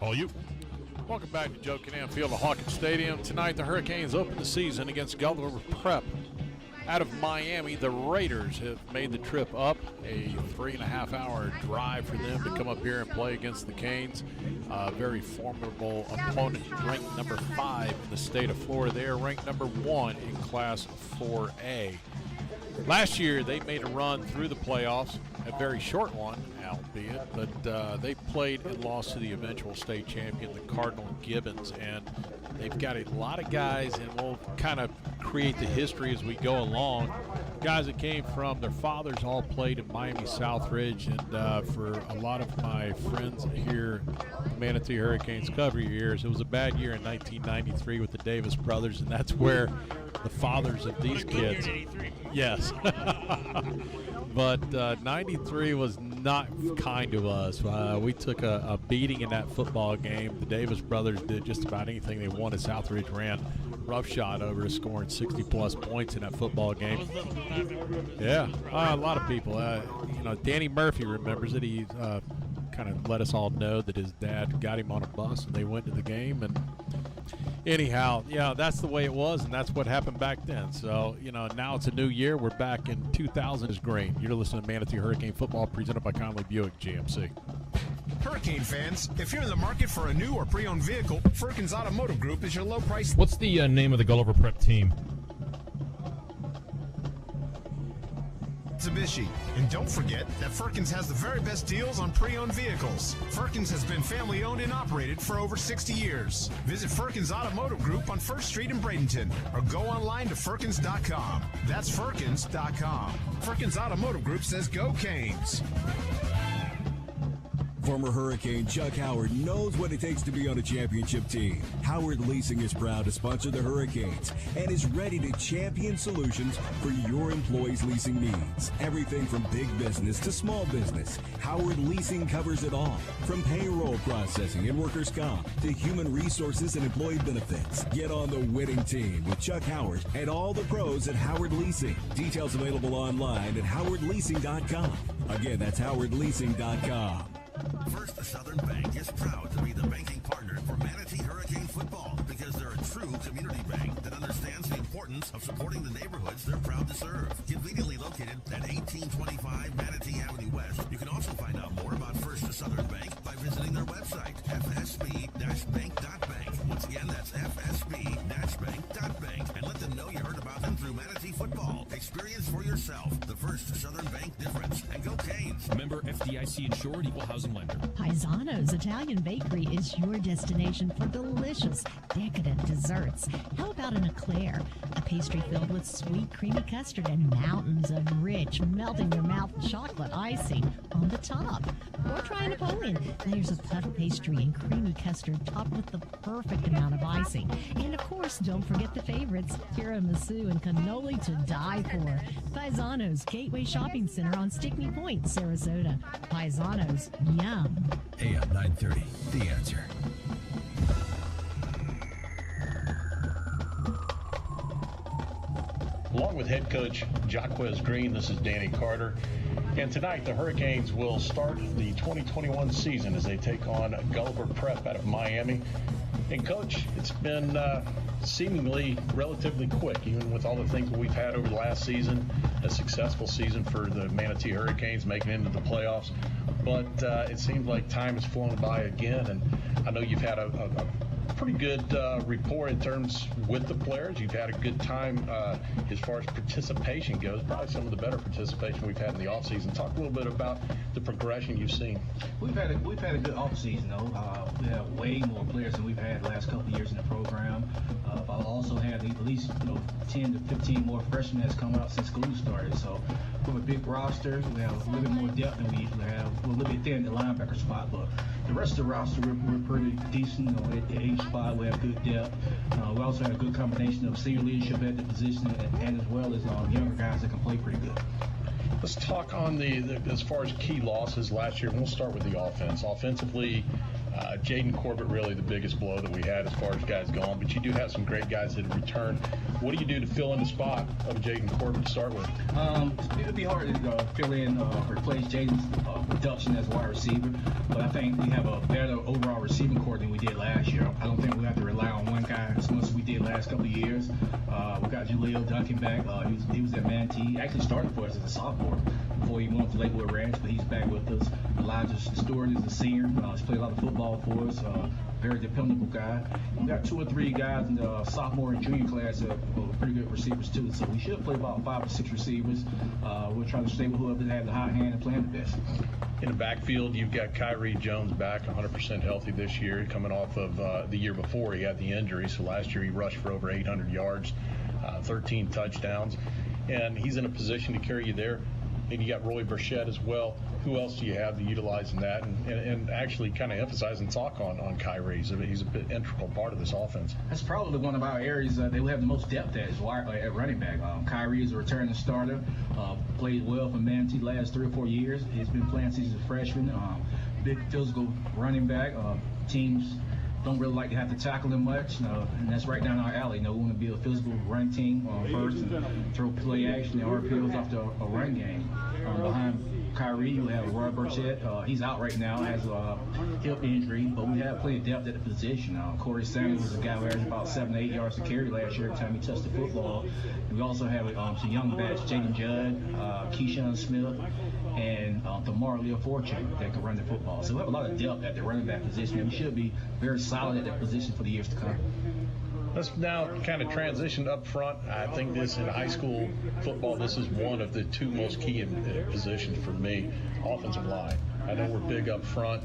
All you. Welcome back to Joe Canam Field of Hawkins Stadium. Tonight, the Hurricanes open the season against Gulliver Prep. Out of Miami, the Raiders have made the trip up, a 3.5-hour drive for them to come up here and play against the Canes. Very formidable opponent, ranked number 5 in the state of Florida. They are ranked number 1 in Class 4A. Last year, they made a run through the playoffs, a very short one, albeit, but they played and lost to the eventual state champion, the Cardinal Gibbons, and they've got a lot of guys, and we'll kind of create the history as we go along. Guys that came from, their fathers all played in Miami Southridge, and for a lot of my friends here, Manatee Hurricanes cover years, it was a bad year in 1993 with the Davis brothers, and that's where the fathers of these kids. Yes. But 93 was not kind to us. We took a beating in that football game. The Davis brothers did just about anything they wanted. Southridge ran roughshod over, scoring 60-plus points in that football game. Yeah, a lot of people. Danny Murphy remembers it. He kind of let us all know that his dad got him on a bus, and they went to the game. And anyhow, yeah, that's the way it was, and that's what happened back then. So, now it's a new year. We're back in 2000 is green. You're listening to Manatee Hurricane Football presented by Conley Buick GMC. Hurricane fans, if you're in the market for a new or pre-owned vehicle, Firkins Automotive Group is your low price. What's the name of the Gulliver Prep team? Mitsubishi. And don't forget that Firkins has the very best deals on pre-owned vehicles. Firkins has been family owned and operated for over 60 years. Visit Firkins Automotive Group on 1st Street in Bradenton or go online to Firkins.com. That's Firkins.com. Firkins Automotive Group says go Canes. Former Hurricane Chuck Howard knows what it takes to be on a championship team. Howard Leasing is proud to sponsor the Hurricanes and is ready to champion solutions for your employees' leasing needs. Everything from big business to small business, Howard Leasing covers it all. From payroll processing and workers' comp to human resources and employee benefits. Get on the winning team with Chuck Howard and all the pros at Howard Leasing. Details available online at howardleasing.com. Again, that's howardleasing.com. First Southern Bank is proud to be the banking partner for Manatee Hurricane football because they're a true community bank that understands the importance of supporting the neighborhoods they're proud to serve. Conveniently located at 1825 Manatee Avenue West. You can also find out more about First Southern Bank by visiting their website, fsb-bank.bank. Once again, that's fsb-bank.bank. And let them know you heard about them through Manatee football. Experience for yourself the First Southern Bank difference. And go Canes. Member FDIC insured, equal housing lender. Paisano's Italian Bakery is your destination for delicious, decadent desserts. How about an eclair, a pastry filled with sweet, creamy custard and mountains of rich, melting-your-mouth chocolate icing on the top? Or try a Napoleon. There's a puff pastry and creamy custard topped with the perfect amount of icing. And, of course, don't forget the favorites, tiramisu and cannoli to die for. Paisano's Gateway Shopping Center on Stickney Point, Sarasota. Paisano's, yum. AM 930, The Answer. Along with head coach Jaquez Green, this is Danny Carter. And tonight, the Hurricanes will start the 2021 season as they take on Gulliver Prep out of Miami. And, Coach, it's been seemingly relatively quick, even with all the things that we've had over the last season, a successful season for the Manatee Hurricanes making it into the playoffs. But it seems like time has flown by again, and I know you've had a pretty good rapport in terms with the players. You've had a good time as far as participation goes, probably some of the better participation we've had in the offseason. Talk a little bit about the progression you've seen. We've had a good offseason, though. We have way more players than we've had the last couple of years in the program. I've also had at least 10 to 15 more freshmen that's come out since school started. So we have a big roster. We have a little bit more depth than we usually have. We're a little bit thin at the linebacker spot, but the rest of the roster, we're pretty decent. At the age spot, we have good depth. We also have a good combination of senior leadership at the position and as well as younger guys that can play pretty good. Let's talk on the as far as key losses last year. And we'll start with the offense. Offensively, Jaden Corbett really the biggest blow that we had as far as guys gone, but you do have some great guys that have returned. What do you do to fill in the spot of Jaden Corbett to start with? should be hard to fill in, replace Jaden's production as wide receiver, but I think we have a better overall receiving core than we did last year. I don't think we have to rely on one guy as much as we did last couple of years. We got Julio Duncan back. He was at Manatee. He actually started for us as a sophomore before he went to Lakewood Ranch, but he's back with us. Elijah Stewart is a senior. He's played a lot of football for us. Very dependable guy. We got 2 or 3 guys in the sophomore and junior class that are pretty good receivers too. So we should play about 5 or 6 receivers. We'll try to stay with whoever has the hot hand and playing the best. In the backfield, you've got Kyrie Jones back, 100% healthy this year, coming off of the year before he had the injury. So last year he rushed for over 800 yards, 13 touchdowns, and he's in a position to carry you there. And you got Roy Burchett as well. Who else do you have to utilize in that and actually kind of emphasize and talk on Kyrie? He's a bit integral part of this offense. That's probably one of our areas that we have the most depth at is at running back. Kyrie is a returning starter, played well for Manatee the last 3 or 4 years. He's been playing since he's a freshman. Big physical running back. Teams don't really like to have to tackle him much, and that's right down our alley. We want to be a physical run team first and throw play action and RPOs off the run game. Behind Kyrie, you have Roy Burchett. He's out right now, has a hip injury, but we have plenty of depth at the position. Corey Sanders was a guy who averaged about 7 to 8 yards to carry last year every time he touched the football. And we also have some young backs, Jaden Judd, Keyshawn Smith, and Damar Leofortune that can run the football. So we have a lot of depth at the running back position, and we should be very solid at that position for the years to come. Let's now kind of transition up front. I think this in high school football, this is one of the 2 most key positions for me, offensive line. I know we're big up front.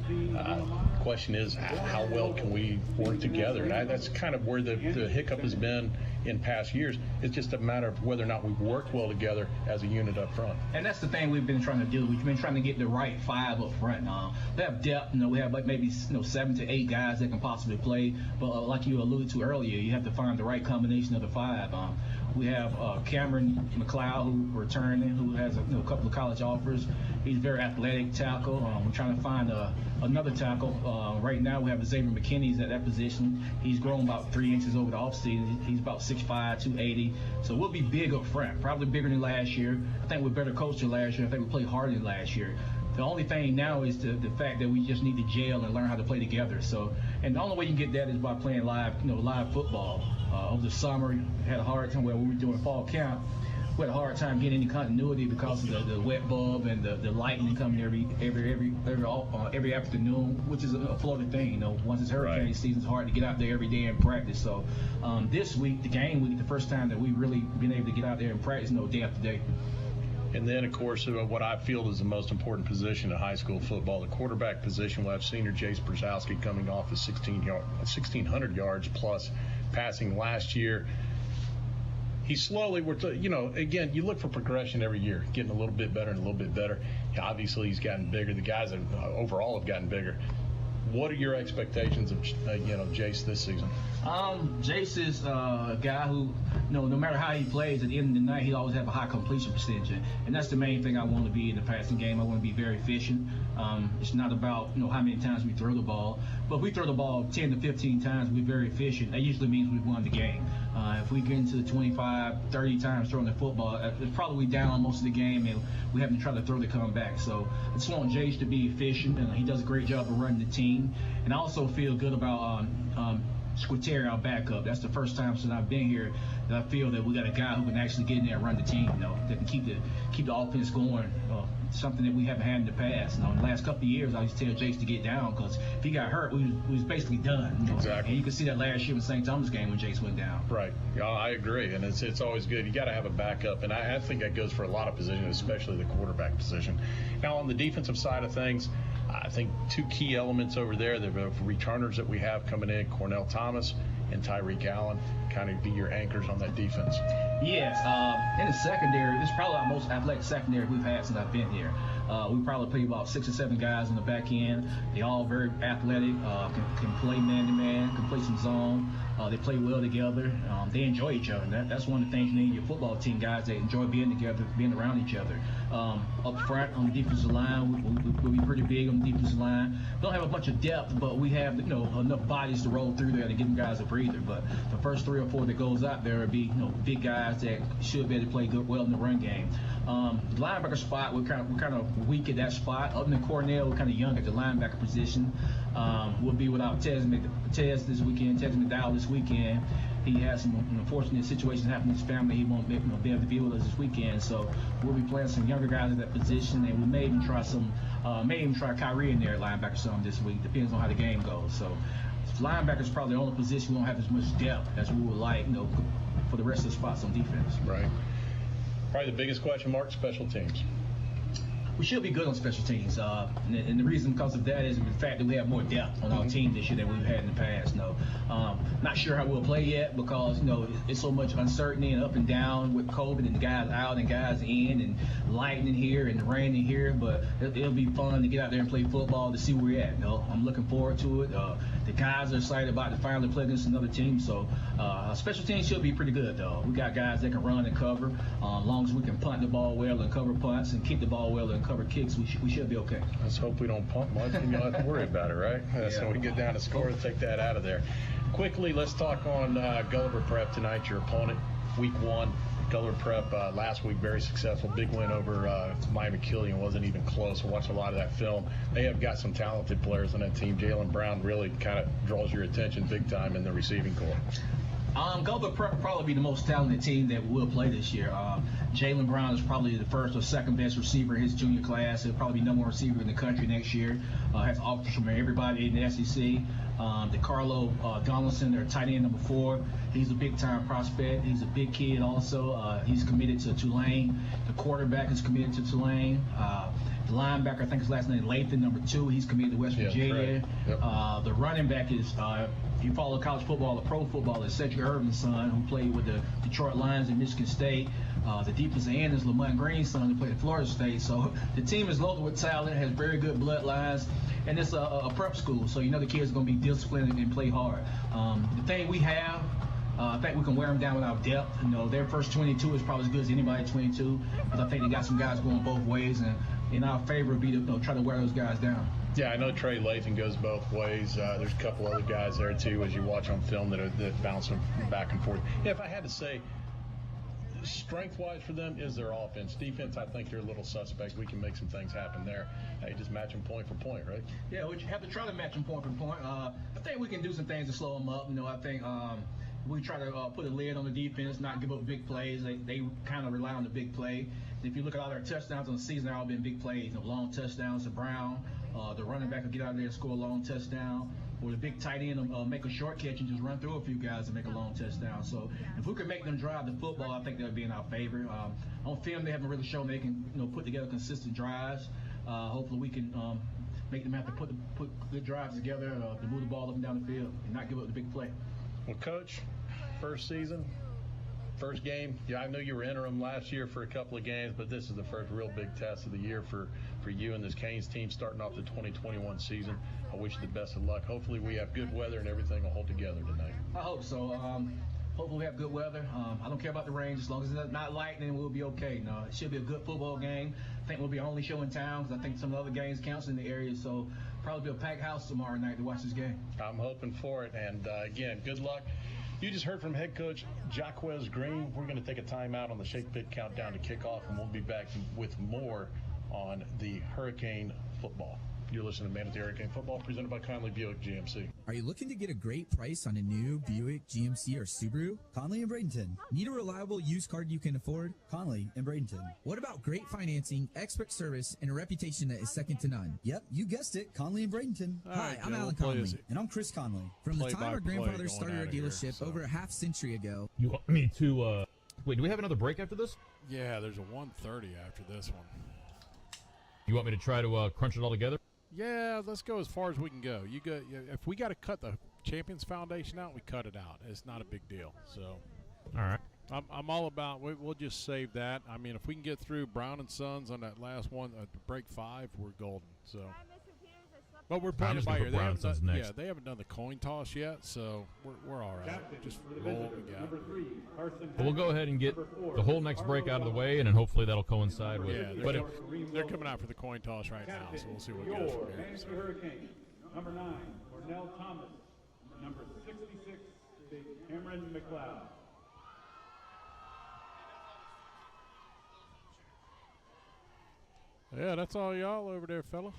Question is, how well can we work together? And that's kind of where the hiccup has been in past years. It's just a matter of whether or not we work well together as a unit up front. And that's the thing we've been trying to do. We've been trying to get the right 5 up front. We have depth. We have like maybe 7 to 8 guys that can possibly play. But like you alluded to earlier, you have to find the right combination of the 5. We have Cameron McLeod, who returning, who has a couple of college offers. He's a very athletic tackle. We're trying to find another tackle. Right now we have Xavier McKinney's at that position. He's grown about 3 inches over the offseason. He's about 6'5", 280. So we'll be big up front, probably bigger than last year. I think we're better coached than last year. I think we played harder than last year. The only thing now is the fact that we just need to gel and learn how to play together. So, and the only way you can get that is by playing live football. Over the summer, we had a hard time when we were doing fall camp. We had a hard time getting any continuity because of the wet bulb and the lightning coming every afternoon, which is a Florida thing. Once it's hurricane season, it's hard to get out there every day and practice. So this week, the game week, the first time that we've really been able to get out there and practice, day after day. And then, of course, what I feel is the most important position in high school football, the quarterback position. We'll have senior Jace Brzezowski coming off of 1,600 yards plus passing last year. He's slowly, again, you look for progression every year, getting a little bit better and a little bit better. Obviously, he's gotten bigger. The guys overall have gotten bigger. What are your expectations of Jace this season? Jace is a guy who, no matter how he plays, at the end of the night, he always have a high completion percentage, and that's the main thing I want to be in the passing game. I want to be very efficient. It's not about how many times we throw the ball, but if we throw the ball 10 to 15 times, we're very efficient. That usually means we've won the game. If we get into the 25, 30 times throwing the football, it's probably down most of the game, and we have to try to throw the comeback. So I just want Jace to be efficient, and he does a great job of running the team. And I also feel good about Squitieri, our backup. That's the first time since I've been here that I feel that we got a guy who can actually get in there and run the team, that can keep the offense going. Something that we haven't had in the past. In the last couple of years, I used to tell Jace to get down because if he got hurt, we was basically done. Exactly. And you can see that last year in the St. Thomas game when Jace went down. Right. Yeah, I agree, and it's always good. You got to have a backup, and I think that goes for a lot of positions, especially the quarterback position. Now, on the defensive side of things, I think 2 key elements over there, the returners that we have coming in, Cornell Thomas and Tyreek Allen, kind of be your anchors on that defense. Yes, in the secondary, this is probably our most athletic secondary we've had since I've been here. We probably play about 6 or 7 guys on the back end. They all very athletic, can play man-to-man, can play some zone. They play well together. They enjoy each other. That's one of the things you need in your football team, guys. They enjoy being together, being around each other. Up front on the defensive line, we'll be pretty big on the defensive line. We don't have a bunch of depth, but we have enough bodies to roll through there to give them guys a breather. But the first 3 or 4 that goes out there will be big guys that should be able to play well in the run game. Linebacker spot, we're kind of weak at that spot. Other than Cornell, we're kind of young at the linebacker position. We'll be without Tez this weekend, Tez McDowell this weekend. He has some unfortunate situations happen in his family. He won't be able to be with us this weekend. So we'll be playing some younger guys at that position, and we may even try Kyrie in there at linebacker some this week. Depends on how the game goes. So linebacker is probably the only position we don't have as much depth as we would like, for the rest of the spots on defense. Right. Probably the biggest question mark, special teams. We should be good on special teams, and the reason because of that is the fact that we have more depth on our team this year than we've had in the past. Not sure how we'll play yet because it's so much uncertainty and up and down with COVID and the guys out and guys in and lightning here and rain in here. But it'll be fun to get out there and play football to see where we're at. I'm looking forward to it. The guys are excited about to finally play against another team. So special teams should be pretty good though. We got guys that can run and cover. As long as we can punt the ball well and cover punts and kick the ball well and cover kicks, we should be okay. Let's hope we don't punt much and you don't have to worry about it, right? So we get down to score and take that out of there. Quickly, let's talk on Gulliver Prep tonight, your opponent, week 1. Gulliver Prep last week, very successful. Big win over Miami Killian, wasn't even close. I watched a lot of that film. They have got some talented players on that team. Jalen Brown really kind of draws your attention big time in the receiving corps. Gulliver Prep will probably be the most talented team that will play this year. Jalen Brown is probably the first or second best receiver in his junior class. He'll probably be number 1 receiver in the country next year. Has offers from everybody in the SEC. DeCarlo Donaldson, their tight end number 4. He's a big-time prospect. He's a big kid also. He's committed to Tulane. The quarterback is committed to Tulane. The linebacker, I think his last name is Lathan, number 2. He's committed to West Virginia. Yep. The running back is, if you follow college football or pro football, is Cedric Irvin's son, who played with the Detroit Lions in Michigan State. The defensive end is Lamont Green's son, who played at Florida State. So the team is loaded with talent, has very good bloodlines, and it's a prep school. So the kids are going to be disciplined and play hard. The thing we have, I think we can wear them down with our depth. Their first 22 is probably as good as anybody at 22, because I think they got some guys going both ways, and in our favor would be to try to wear those guys down. Yeah, I know Trey Lathan goes both ways. There's a couple other guys there too, as you watch on film, that bounce them back and forth. Yeah, if I had to say, strength-wise for them is their offense. Defense, I think they're a little suspect. We can make some things happen there. Hey, just match them point for point, right? Yeah, we have to try to match them point for point. I think we can do some things to slow them up. I think we try to put a lid on the defense, not give up big plays. They kind of rely on the big play. If you look at all their touchdowns on the season, they've all been big plays. Long touchdowns to Brown. The running back will get out there and score a long touchdown. Or the big tight end will make a short catch and just run through a few guys and make a long touchdown. So if we can make them drive the football, I think that would be in our favor. On film, they haven't really shown they can put together consistent drives. Hopefully we can make them have to put good drives together to move the ball up and down the field and not give up the big play. Well, Coach, first season, first game. Yeah, I know you were interim last year for a couple of games, but this is the first real big test of the year for you and this Canes team starting off the 2021 season. I wish you the best of luck. Hopefully we have good weather and everything will hold together tonight. I hope so. Hopefully we have good weather. I don't care about the rain. As long as it's not lightning, we'll be okay. It should be a good football game. I think we'll be our only show in town because I think some of the other games counts in the area. So probably be a packed house tomorrow night to watch this game. I'm hoping for it. And again, good luck. You just heard from head coach Jaquez Green. We're going to take a timeout on the Shake Pit Countdown to kickoff, and we'll be back with more on the Hurricane football. You're listening to Manatee Hurricane Football, presented by Conley Buick GMC. Are you looking to get a great price on a new Buick, GMC, or Subaru? Conley and Bradenton. Need a reliable used car you can afford? Conley and Bradenton. What about great financing, expert service, and a reputation that is second to none? Yep, you guessed it, Conley and Bradenton. Hi, I'm Alan Conley. And I'm Chris Conley. From the time our grandfathers started our dealership over a half century ago. You want me to, wait, do we have another break after this? Yeah, there's a 1:30 after this one. You want me to try to crunch it all together? Yeah, let's go as far as we can go. If we got to cut the Champions Foundation out, we cut it out. It's not a big deal. So, all right. I'm all about. We'll just save that. I mean, if we can get through Brown and Sons on that last one, break 5, we're golden. So, but we're playing it by ear. They haven't done the coin toss yet, so we're all right. Just roll what we got. Well, we'll go ahead and get the whole next break out of the way, and then hopefully that'll coincide with. Yeah, they're coming out for the coin toss right now, so we'll see what goes from here. So. Hurricane, number 9, Cornell Thomas. Number 66, Cameron McLeod. Yeah, that's all y'all over there, fella.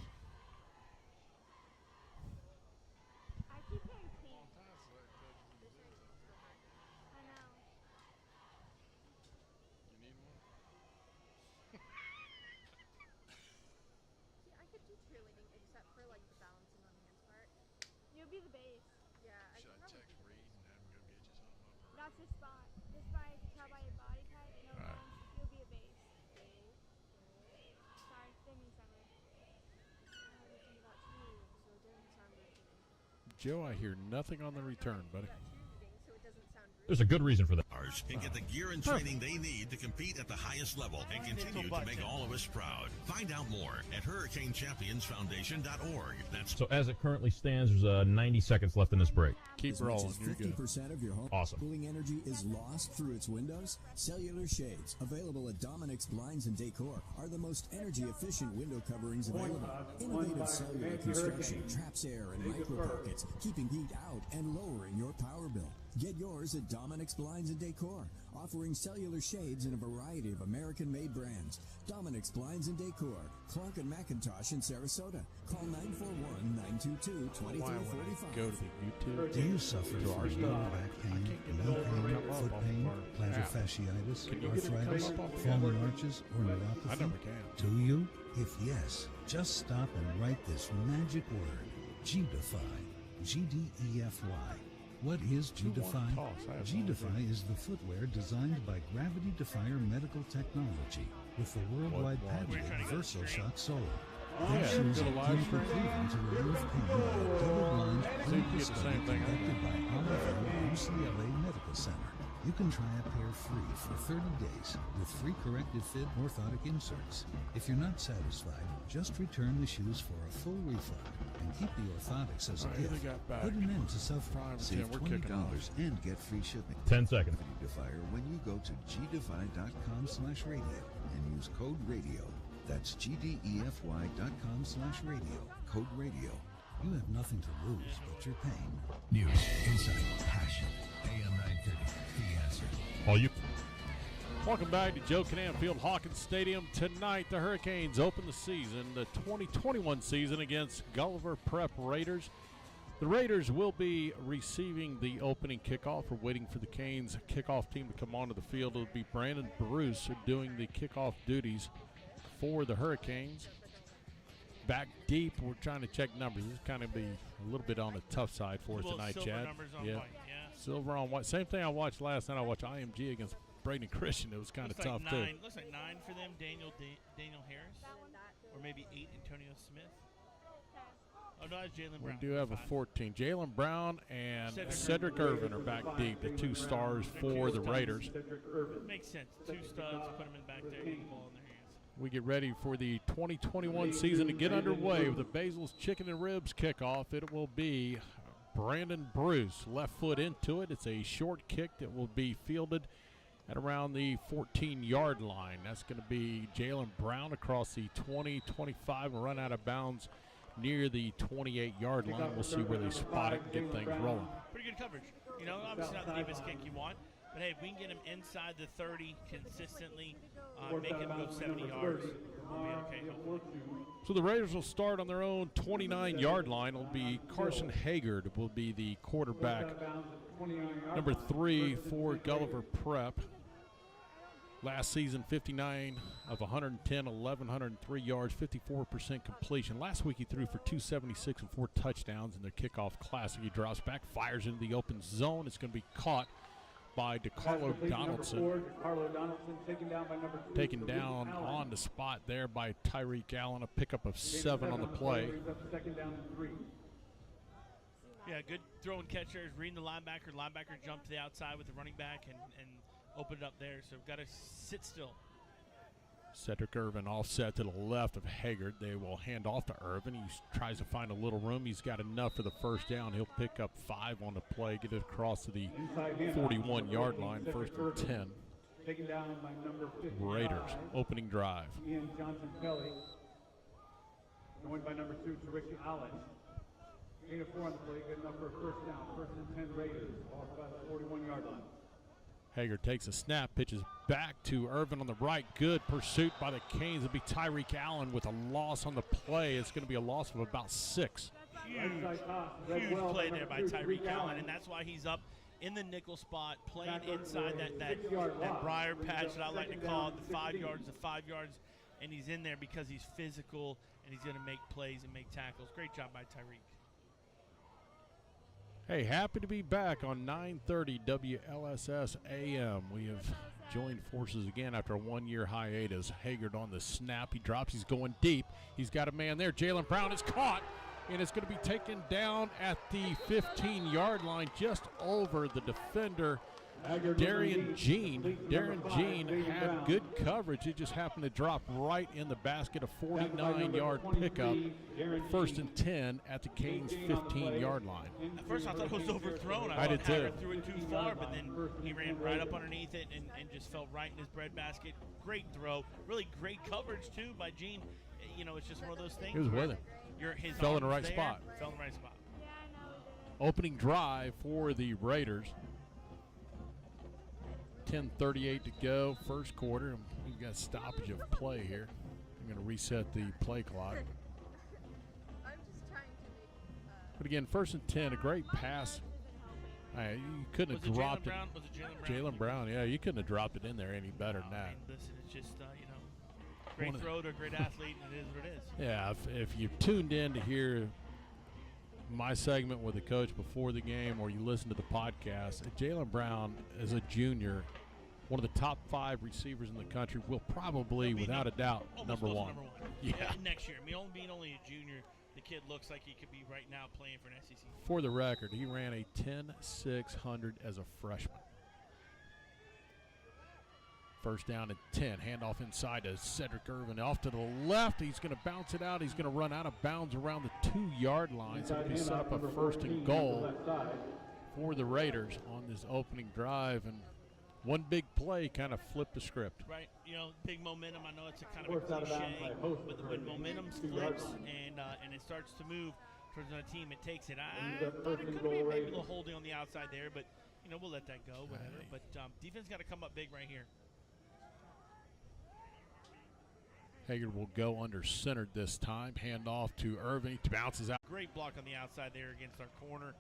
I keep hearing pink. I know. You need one? See, I could do cheerleading except for like the balancing on hands part. You'll be the base. Yeah. Should I text Reed and have him go get you something up? That's the spot. The spot I can tell by your body type. No offense. You'll be a base. Sorry, didn't mean summer. Joe, I hear nothing on the return, buddy. There's a good reason for that. And get the gear and training they need to compete at the highest level and continue to make all of us proud. Find out more at HurricaneChampionsFoundation.org. That's So as it currently stands, there's 90 seconds left in this break. Keep As rolling. much as You're good. 50% of your home Awesome. cooling energy is lost through its windows. Cellular shades, available at Dominic's Blinds and Decor, are the most energy-efficient window coverings available. Innovative cellular construction traps air and micro pockets, keeping heat out and lowering your power bill. Get yours at Dominic's Blinds and Decor, offering cellular shades in a variety of American-made brands. Dominic's Blinds and Decor, Clark and McIntosh in Sarasota. Call 941-922-2345. Go to the YouTube. Do you suffer from lower back pain, knee pain, foot pain, plantar fasciitis, arthritis, fallen arches, or neuropathy? I never can. Do you? If yes, just stop and write this magic word, G-Defy, G-D-E-F-Y. What is G-Defy? G-Defy is the footwear designed by Gravity Defier Medical Technology with the worldwide patented VersoShock sole. These shoes are clinically proven to remove pain by a double-blind clinical study conducted by Oliver UCLA Medical Center. You can try a pair free for 30 days with free corrective fit orthotic inserts. If you're not satisfied, just return the shoes for a full refund and keep the orthotics as a gift. Put an end to suffering. Save $20 and get free shipping. 10 seconds. Defier when you go to gdefy.com/radio and use code radio. That's gdefy.com/radio. Code radio. You have nothing to lose but your pain. News, insight, passion. AM 930, The Answer. All you. Welcome back to Joe Canam Field Hawkins Stadium. Tonight, the Hurricanes open the season, the 2021 season, against Gulliver Prep Raiders. The Raiders will be receiving the opening kickoff. We're waiting for the Canes kickoff team to come onto the field. It'll be Brandon Bruce doing the kickoff duties for the Hurricanes. Back deep, we're trying to check numbers. This is kind of be a little bit on the tough side for us tonight, Chad. Numbers on white, yeah. Silver on white. Same thing I watched last night. I watched IMG against Braden Christian. It was kind of tough, too. Looks like 9 for them. Daniel Harris. Or maybe 8, Antonio Smith. Oh, no, that's Jalen Brown. We do have a 14. Jalen Brown and Cedric Irvin are back deep, the two stars for the Raiders. Makes sense. 2 studs, put them in back there, get the ball in their hands. We get ready for the 2021 season to get underway with the Basil's Chicken and Ribs kickoff. It will be Brandon Bruce, left foot into it. It's a short kick that will be fielded at around the 14-yard line. That's going to be Jalen Brown across the 20-25 and run out of bounds near the 28-yard line. We'll see where they spot it and get things rolling. Pretty good coverage. You know, obviously not the deepest kick you want, but hey, if we can get him inside the 30 consistently, make him go 70 yards, we'll be okay. So the Raiders will start on their own 29-yard line. It'll be Carson Haggard will be the quarterback. Number 3 for Gulliver Prep. Last season, 59 of 110, 1,103 yards, 54% completion. Last week he threw for 276 and 4 touchdowns in their kickoff classic. He drops back, fires into the open zone. It's going to be caught by DeCarlo Donaldson. Taken down on the spot there by Tyreek Allen. A pickup of 7 on the play. Yeah, good throwing catchers, reading the linebacker. Linebacker jumped to the outside with the running back and opened it up there. So we've got to sit still. Cedric Irvin offset to the left of Haggard. They will hand off to Irvin. He tries to find a little room. He's got enough for the first down. He'll pick up 5 on the play, get it across to the 41-yard line, first and 10. Taken down by number 50. Raiders, opening drive. Ian Johnson-Kelly. Joined by number 2, Ricky Allen. Gain of 4 on the play, good enough for a first down. First and 10 Raiders, off by the 41-yard line. Hager takes a snap, pitches back to Irvin on the right. Good pursuit by the Canes. It'll be Tyreek Allen with a loss on the play. It's going to be a loss of about 6. Huge play there by Tyreek Allen, and that's why he's up in the nickel spot, playing inside that briar patch that I like to call it, the 5 yards, and he's in there because he's physical and he's going to make plays and make tackles. Great job by Tyreek. Hey, happy to be back on 930 WLSS AM. We have joined forces again after a 1-year hiatus. Haggard on the snap. He drops. He's going deep. He's got a man there. Jalen Brown is caught, and it's going to be taken down at the 15-yard line, just over the defender, Darren Jean. Darren Jean had good coverage. He just happened to drop right in the basket. A 49-yard pickup, 1st and 10 at the Canes' 15-yard line. At first I thought it was overthrown. I did too. Haggard threw it too far, but then he ran right up underneath it and just fell right in his breadbasket. Great throw. Really great coverage, too, by Jean. You know, it's just one of those things. He was with him. Fell in the right spot. Fell in the right spot. Opening drive for the Raiders. 10:38 to go, first quarter. We've got stoppage of play here. I'm going to reset the play clock. But again, 1st and 10, a great pass. You couldn't have dropped it. Was it Jalen Brown? Jalen Brown, yeah, you couldn't have dropped it in there any better than that. Listen, it's just, great throw to a great athlete, and it is what it is. Yeah, if you tuned in to hear my segment with the coach before the game, or you listen to the podcast, Jalen Brown is a junior, one of the top 5 receivers in the country, will probably, without a doubt, number one. Yeah. Next year. I mean, being only a junior, the kid looks like he could be right now playing for an SEC. For the record, he ran a 10.600 as a freshman. 1st down and 10. Handoff inside to Cedric Irvin. Off to the left. He's going to bounce it out. He's going to run out of bounds around the 2-yard line. So it'll be set up a 1st and goal for the Raiders on this opening drive. And one big play kind of flipped the script. Right. Big momentum. I know it's a kind of a cliche, but when momentum flips and it starts to move towards another team, it takes it. I thought it could be maybe a little holding on the outside there, but, we'll let that go, whatever. But defense got to come up big right here. Hager will go under centered this time. Hand off to Irvin. He bounces out. Great block on the outside there against our corner,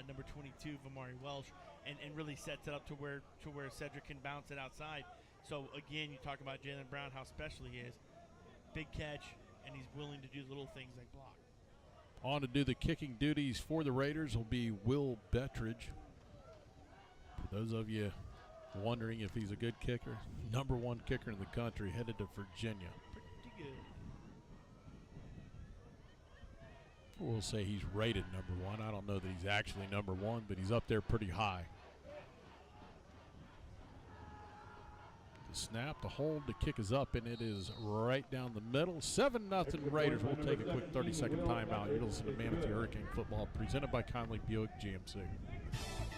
number 22, Vamari Welsh, and really sets it up to where Cedric can bounce it outside. So, again, you talk about Jalen Brown, how special he is. Big catch, and he's willing to do little things like block. On to do the kicking duties for the Raiders will be Will Bettridge. For those of you wondering if he's a good kicker, number 1 kicker in the country, headed to Virginia. We'll say he's rated number 1. I don't know that he's actually number 1, but he's up there pretty high. The snap, the hold, the kick is up, and it is right down the middle. 7-0 Raiders. We'll take a quick 30-second timeout. You're listening to Manatee Hurricane Football, presented by Conley Buick GMC.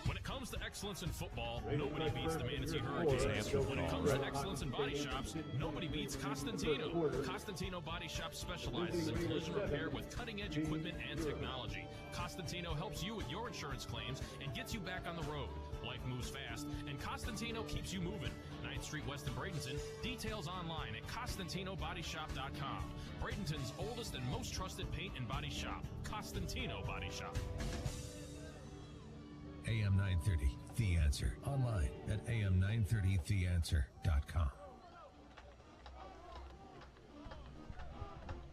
When it comes to excellence in football, nobody beats the Manatee Hurricanes. When it comes to excellence in body shops, nobody beats Costantino. Costantino Body Shop specializes in collision repair with cutting-edge equipment and technology. Costantino helps you with your insurance claims and gets you back on the road. Life moves fast, and Costantino keeps you moving. 9th Street West in Bradenton. Details online at CostantinoBodyShop.com. Bradenton's oldest and most trusted paint and body shop. Costantino Body Shop. AM 930, The Answer. Online at am930theanswer.com.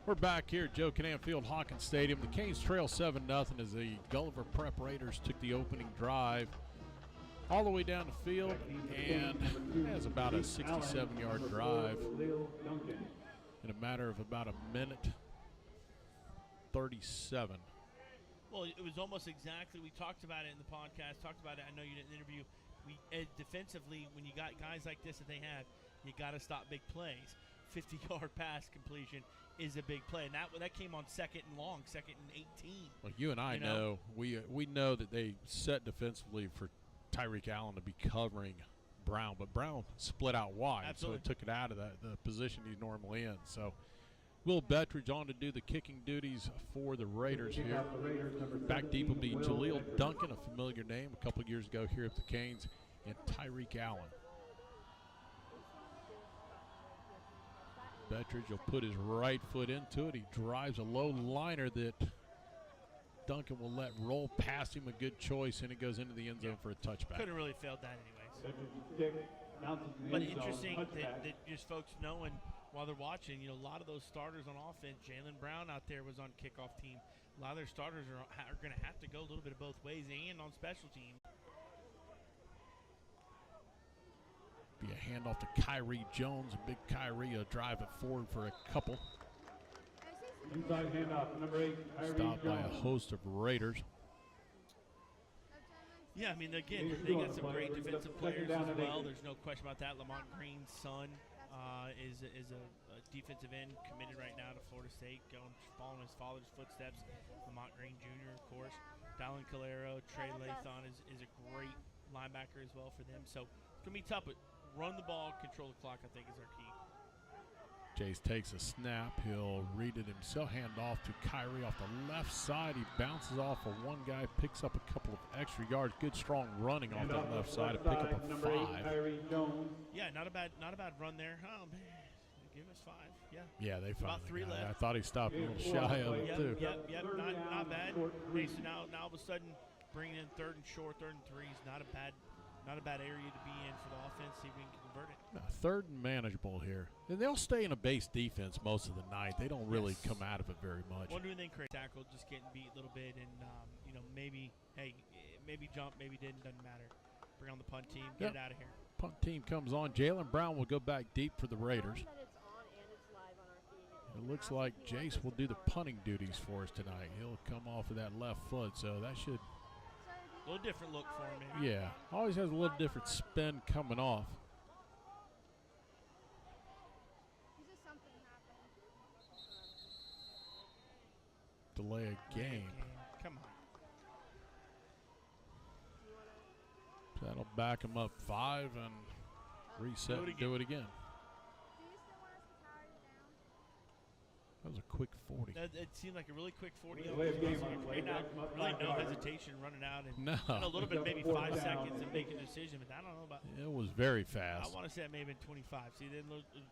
We're back here at Joe Canam Field, Hawkins Stadium. The Canes trail 7-0 as the Gulliver Prep Raiders took the opening drive all the way down the field, and it has about a 67-yard drive in a matter of about a minute 37. Well, it was almost exactly, we talked about it in the podcast, talked about it, I know you didn't interview. Defensively, when you got guys like this that they have, you got to stop big plays. 50-yard pass completion is a big play, and that came on 2nd and long, 2nd and 18. Well, you and I know, we know that they set defensively for Tyreek Allen to be covering Brown, but Brown split out wide, Absolutely. So it took it out of the position he's normally in. So Will Bettridge on to do the kicking duties for the Raiders here. Back deep will be Jaleel Duncan, a familiar name a couple of years ago here at the Canes. and Tyreek Allen. Bettridge will put his right foot into it. He drives a low liner that Duncan will let roll past him. A good choice, and it goes into the end zone for a touchback. Couldn't really failed that anyways. But interesting that just folks knowing while they're watching, a lot of those starters on offense, Jalen Brown out there was on kickoff team. A lot of their starters are going to have to go a little bit of both ways and on special teams. Be a handoff to Kyrie Jones, and big Kyrie will drive it forward for a couple. Inside handoff, number 8, Kyrie Stopped by a Jones. host of Raiders. Yeah, I mean, again, they got some great defensive players as well. There's no question about that. Lamont Green's son is a defensive end committed right now to Florida State, following his father's footsteps. Lamont Green Jr., of course. Dallin Calero, Trey Lathon is a great linebacker as well for them. So it's going to be tough, but run the ball, control the clock, I think, is our key. Jace takes a snap. He'll read it himself. Hand off to Kyrie off the left side. He bounces off of one guy, picks up a couple of extra yards. Good, strong running off that left side to pick up a 5. Yeah, not a bad run there. Oh, man. Give us 5. Yeah. Yeah, they found about 3 the guy. left. I thought he stopped a little shy of it, too. Yep. Not bad. Hey, so now all of a sudden, bringing in 3rd and short, 3rd and 3 is not a bad area to be in for the offense. See if we can convert it. 3rd and manageable here. And they'll stay in a base defense most of the night. They don't really come out of it very much. Wonder if they create tackle, just getting beat a little bit, and maybe jump, maybe didn't, doesn't matter. Bring on the punt team, get it out of here. Punt team comes on. Jalen Brown will go back deep for the Raiders. It looks like Jace will do the punting duties for us tonight. He'll come off of that left foot, so that should. A little different look for him, maybe. Yeah, always has a little different spin coming off. Delay a game. Come on. That'll back him up 5 and reset and do it again. That was a quick 40. It seemed like a really quick 40. Really no hesitation running out. And a little bit, maybe 5 seconds and make a decision. But I don't know about. It was very fast. I want to say it may have been 25. See, they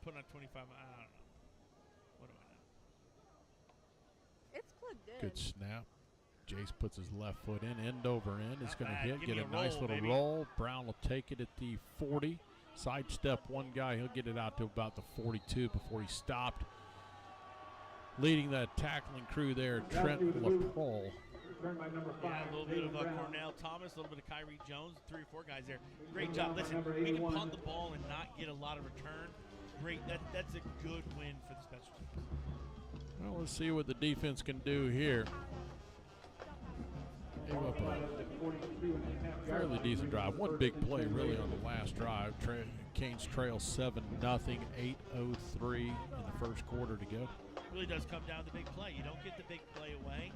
put on 25. I don't know. What do I know? It's plugged in. Good snap. Jace puts his left foot in, end over end. It's going to hit, Give get me a a nice roll, little baby. roll. Brown will take it at the 40. Sidestep one guy. He'll get it out to about the 42 before he stopped. Leading that tackling crew there, Trent LaProle. Yeah, a little bit of Cornell Thomas, a little bit of Kyrie Jones, 3 or 4 guys there. Great job. Listen, we can punt the ball and not get a lot of return. Great. That's a good win for the special teams. Well, let's see what the defense can do here. Gave up a fairly decent drive. One big play really on the last drive. Canes trail 7-0, 8:03 in the first quarter to go. Really does come down to the big play. You don't get the big play away.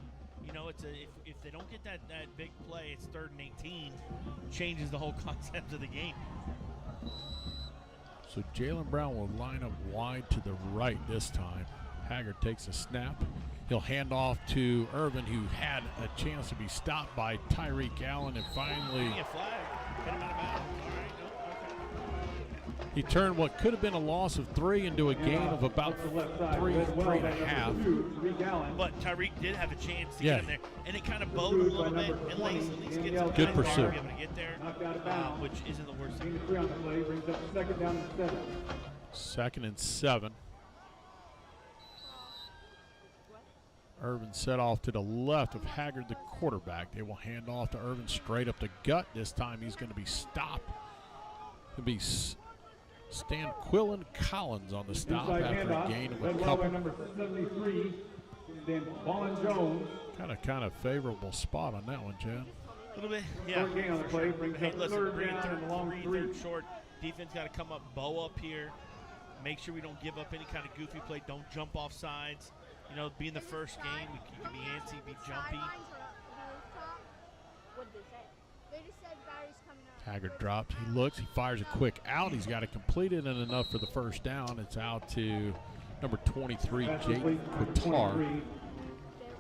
It's if they don't get that big play, it's 3rd and 18. Changes the whole concept of the game. So Jalen Brown will line up wide to the right this time. Haggard takes a snap. He'll hand off to Irvin, who had a chance to be stopped by Tyreek Allen, and finally A flag. Get him out of bounds. All right. he turned what could have been a loss of 3 into a gain of about 3.5. But Tyreek did have a chance to get him there, and it kind of bowed a little bit. At least get some Good guys pursuit. be able to get there, which isn't the worst thing. 2nd and 7. Irvin set off to the left of Haggard, the quarterback. They will hand off to Irvin straight up the gut. This time he's going to be stopped. It'll be Stan Quillen Collins on the stop after a gain of a couple. Number 73, Jones. Kind of favorable spot on that one, Chad. A little bit, yeah. Gain on the play, brings Hey, up listen, 3rd bring it down and a long 3rd short. Defense got to come up, bow up here. Make sure we don't give up any kind of goofy play. Don't jump off sides. Being the first game, you can be antsy, be jumpy. What did they say? They just said Barry's coming up. Haggard drops. He looks. He fires a quick out. He's got it completed and enough for the first down. It's out to number 23, Jake Quattar.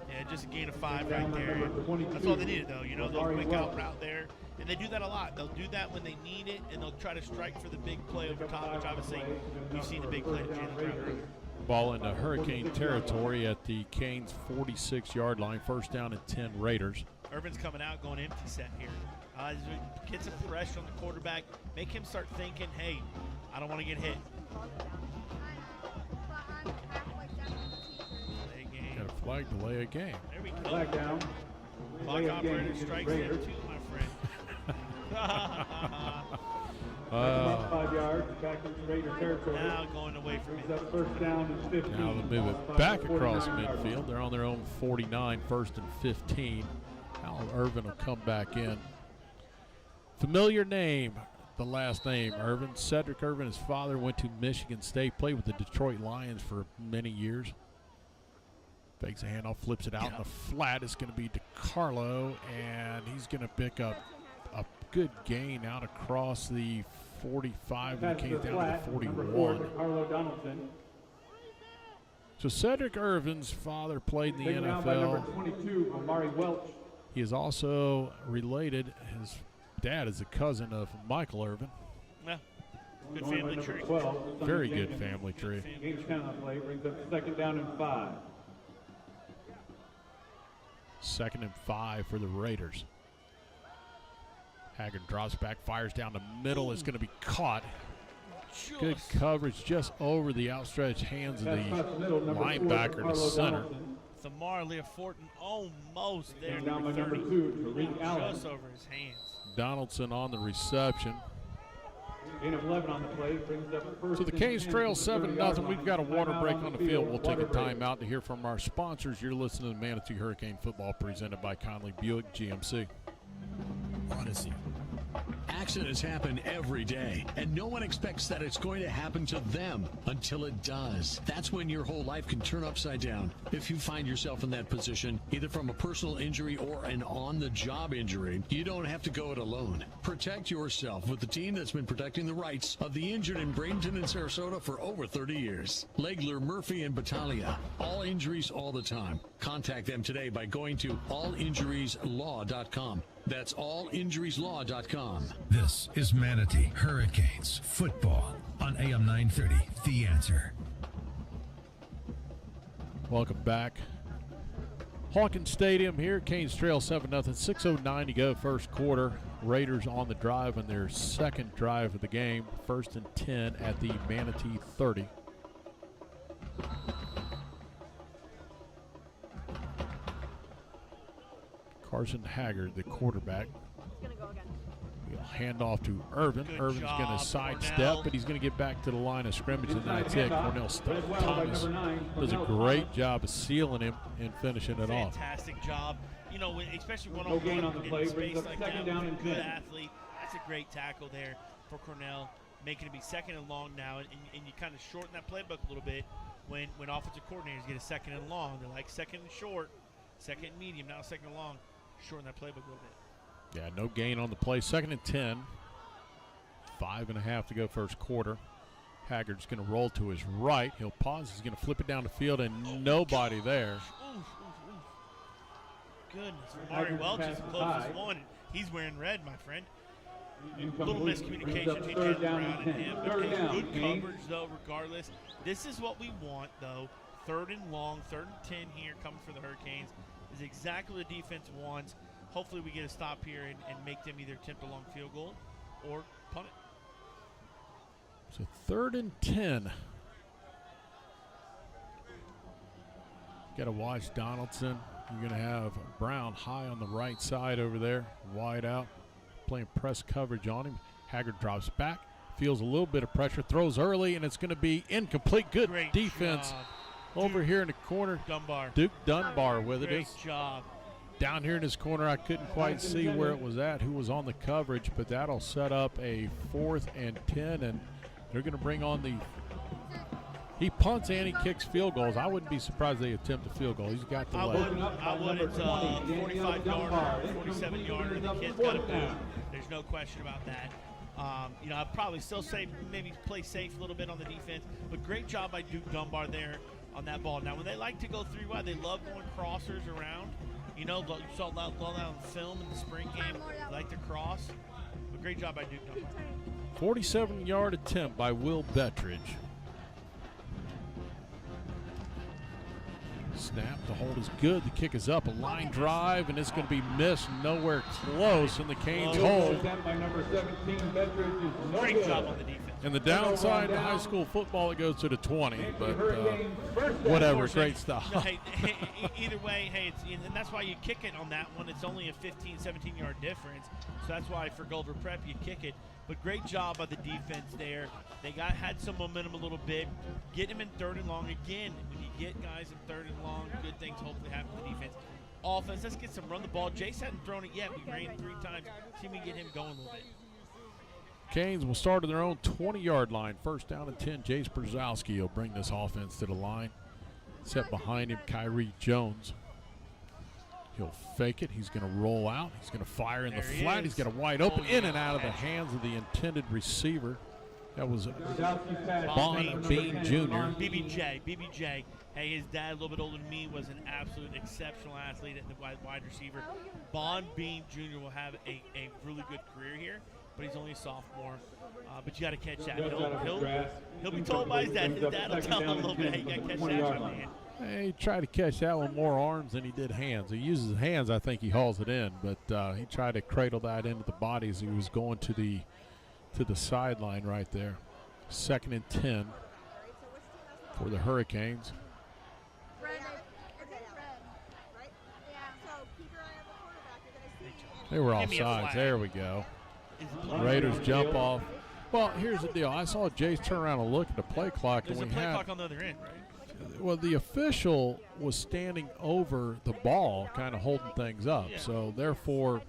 Yeah, just a gain of 5 right there. That's all they needed, though. You know, they'll quick out route there. And they do that a lot. They'll do that when they need it, and they'll try to strike for the big play over top, which obviously we've seen the big play to Jalen Brown. Ball into Hurricane territory at the Canes' 46-yard line. First down and 10 Raiders. Irvin's coming out, going empty set here. Get some pressure on the quarterback. Make him start thinking, hey, I don't want to get hit. Got a flag delay a game. There we go. Flag down. Clock operator strikes there too, my friend. 5 yards, back into Raider territory. Now going away from it. First down and 15. Now they'll move it back across midfield. They're on their own 49, first and 15. Al Irvin will come back in. Familiar name, the last name, Irvin. Cedric Irvin, his father, went to Michigan State, played with the Detroit Lions for many years. Fakes a handoff, flips it out in the flat. It's going to be DeCarlo, and he's going to pick up a good gain out across the 45, and it came down to the 41. So Cedric Irvin's father played in the NFL. 22, Omari Welch. He is also related. His dad is a cousin of Michael Irvin. Yeah, good family tree. 12, very good family tree. Gain 10 on play, brings up second down and 5. Second and 5 for the Raiders. Haggard drops back, fires down the middle. It's going to be caught. Good coverage just over the outstretched hands of the linebacker to center. Thamar Leoforton almost there. Down by number 2, Tariq Allen. Just over his hands. Donaldson on the reception. Gain of 11 on the play, brings up first. So the Canes trail 7-0. We've got a water break on the field. We'll take a timeout to hear from our sponsors. You're listening to Manatee Hurricane Football presented by Conley Buick GMC. Odyssey. Accidents happen every day, and no one expects that it's going to happen to them until it does. That's when your whole life can turn upside down. If you find yourself in that position, either from a personal injury or an on-the-job injury, you don't have to go it alone. Protect yourself with the team that's been protecting the rights of the injured in Bradenton and Sarasota for over 30 years. Legler, Murphy, and Battaglia. All injuries all the time. Contact them today by going to allinjurieslaw.com. That's allinjurieslaw.com. This is Manatee Hurricanes football on AM 930, The Answer. Welcome back. Hawkins Stadium here. Canes trail 7-0. 6:09 to go first quarter. Raiders on the drive on their second drive of the game. First and 10 at the Manatee 30. Carson Haggard, the quarterback. He'll hand off to Irvin. Irvin's going to sidestep, but he's going to get back to the line of scrimmage, and that's it. Cornell Thomas does a great job of sealing him and finishing it off. Fantastic job. You know, especially one-on-one in space like that with a good athlete. That's a great tackle there for Cornell, making it be second and long now, and you kind of shorten that playbook a little bit when offensive coordinators get a second and long. They're like second and short, second and medium, now second and long. Shorten that playbook a little bit. Yeah, no gain on the play. Second and 10. 5.5 to go first quarter. Haggard's going to roll to his right. He'll pause. He's going to flip it down the field, and nobody there. Goodness. Mari Welch is the closest one. He's wearing red, my friend. A little miscommunication between Jalen Brown and him. But good coverage, though, regardless. This is what we want, though. Third and long, 3rd and 10 here coming for the Hurricanes. Is exactly what the defense wants. Hopefully we get a stop here and make them either attempt a long field goal or punt it. So 3rd and 10. Got to watch Donaldson. You're going to have Brown high on the right side over there, wide out, playing press coverage on him. Haggard drops back, feels a little bit of pressure, throws early, and it's going to be incomplete. Good Great defense. job. Over here in the corner, Dunbar. Duke Dunbar with it. Great job. Down here in this corner, I couldn't quite see where it was at, who was on the coverage, but that'll set up a 4th and 10, and they're going to bring on the – he punts and he kicks field goals. I wouldn't be surprised they attempt a field goal. He's got the leg. I would. It's a 45-yarder, 47-yarder. The kid's got to move. There's no question about that. You know, I'd probably still say maybe play safe a little bit on the defense, but great job by Duke Dunbar there. on that ball. Now, when they like to go 3 wide, they love going crossers around. You know, you saw that on film in the spring game. They like to cross. But great job by Duke. 47-yard attempt by Will Bettridge. Snap, the hold is good. The kick is up, a line drive, and it's going to be missed, nowhere close, and the Canes hold. By number 17, Bettridge is no Great good. job on the defense. And the downside to high school football, it goes to the 20, but whatever, great stuff. No, hey, either way, and that's why you kick it on that one. It's only a 15, 17-yard difference, so that's why for Gulliver Prep you kick it. But great job by the defense there. They had some momentum a little bit. Get them in 3rd and long. Again, when you get guys in 3rd and long, good things hopefully happen to the defense. Offense, let's get some run the ball. Jace hadn't thrown it yet. We ran 3 times. See if we can get him going a little bit. Canes will start at their own 20-yard line. 1st down and 10. Jace Brzezowski will bring this offense to the line. Set behind him, Kyrie Jones. He'll fake it. He's going to roll out. He's going to fire in the flat. He's got a wide open in and out of the hands of the intended receiver. That was Bond Bean Jr. BBJ. Hey, his dad, a little bit older than me, was an absolute exceptional athlete at the wide receiver. Bond Bean Jr. will have a really good career here, but he's only a sophomore. But you got to catch that. He'll be told by his dad. His dad will tell him a little bit, hey, you got to catch that, my man. He tried to catch that with more arms than he did hands. He uses hands, I think he hauls it in, but he tried to cradle that into the body as he was going to the sideline right there. 2nd and 10 for the Hurricanes. They were offsides. There we go. Raiders jump off. Well, here's the deal. I saw Jace turn around and look at the play clock. There's and a play clock on the other end, right? Well, the official was standing over the ball, kind of holding things up. Yeah. So, therefore,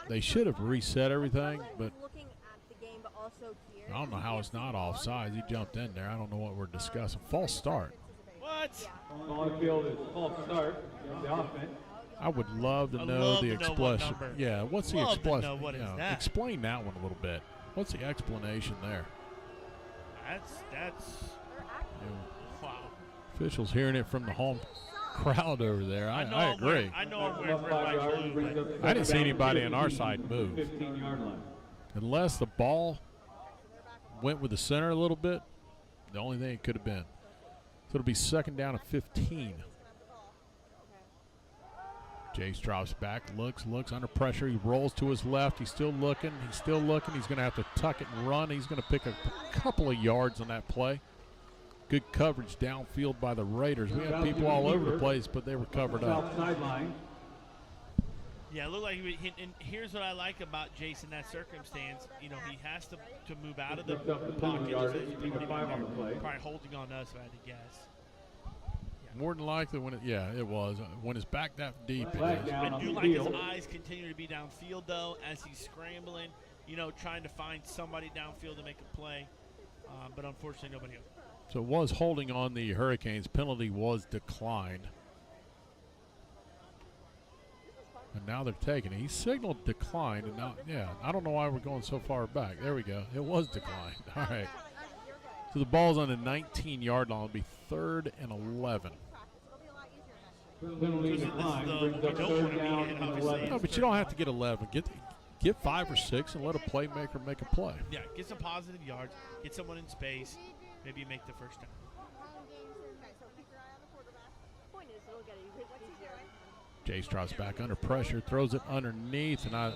they should have reset everything. But I don't know how it's not offsides. He jumped in there. I don't know what we're discussing. False start. What? On the field is false start. The offense. I would love to know the explanation. Yeah, what's the explanation? What is that? Explain that one a little bit. What's the explanation there? That's wow. Officials hearing it from the home crowd over there. I agree. I know I'm wearing red, white, blue. I didn't see anybody on our side move. 15-yard line. Unless the ball went with the center a little bit, the only thing it could have been. So it'll be 2nd down and 15. Jace drops back, looks under pressure. He rolls to his left. He's still looking. He's going to have to tuck it and run. He's going to pick a couple of yards on that play. Good coverage downfield by the Raiders. We had people all over the place, but they were covered up. Yeah, it looked like and here's what I like about Jace in that circumstance. You know, he has to move out of the pocket. Probably holding on us, if I had to guess. More than likely, it was. When it's back that deep, it is. I do like his eyes continue to be downfield, though, as he's scrambling, trying to find somebody downfield to make a play. But unfortunately, nobody else. So it was holding on the Hurricanes. Penalty was declined. And now they're taking it. He signaled decline, and now, I don't know why we're going so far back. There we go. It was declined. All right. So the ball's on the 19-yard line. It'll be 3rd and 11. No, but you don't have to get 11. Get 5 or 6 and let a playmaker make a play. Yeah, get some positive yards. Get someone in space. Maybe you make the first down. Jace drops back under pressure, throws it underneath, and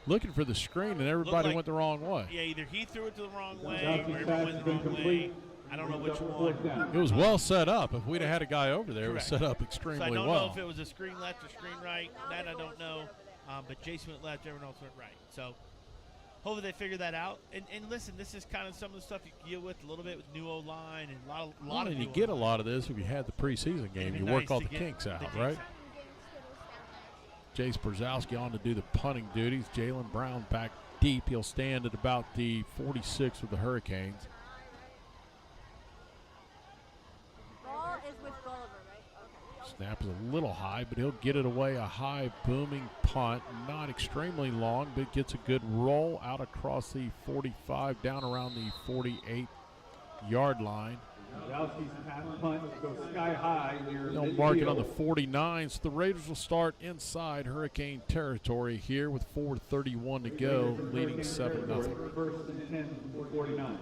looking for the screen, and everybody went the wrong way. Yeah, either he threw it to the wrong way or everyone went the wrong way. I don't know which one. It was well set up. If we'd have had a guy over there, Correct. It was set up extremely well. So I don't know if it was a screen left or screen right. That I don't know. But Jason went left, everyone else went right. So hopefully they figure that out. And listen, this is kind of some of the stuff you deal with a little bit with new O-line and a lot of and you get a lot of this if you had the preseason game. You work all the kinks out, right? Jace Brzezowski on to do the punting duties. Jalen Brown back deep. He'll stand at about the 46 of the Hurricanes. Ball is with Gulliver, right? Okay. Snap is a little high, but he'll get it away. A high booming punt. Not extremely long, but gets a good roll out across the 45, down around the 48-yard line. Yowski's pass punt goes sky high near They'll mark it on the 49. So the Raiders will start inside Hurricane territory here with 4:31 to go, leading 7-0. First and 10 for 49.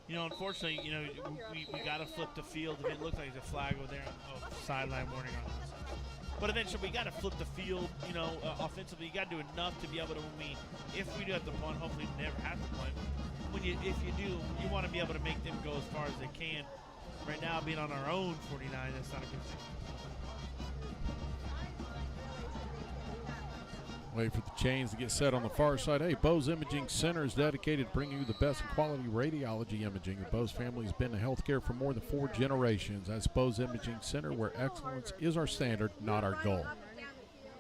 You know, unfortunately, you know, we got to flip the field. If it looks like there's a flag over there on the sideline warning on us. But eventually, we got to flip the field. You know, offensively, you got to do enough to be able to. If we do have to punt, hopefully, we never have to punt. If you do, you want to be able to make them go as far as they can. Right now, being on our own 49, that's not a good thing. Wait for the chains to get set on the far side. Hey, Bose Imaging Center is dedicated to bringing you the best in quality radiology imaging. The Bose family has been in healthcare for more than 4 generations. That's Bose Imaging Center, where excellence is our standard, not our goal.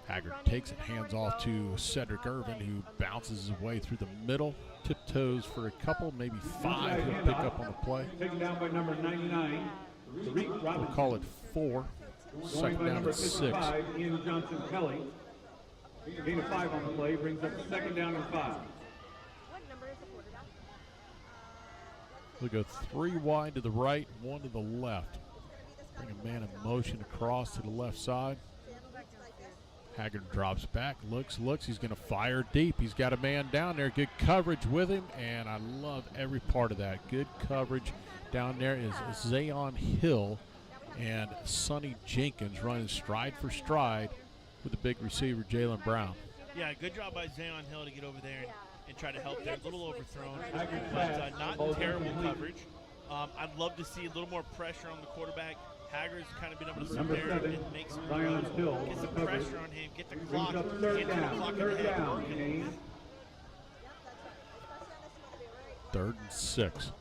Haggard takes it, hands off to Cedric Irvin, who bounces his way through the middle, tiptoes for a couple, maybe 5 he'll pick up on the play. Taken down by number 99. We'll call it 4. Second down at 6. Ian Johnson Kelly. Gain of 5 on the play brings up second down and 5. We'll go 3 wide to the right, 1 to the left. Bring a man in motion across to the left side. Haggard drops back, looks. He's going to fire deep. He's got a man down there. Good coverage with him, and I love every part of that. Good coverage down there is Zayon Hill and Sonny Jenkins running stride for stride with the big receiver, Jalen Brown. Yeah, good job by Zayon Hill to get over there and try to help there. A little overthrown, but not terrible coverage. I'd love to see a little more pressure on the quarterback. Haggard's kind of been able to sit there and make some throws, get some pressure on him, get the clock, get the clock ahead. 3rd and 6.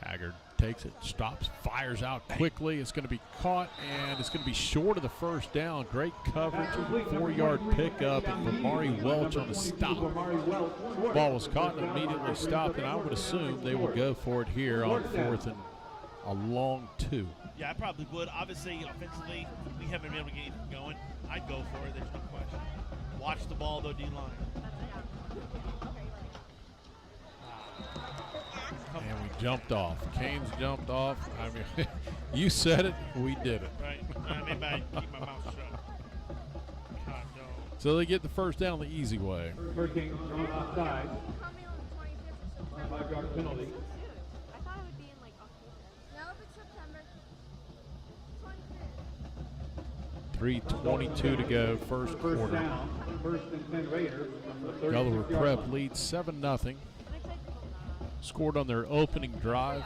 Haggard takes it, stops, fires out quickly. It's going to be caught, and it's going to be short of the first down. Great coverage, 4-yard pickup, and Vamari Welch on the stop. Ball was caught and immediately stopped, and I would assume they will go for it here on 4th and a long 2. Yeah, I probably would. Obviously, offensively, we haven't been able to get anything going. I'd go for it. There's no question. Watch the ball, though, D-line. And we jumped off. Canes jumped off. I mean, you said it, we did it. Right. I mean, I keep my mouth shut. God, no. So they get the first down the easy way. Hurricanes thrown offside. 5-yard penalty. 3:22 to go, first quarter. First and 10 Raiders. Gulliver Prep leads 7-0. Scored on their opening drive.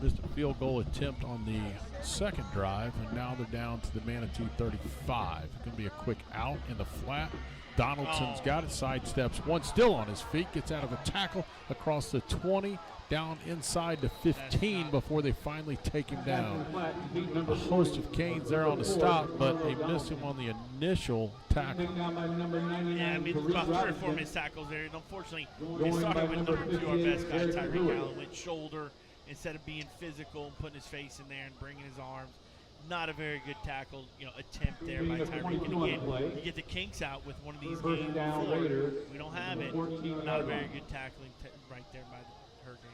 Missed a field goal attempt on the second drive, and now they're down to the Manatee 35. It's going to be a quick out in the flat. Donaldson's got it, sidesteps one, still on his feet, gets out of a tackle across the 20, down inside the 15 before they finally take him down. A host of Canes there on the stop, but they missed him on the initial tackle. Yeah, I mean, about 3 or 4 missed tackles there, and unfortunately, they started with number 2, our best guy, Tyreek Allen, went shoulder instead of being physical and putting his face in there and bringing his arms. Not a very good tackle, attempt there by Tyreek. And again, you get the kinks out with one of these games before. We don't have it. Not a very good tackling right there by the Hurricanes.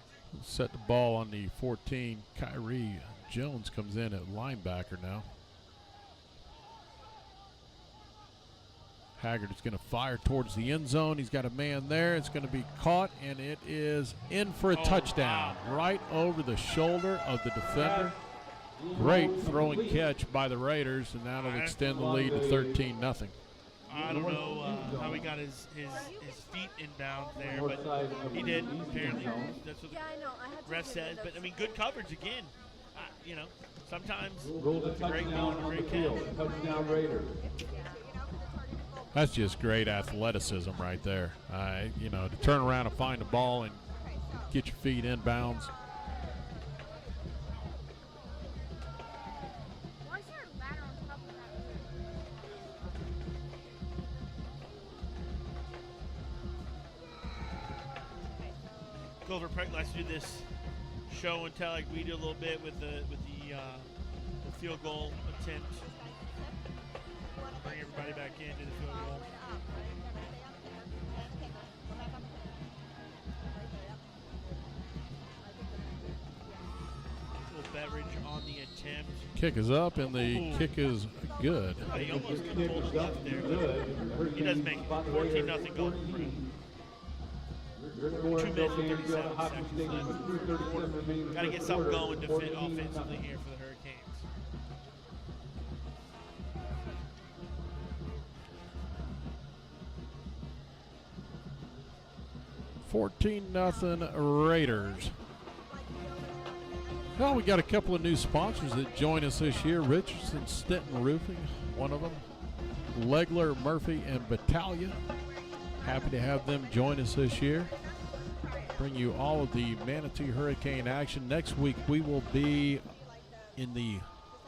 Set the ball on the 14. Kyrie Jones comes in at linebacker now. Haggard is going to fire towards the end zone. He's got a man there. It's going to be caught, and it is in for a touchdown. Wow. Right over the shoulder of the defender. Great throwing catch by the Raiders, and that'll extend the lead to 13-0. I don't know how he got his feet inbound there, but he did, apparently. That's what the ref says. But, I mean, good coverage again. Sometimes it's a great ball and a great catch. Touchdown Raiders. That's just great athleticism right there. To turn around and find the ball and get your feet inbounds. Gulliver Prep likes to do this show and tell like we do a little bit with the field goal attempt. Bring everybody back into the field goal. on the attempt. Kick is up, and the kick is good. He almost could have pulled it left there, but he does make it. 14-0 Gulliver Prep. 2 minutes and 37 seconds left. Got to get something going offensively here for the Hurricanes. $14-0 Raiders. Well, we got a couple of new sponsors that join us this year. Richardson Stinton Roofing, one of them. Legler, Murphy, and Battaglia. Happy to have them join us this year. Bring you all of the Manatee Hurricane action. Next week, we will be in the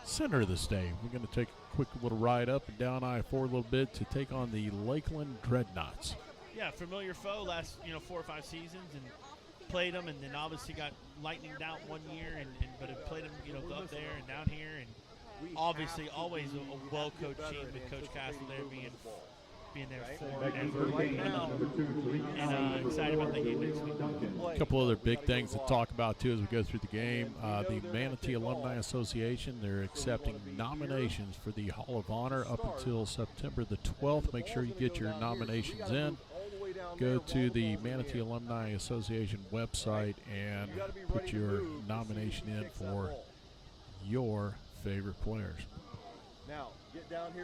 center of the state. We're going to take a quick little ride up and down I-4 a little bit to take on the Lakeland Dreadnoughts. Yeah, familiar foe last 4 or 5 seasons, and played them, and then obviously got lightninged out one year, but have played them up there and down here, and obviously always a well-coached team with Coach Castle there being there for and excited about the game next week. A couple other big things to talk about too as we go through the game. The Manatee Alumni Association, they're accepting nominations for the Hall of Honor up until September the 12th. Make sure you get your nominations in. Go to the Manatee Alumni Association website and put your nomination in for your favorite players.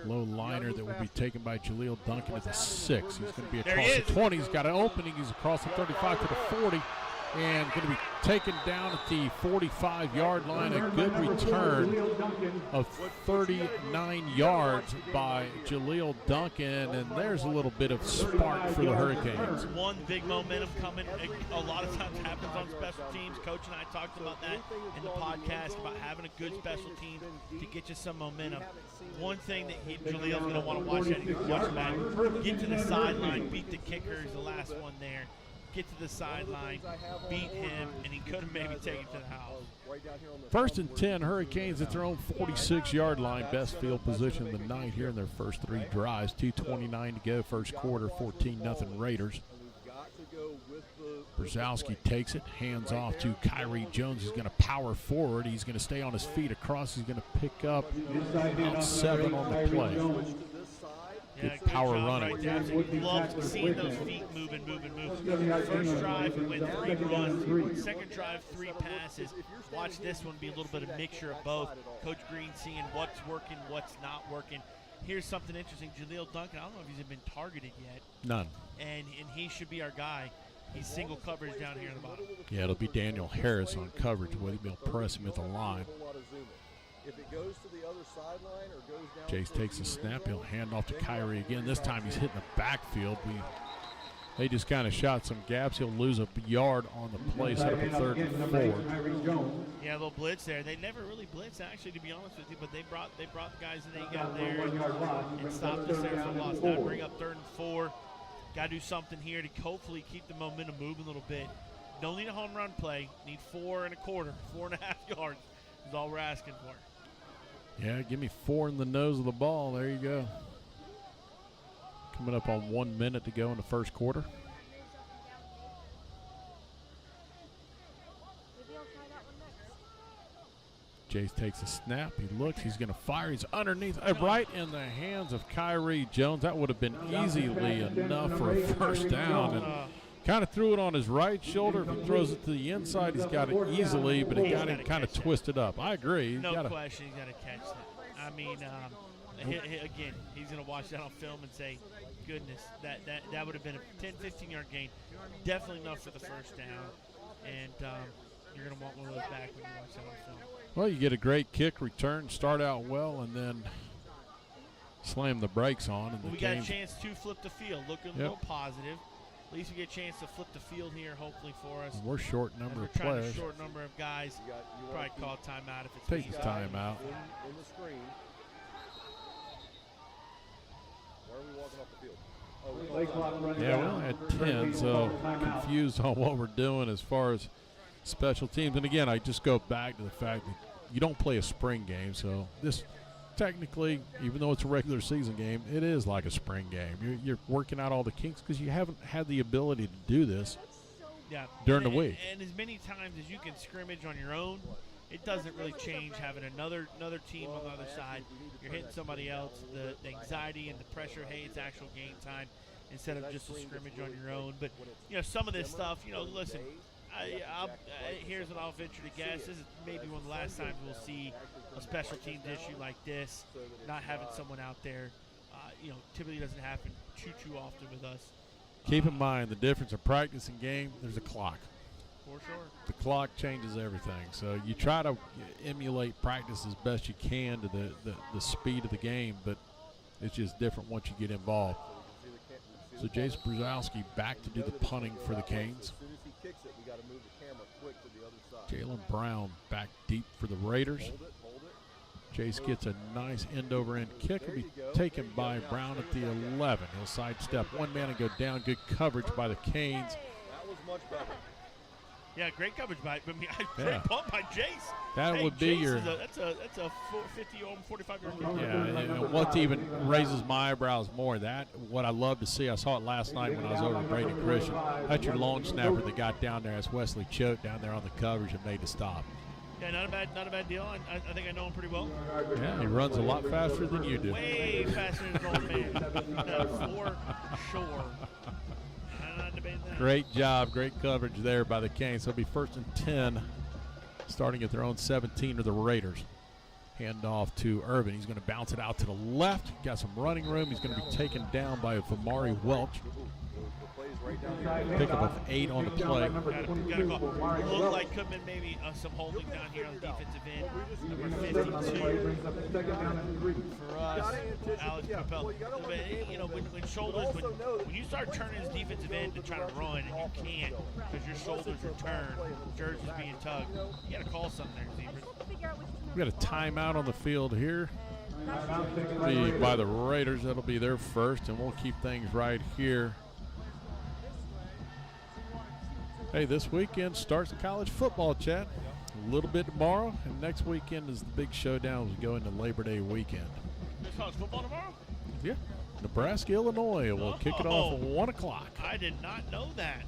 Low liner that will be taken by Jaleel Duncan at the 6. He's going to be across the 20. He's got an opening. He's across the 35 to the 40. And going to be taken down at the 45-yard line. A good return of 39 yards by Jaleel Duncan. And there's a little bit of spark for the Hurricanes. One big momentum coming. A lot of times happens on special teams. Coach and I talked about that in the podcast, about having a good special team to get you some momentum. One thing that Jaleel's going to want to watch back, get to the sideline, beat the kicker is the last one there. Get to the sideline, beat him, and he could have maybe taken it to the house. 1st and 10, Hurricanes at their own 46-yard line. Best field position of the night here in their first 3 drives. 2:29 to go, first quarter, 14-0 Raiders. Brzezowski takes it, hands off to Kyrie Jones. He's going to power forward. He's going to stay on his feet across. He's going to pick up about 7 on the play. Good power running. Right, love seeing those feet moving. First drive, we went 3 runs. Second drive, 3 passes. Watch this one be a little bit of mixture of both. Coach Green seeing what's working, what's not working. Here's something interesting. Jaleel Duncan, I don't know if he's been targeted yet. None. And he should be our guy. He's single coverage down here in the bottom. Yeah, it'll be Daniel Harris on coverage with him. He'll press him at the line. If it goes to the other sideline or goes down. Jace takes a snap. He'll hand off to Kyrie again. This time he's hitting the backfield. They just kind of shot some gaps. He'll lose a yard on the play, set up a 3rd and 4. Yeah, a little blitz there. They never really blitzed, actually, to be honest with you, but they brought the guys that they got there and stopped us there for a loss. Now bring up 3rd and 4. Got to do something here to hopefully keep the momentum moving a little bit. Don't need a home run play. Need 4 1/4, 4.5 yards is all we're asking for. Yeah, give me 4 in the nose of the ball. There you go. Coming up on 1 minute to go in the first quarter. Jace takes a snap. He looks. He's going to fire. He's underneath. Right in the hands of Kyrie Jones. That would have been easily enough for a first down. And kind of threw it on his right shoulder. If he throws it to the inside, he's got it easily, but he got it kind of twisted up. I agree. No question, he's got to catch that. I mean, again, he's going to watch that on film and say, goodness, that would have been a 10, 15-yard gain. Definitely enough for the first down. And you're going to want one of those back when you watch that on film. Well, you get a great kick return, start out well, and then slam the brakes on. And we got a chance to flip the field. Looking a little positive. At least we get a chance to flip the field here, hopefully, for us. We're short number of players. players. Short number of guys. Probably call timeout if it's Take the timeout. In the screen. Where are we walking off the field? Yeah, we're only at 10, so confused on what we're doing as far as special teams. And again, I just go back to the fact that you don't play a spring game, so this technically, even though it's a regular season game, it is like a spring game. You're working out all the kinks because you haven't had the ability to do this during the week. And as many times as you can scrimmage on your own it doesn't really change having another team on the other side. You're hitting somebody else. The anxiety and the pressure, hey, it's actual game time instead of just a scrimmage on your own. But, some of this stuff, listen, here's what I'll venture to guess. This is maybe one of the last times we'll see a special teams issue like this, not having someone out there. Typically doesn't happen too often with us. Keep in mind the difference of practice and game, there's a clock. For sure. The clock changes everything. So you try to emulate practice as best you can to the speed of the game, but it's just different once you get involved. So Jason Brzezowski back to do the punting for the Canes. Jalen Brown back deep for the Raiders. Jace gets a nice end-over-end kick. Will be taken by Brown at the 11. He'll sidestep one man and go down. Good coverage by the Canes. That was much better. Yeah, great coverage by great pump by Jace. That would be Jace your. That's a 50 or 45 yard kick. Yeah, and what even raises my eyebrows more, what I love to see, I saw it last night when I was over at Brady Christian. That's your long snapper that got down there. That's Wesley Choate down there on the coverage and made the stop. Yeah, not a bad deal. I think I know him pretty well. Yeah, he runs a lot faster than you do. Way faster than his old man. For sure. I'm not debating that. Great job, great coverage there by the Canes. So it'll be 1st and 10, starting at their own 17 of the Raiders. Hand off to Irvin. He's going to bounce it out to the left. Got some running room. He's going to be taken down by Vamari Welch. Pickup of 8 on the play. Got a call. Looked like could have been maybe some holding down here on the defensive end. Number 52 for us, Alex Capel. When shoulders, when you start turning his defensive end to try to run and you can't because your shoulders are turned, jersey's being tugged, you got to call something there, Zebras. We got a timeout on the field here. By the Raiders, that'll be their first, and we'll keep things right here. Hey, this weekend starts college football, Chad. A little bit tomorrow, and next weekend is the big showdown as we go into Labor Day weekend. There's college football tomorrow? Yeah. Nebraska, Illinois will kick it off at 1 o'clock. I did not know that.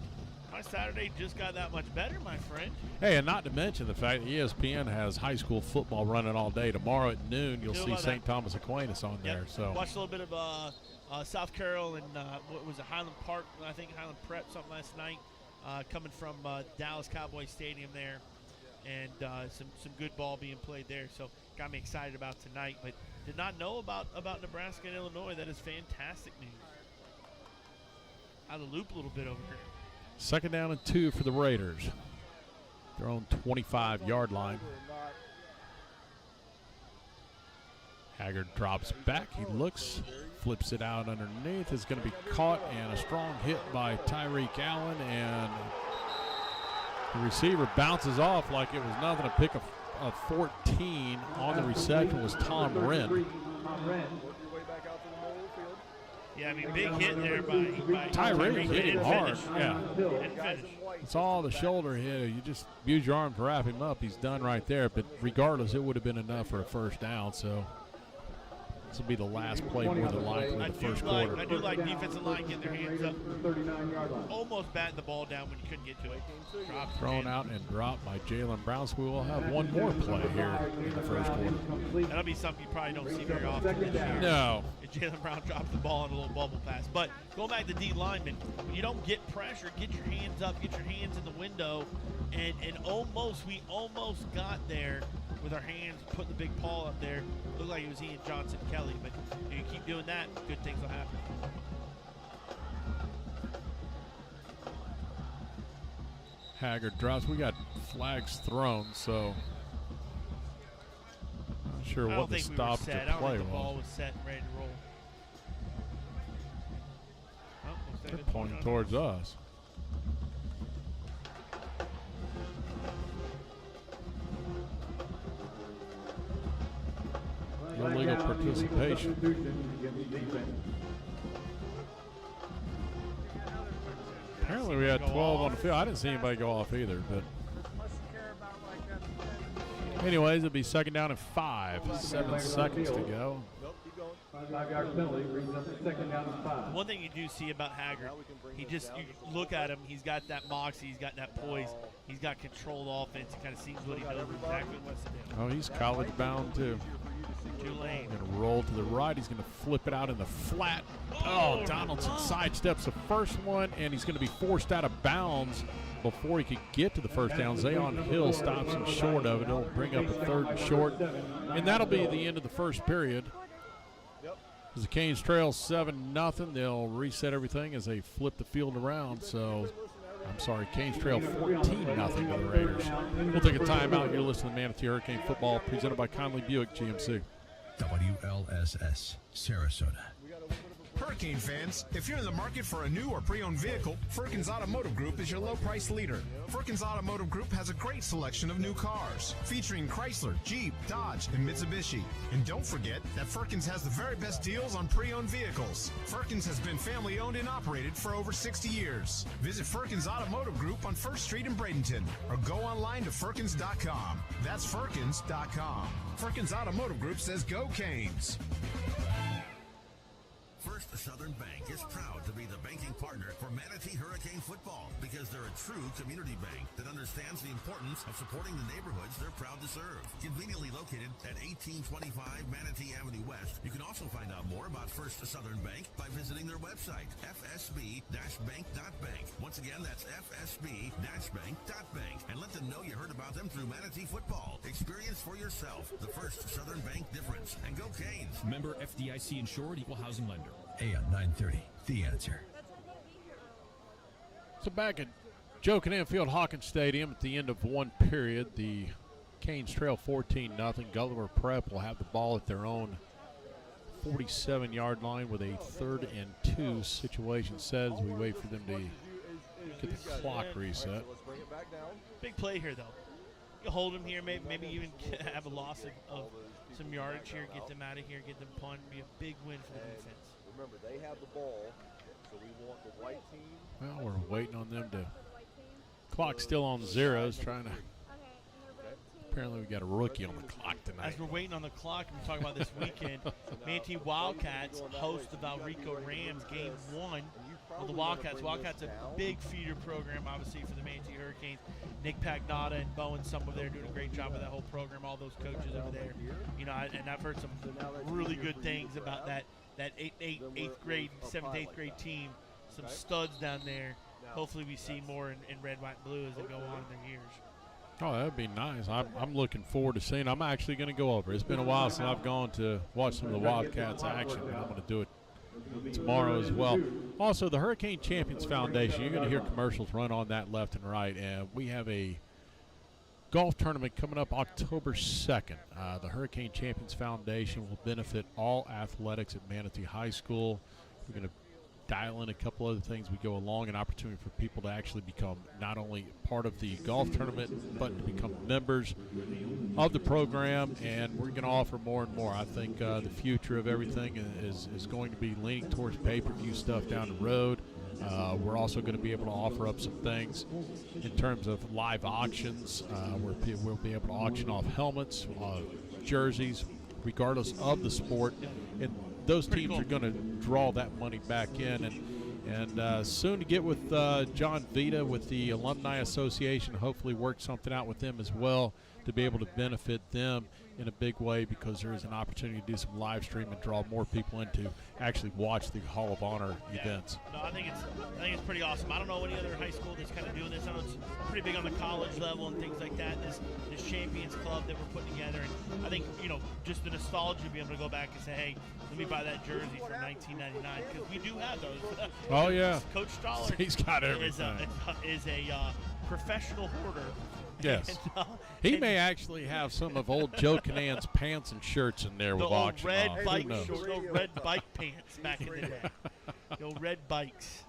My Saturday just got that much better, my friend. Hey, and not to mention the fact that ESPN has high school football running all day. Tomorrow at noon, you'll see St. Thomas Aquinas on there. So watched a little bit of South Carroll and what was it, Highland Park, I think Highland Prep, something last night. Coming from Dallas Cowboy Stadium there, and some good ball being played there. So got me excited about tonight, but did not know about Nebraska and Illinois. That is fantastic news. Out of the loop a little bit over here. 2nd down and 2 for the Raiders. Their own 25-yard line. Haggard drops back. He looks, flips it out underneath. It's going to be caught, and a strong hit by Tyreek Allen, and the receiver bounces off like it was nothing. To pick a 14 on the reception was Tom Wren. Yeah, I mean, big hit there by Tyreek. Hit him hard. Yeah. Didn't finish. It's all the shoulder hit. You just use your arm to wrap him up. He's done right there. But regardless, it would have been enough for a first down. So this will be the last play more than likely in the first quarter. I do like defensive line getting their hands up. Almost batting the ball down when you couldn't get to it. Thrown out and dropped by Jalen Brown. So we will have one more play here in the first quarter. That'll be something you probably don't see very often this year. No. If Jalen Brown drops the ball on a little bubble pass. But going back to D lineman, when you don't get pressure, get your hands up, get your hands in the window, and we almost got there with our hands, putting the big paw up there. Looked like it was Ian Johnson Kelly, but if you keep doing that, good things will happen. Haggard drops. We got flags thrown, so not sure what the stop to play was. I don't think the ball was set and ready to roll. They're pointing towards us. Illegal participation. Apparently we had 12 on the field. I didn't see anybody go off either, but anyways, it'll be 2nd down and 5. 7 seconds to go. 5-yard penalty brings up the second down and 5. One thing you do see about Haggard, you look at him, he's got that moxie, he's got that poise, he's got controlled offense, he kind of sees what he knows exactly what's to do. Oh, he's college bound too. Tulane. Going to roll to the right. He's going to flip it out in the flat. Oh, Donaldson sidesteps the first one, and he's going to be forced out of bounds before he could get to the first down. Zayon Hill stops him short of it. It'll bring up a 3rd and short, and that'll be the end of the first period. As the Canes trail 7-0, they'll reset everything as they flip the field around. So, I'm sorry, Canes trail 14-0 to the Raiders. We'll take a timeout. You're listening to Manatee Hurricane Football, presented by Conley Buick GMC. WLSS, Sarasota. Hurricane fans, if you're in the market for a new or pre-owned vehicle, Firkins Automotive Group is your low-price leader. Firkins Automotive Group has a great selection of new cars, featuring Chrysler, Jeep, Dodge, and Mitsubishi. And don't forget that Firkins has the very best deals on pre-owned vehicles. Firkins has been family-owned and operated for over 60 years. Visit Firkins Automotive Group on 1st Street in Bradenton, or go online to Firkins.com. That's Firkins.com. Firkins Automotive Group says go Canes. First Southern Bank is proud to be the banking partner for Manatee Hurricane Football because they're a true community bank that understands the importance of supporting the neighborhoods they're proud to serve. Conveniently located at 1825 Manatee Avenue West, you can also find out more about First Southern Bank by visiting their website, fsb-bank.bank. Once again, that's fsb-bank.bank. And let them know you heard about them through Manatee Football. Experience for yourself the First Southern Bank difference. And go Canes. Member FDIC insured, equal housing lender. AM 930, The Answer. So back at Joe Canam Field Hawkins Stadium at the end of one period, the Canes trail 14-0. Gulliver Prep will have the ball at their own 47-yard line with a 3rd and 2 situation. Says we wait for them to get the clock reset. Big play here, though. You hold them here, maybe even have a loss of some yardage here, get them out of here, get them punt, be a big win for the defense. Remember, they have the ball, so we want the white team. Well, we're waiting on them to. Clock's still on zeros, trying to. Apparently, we got a rookie on the clock tonight. As we're waiting on the clock, and we're talking about this weekend, Manatee Wildcats host the Valrico Rams game 1 of the Wildcats. Wildcats a big feeder program, obviously, for the Manatee Hurricanes. Nick Pagnotta and Bowen Summer there doing a great job with that whole program, all those coaches over there. You know, and I've heard some really good things about that 8th grade, 7th, 8th grade team. Some studs down there. Hopefully we see more in red, white, and blue as they go on in their years. Oh, that would be nice. I'm looking forward to seeing. I'm actually going to go over. It's been a while since I've gone to watch some of the Wildcats action, and I'm going to do it tomorrow as well. Also, the Hurricane Champions Foundation, you're going to hear commercials run on that left and right, and we have a golf tournament coming up October 2nd. The Hurricane Champions Foundation will benefit all athletics at Manatee High School. We're going to dial in a couple other things we go along, an opportunity for people to actually become not only part of the golf tournament, but to become members of the program, and we're going to offer more and more. I think the future of everything is going to be leaning towards pay-per-view stuff down the road. We're also going to be able to offer up some things in terms of live auctions where we'll be able to auction off helmets, jerseys, regardless of the sport. And those teams are going to draw that money back in. And soon to get with John Vita with the Alumni Association, hopefully work something out with them as well to be able to benefit them in a big way, because there is an opportunity to do some live stream and draw more people in to actually watch the Hall of Honor events. No, I think it's pretty awesome. I don't know any other high school that's kind of doing this. I know it's pretty big on the college level and things like that. This Champions Club that we're putting together, and I think, you know, just the nostalgia, be able to go back and say, hey, let me buy that jersey from 1999, because we do have those. Oh yeah, Coach Stoller he's got everything. Is a professional hoarder. Yes. He may actually have some of old Joe Canan's pants and shirts in there with auction red off. bike shorts, the old red bike pants back in the day. The old red bikes.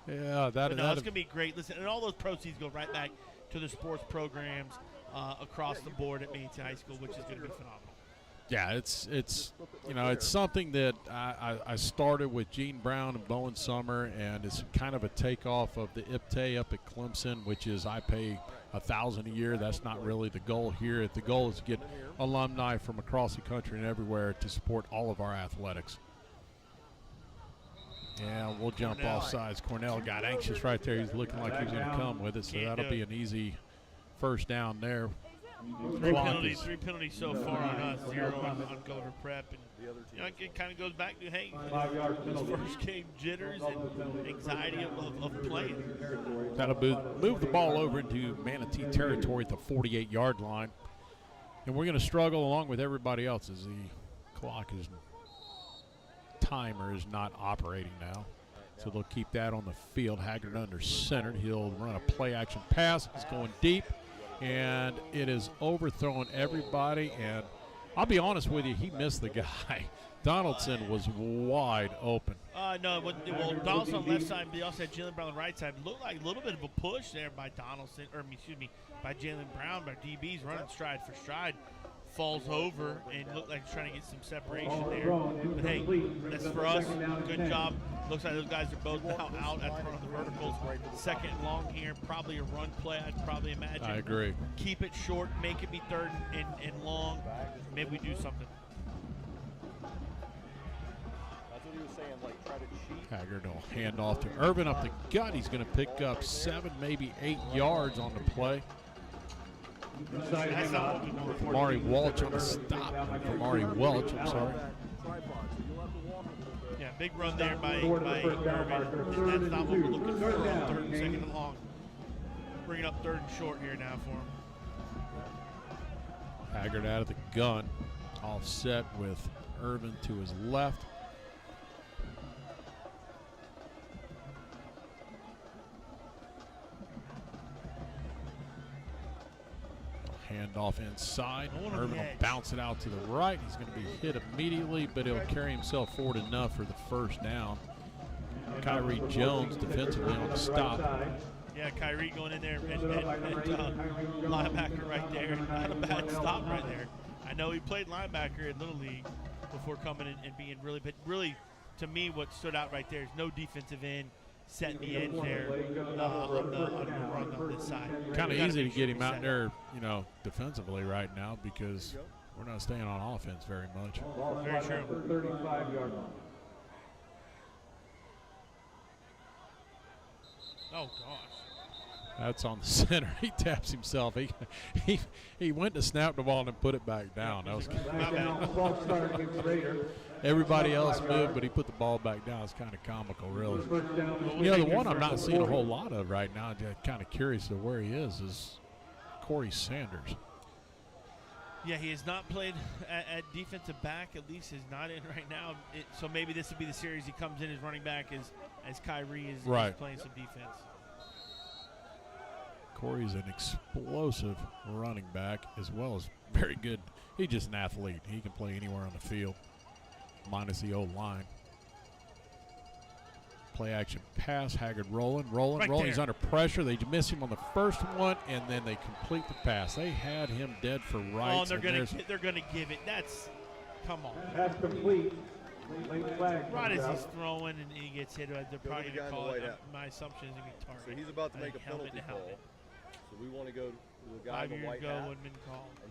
Yeah, it's going to be great. Listen, and all those proceeds go right back to the sports programs across the board at Manatee High School, which is going to be phenomenal. Yeah, it's it's something that I started with Gene Brown and Bowen Summer, and it's kind of a takeoff of the IPTE up at Clemson, which is I pay $1,000 a year. That's not really the goal here. The goal is to get alumni from across the country and everywhere to support all of our athletics. Yeah, we'll jump off sides. Cornell got anxious right there. He's looking like he's going to come with it, so that'll be an easy first down there. Three penalties so far on us, 0 on Gulliver Prep. And it kind of goes back to, hey, this first game jitters and anxiety of playing. That'll move the ball over into Manatee territory at the 48-yard line. And we're going to struggle along with everybody else as the timer is not operating now. So they'll keep that on the field. Haggard under center. He'll run a play-action pass. It's going deep. And it is overthrowing everybody, and I'll be honest with you, he missed the guy. Donaldson was wide open. No, Donaldson on the left side, but he also had Jalen Brown on the right side. Looked like a little bit of a push there by by Jalen Brown, but DB's running stride for stride. Falls over and looked like he's trying to get some separation there. But hey, that's for us. Good job. Looks like those guys are both now out at the front of the verticals. Second and long here, probably a run play, I'd probably imagine. I agree. Keep it short, make it be third and long. Maybe we do something. That's what he was saying, like try to cheat. Haggard will hand off to Irvin up the gut. He's going to pick up 7, maybe 8 yards on the play. Mari Welch on the stop. Mari Welch, I'm sorry. Yeah, big run there by Irvin. That's not what we're looking for on third and second and long. Bringing up third and short here now for him. Haggard out of the gun. Offset with Irvin to his left. Handoff inside. Irvin will bounce it out to the right. He's going to be hit immediately, but he'll carry himself forward enough for the first down. Kyrie Jones defensively on the stop. Yeah, Kyrie going in there and linebacker right there. Not a bad stop right there. I know he played linebacker in Little League before coming in and being really, but really, to me, what stood out right there is no defensive end setting the edge there on this side. Kind of easy to get him out there, defensively right now because we're not staying on offense very much. Very true. 35-yard line. Oh gosh. That's on the center. He taps himself. He went to snap the ball and then put it back down. That was everybody else moved, but he put the ball back down. It's kind of comical, really. The one I'm not seeing a whole lot of right now, I'm kind of curious of where he is Corey Sanders. Yeah, he has not played at defensive back. At least is not in right now. So maybe this would be the series he comes in as running back as Kyrie is playing some defense. Corey's an explosive running back as well as very good. He's just an athlete. He can play anywhere on the field, minus the O-line. Play action pass. Haggard rolling. He's under pressure. They miss him on the first one, and then they complete the pass. They had him dead for rights. Oh, they're gonna give it. Come on. That's complete. Right as he's throwing and he gets hit, they're probably going to call it. My assumption is going to be target. So he's about to make a penalty call. So we want to go to the guy in the white hat and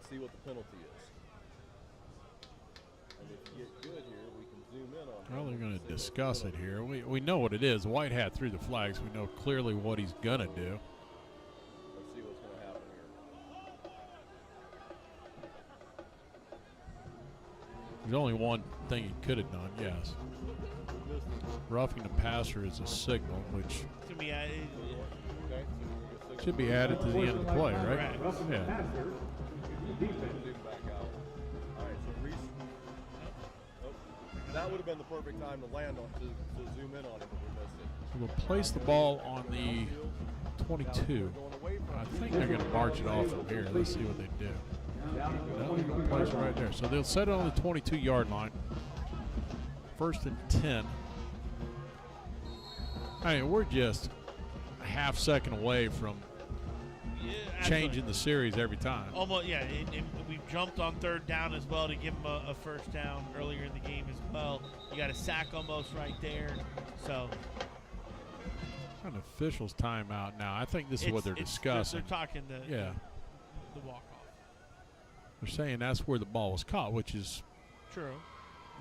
see what the penalty is. And if you get good here, we can zoom in on Well, they're going to discuss it here. We know what it is. White hat threw the flags. We know clearly what he's going to do. Let's see what's going to happen here. There's only one thing he could have done, yes. Roughing the passer is a signal, which should be added to the end of the play, right? Yeah. That would have been the perfect time to land on to zoom in on it, but we missed it. So we'll place the ball on the 22. I think they're going to march it off from here. Let's see what they do. No, they're going to place it right there. So they'll set it on the 22-yard line. First and 10. I mean, we're just a half second away from changing the series every time. Almost, yeah. And we jumped on third down as well to give him a first down earlier in the game as well. You got a sack almost right there. So an official's timeout now. I think this is what they're discussing. They're talking the walk-off. They're saying that's where the ball was caught, which is true,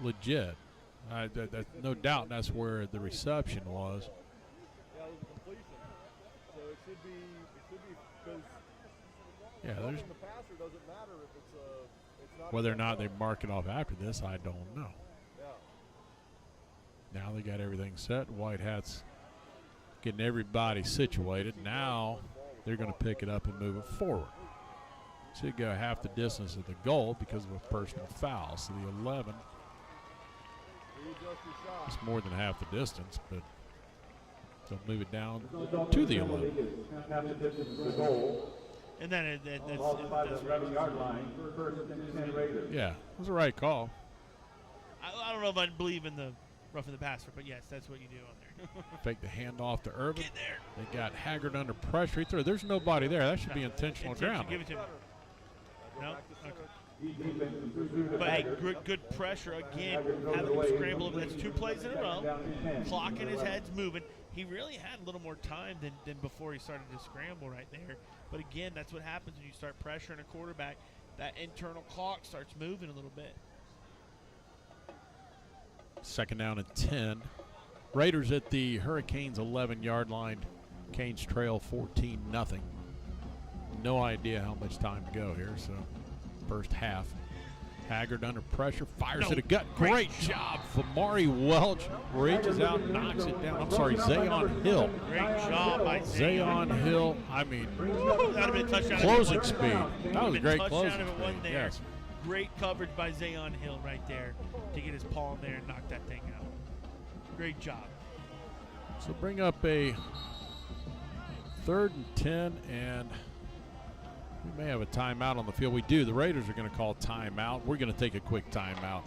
legit. No doubt that's where the reception was. Yeah, it was a completion. So it should be because there's the passer doesn't matter if it's not whether or not they mark it off after this, I don't know. Yeah. Now they got everything set. White Hats getting everybody situated. Now they're going to pick it up and move it forward. Should go half the distance of the goal because of a personal foul. So the 11. It's more than half the distance, but they'll move it down to the 11. And then that's yeah, it was the right call. I don't know if I believe in the roughing the passer, but yes, that's what you do on there. Fake the handoff to Urban. Get there. They got Haggard under pressure. He threw. There's nobody there. That should be intentional ground. Give it to me. No? Okay. But hey, good pressure again. Having him scramble over. That's 2 plays in a row. Clock in his head's moving. He really had a little more time than before he started to scramble right there. But again, that's what happens when you start pressuring a quarterback. That internal clock starts moving a little bit. Second down and 10. Raiders at the Hurricanes 11-yard line. Canes trail 14-0. No idea how much time to go here, so first half. Haggard under pressure, fires to the gut. Great job for Mari Welch. Reaches out, knocks it down. I'm sorry, Zayon Hill. Great job by Zayon Hill. I mean, touchdown closing speed. That was a great closing speed. Yes. Great coverage by Zayon Hill right there to get his paw in there and knock that thing out. Great job. So bring up a 3rd and 10, and we may have a timeout on the field. We do. The Raiders are going to call timeout. We're going to take a quick timeout.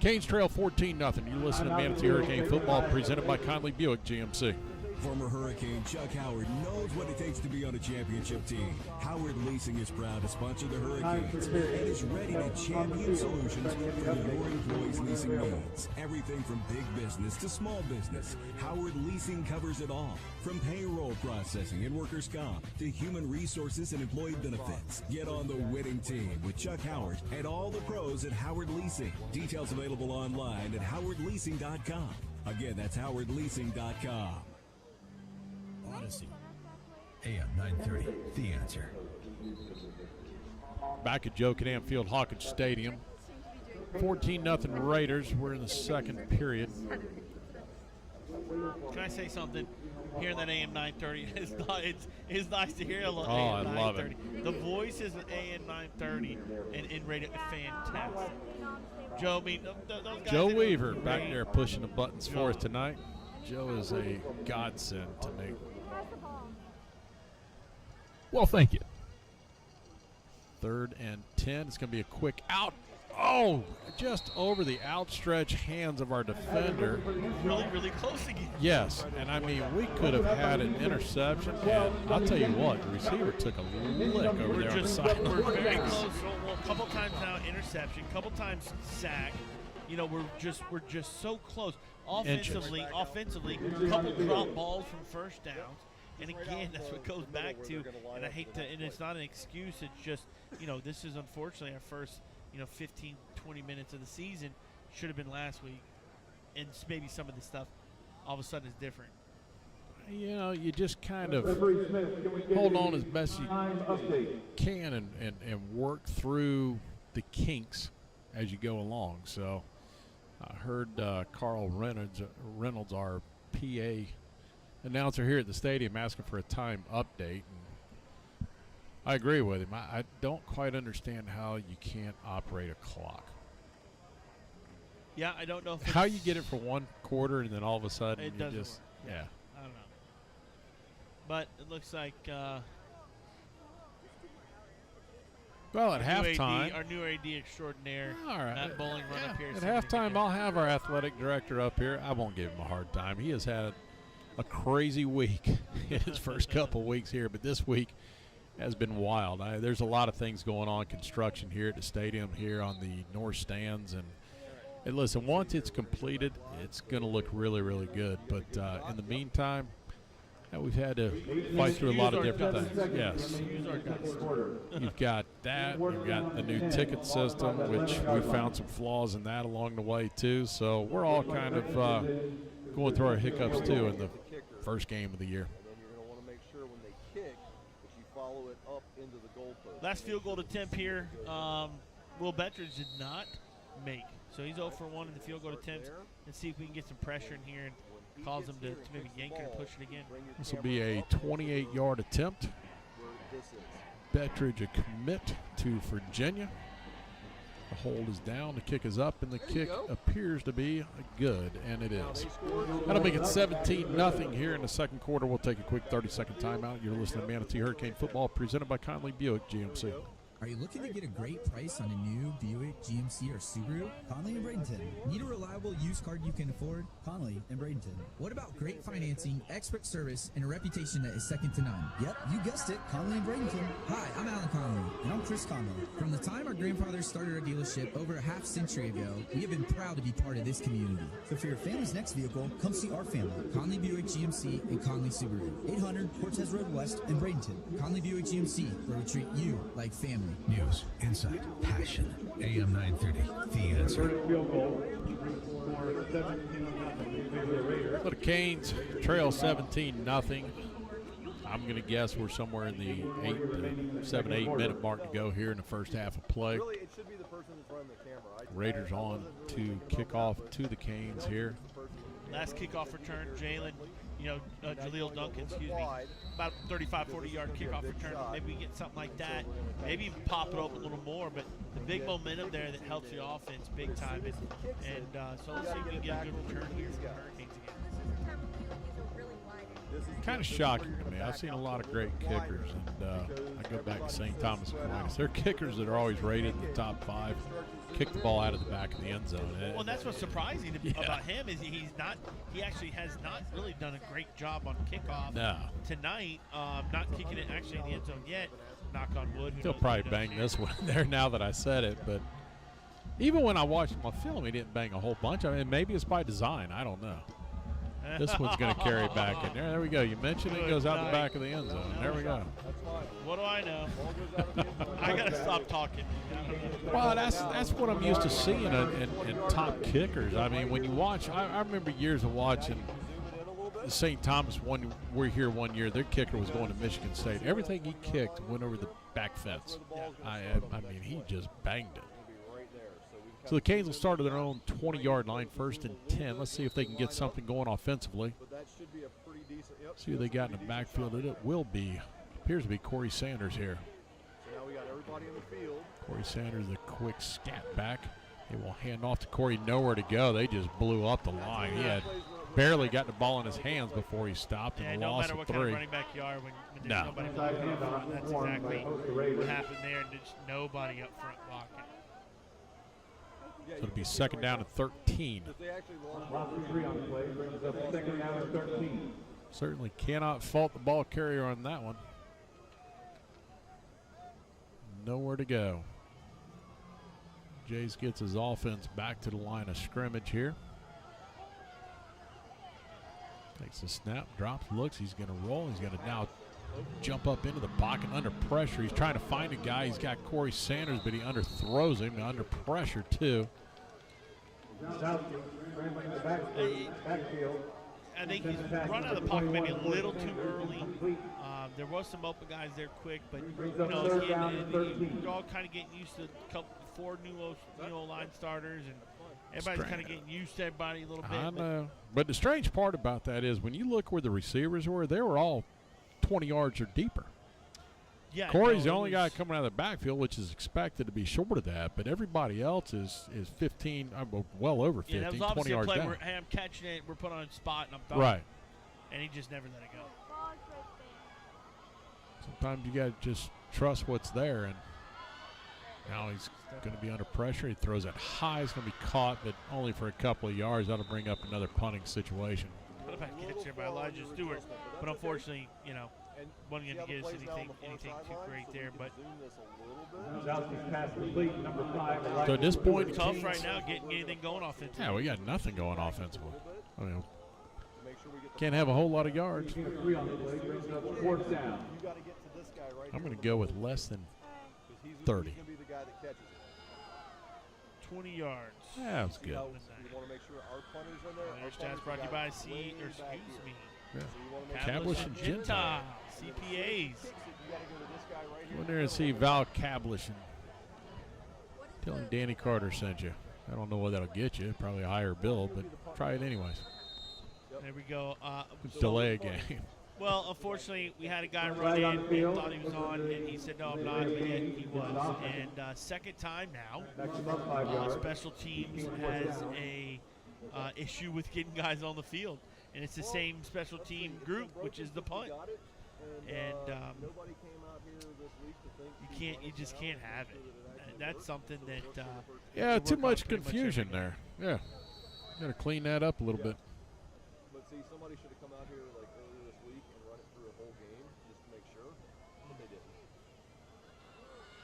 Canes trail 14-0. You listen to Manatee Hurricane Football presented by Conley Buick GMC. Former Hurricane Chuck Howard knows what it takes to be on a championship team. Howard Leasing is proud to sponsor the Hurricanes and is ready to champion solutions for your employees' leasing needs. Everything from big business to small business, Howard Leasing covers it all. From payroll processing and workers' comp to human resources and employee benefits. Get on the winning team with Chuck Howard and all the pros at Howard Leasing. Details available online at howardleasing.com. Again, that's howardleasing.com. Odyssey. AM 930, The Answer. Back at Joe Can Field, Hawkins Stadium. 14-0 Raiders. We're in the second period. Can I say something? Hearing that AM 930, it's nice to hear a little AM 930. I love it. The voices of AM 930 and in radio, fantastic. Joe, I mean, those guys. Joe Weaver back there pushing the buttons for us tonight. Joe is a godsend to me. Well, thank you. 3rd and 10. It's going to be a quick out. Oh, just over the outstretched hands of our defender. Really, really close again. Yes, and I mean, we could have had an interception, and I'll tell you what, the receiver took a lick over there on the sideline. We're very close. Well, a couple times now, interception, a couple times sack. You know, we're just so close. Offensively, a couple drop balls from first downs. And again, that's what goes back to, and I hate to, and it's not an excuse, it's just, you know, this is unfortunately our first, 15, 20 minutes of the season. Should have been last week. And maybe some of the stuff all of a sudden is different. You just kind of hold on as best you can and work through the kinks as you go along. So I heard Carl Reynolds, our PA announcer here at the stadium, asking for a time update. And I agree with him. I don't quite understand how you can't operate a clock. Yeah, I don't know if how you get it for one quarter and then all of a sudden it you doesn't just work. Yeah. I don't know. But it looks like well, at halftime, our new AD extraordinaire, all right, Matt Bowling, run up here. At halftime, I'll have our athletic director up here. I won't give him a hard time. He has had a crazy week in his first couple weeks here, but this week has been wild. There's a lot of things going on, construction here at the stadium, here on the north stands, and listen, once it's completed, it's going to look really, really good. But in the meantime, we've had to fight through a lot of different things. Yes. You've got that. You've got the new ticket system, which we found some flaws in that along the way, too. So we're all kind of going through our hiccups, too, in the first game of the year. Last field goal attempt here, Will Bettridge did not make. So he's 0 for 1 in the field goal attempts. Let's see if we can get some pressure in here and cause him to maybe yank it and push it again. This will be a 28-yard attempt. Bettridge a commit to Virginia. The hold is down, the kick is up, and the kick appears to be good, and it is. That'll make it 17-0 here in the second quarter. We'll take a quick 30-second timeout. You're listening to Manatee Hurricane Football presented by Conley Buick GMC. Are you looking to get a great price on a new Buick, GMC, or Subaru? Conley and Bradenton. Need a reliable used car you can afford? Conley and Bradenton. What about great financing, expert service, and a reputation that is second to none? Yep, you guessed it, Conley and Bradenton. Hi, I'm Alan Conley. And I'm Chris Conley. From the time our grandfathers started our dealership over a half-century ago, we have been proud to be part of this community. So for your family's next vehicle, come see our family. Conley Buick GMC and Conley Subaru. 800 Cortez Road West in Bradenton. Conley Buick GMC, where we treat you like family. News, insight, passion. AM 930, The Answer. So the Canes trail 17-0. I'm going to guess we're somewhere in the 7 to 8 minute mark to go here in the first half of play. Raiders on to kick off to the Canes here. Last kickoff return, Jaleel Duncan, about 35, 40-yard kickoff return. Maybe we get something like that. Maybe even pop it up a little more, but the big momentum there that helps the offense big time. So let's see if we can get a good return here from the Hurricanes again. Kind of shocking to me. I've seen a lot of great kickers, and I go back to St. Thomas Aquinas. They're kickers that are always rated in the top 5. Kick the ball out of the back of the end zone. Well, that's what's surprising about him is he actually has not really done a great job on kickoff tonight. Not kicking it actually in the end zone yet. Knock on wood. He'll probably bang this one there now that I said it, but even when I watched him on film, he didn't bang a whole bunch. I mean, maybe it's by design. I don't know. This one's going to carry it back in there. There we go. You mentioned it goes out the back of the end zone. There we go. What do I know? I got to stop talking. Well, that's what I'm used to seeing in top kickers. I mean, when you watch, I remember years of watching St. Thomas. We're here one year. Their kicker was going to Michigan State. Everything he kicked went over the back fence. I mean, he just banged it. So the Canes will start at their own 20-yard line, 1st and 10. Let's see if they can get something going offensively. See who they got in the backfield. It appears to be Corey Sanders here. Corey Sanders, the quick scat back. They will hand off to Corey. Nowhere to go. They just blew up the line. He had barely got the ball in his hands before he stopped, and a loss of 3. No matter what kind of running back you are, when there's nobody blocking up front, that's exactly what happened there. And there's nobody up front blocking. So it'll be 2nd down and 13. Certainly cannot fault the ball carrier on that one. Nowhere to go. Jays gets his offense back to the line of scrimmage here. Takes the snap, drops, looks. He's going to roll. He's going to now jump up into the pocket under pressure. He's trying to find a guy. He's got Corey Sanders, but he underthrows him under pressure too. I think he's run out of the pocket maybe a little too early. There was some open guys there quick, but you're all kind of getting used to 4 new line starters, and everybody's kind of getting used to everybody a little bit. I know. But the strange part about that is when you look where the receivers were, they were all 20 yards or deeper. Yeah, Corey's the only guy coming out of the backfield, which is expected to be short of that, but everybody else is 15, well over 15, that was 20 yards play down. Where, hey, I'm catching it, we're put on a spot, and I'm throwing. Right. And he just never let it go. Sometimes you got to just trust what's there, and now he's going to be under pressure. He throws it high. He's going to be caught, but only for a couple of yards. That'll bring up another punting situation. What if I catch it by Elijah Stewart? But unfortunately, wasn't going to get us anything too great there, but So at this point, tough right now getting anything going offensively. Yeah, we got nothing going offensively. I mean, can't have a whole lot of yards. I'm going to go with less than 30. 20 yards. Yeah, that's good. Your stats brought to you by Cablish and Gentile. CPAs. Go in there and see Val Cablish and tell him Danny Carter sent you. I don't know what that'll get you. Probably a higher bill, but try it anyways. There we go. Delay a game. Well, unfortunately, we had a guy run in and thought he was on, and he said, no, I'm not, but yet he was. And second time now, special teams has a issue with getting guys on the field. And it's the same special team group, which is the punt. And you just can't have it. That's something that yeah, too much confusion there. Yeah, got to clean that up a little bit. But see, somebody should have come out here like earlier this week and run it through a whole game just to make sure, but they didn't.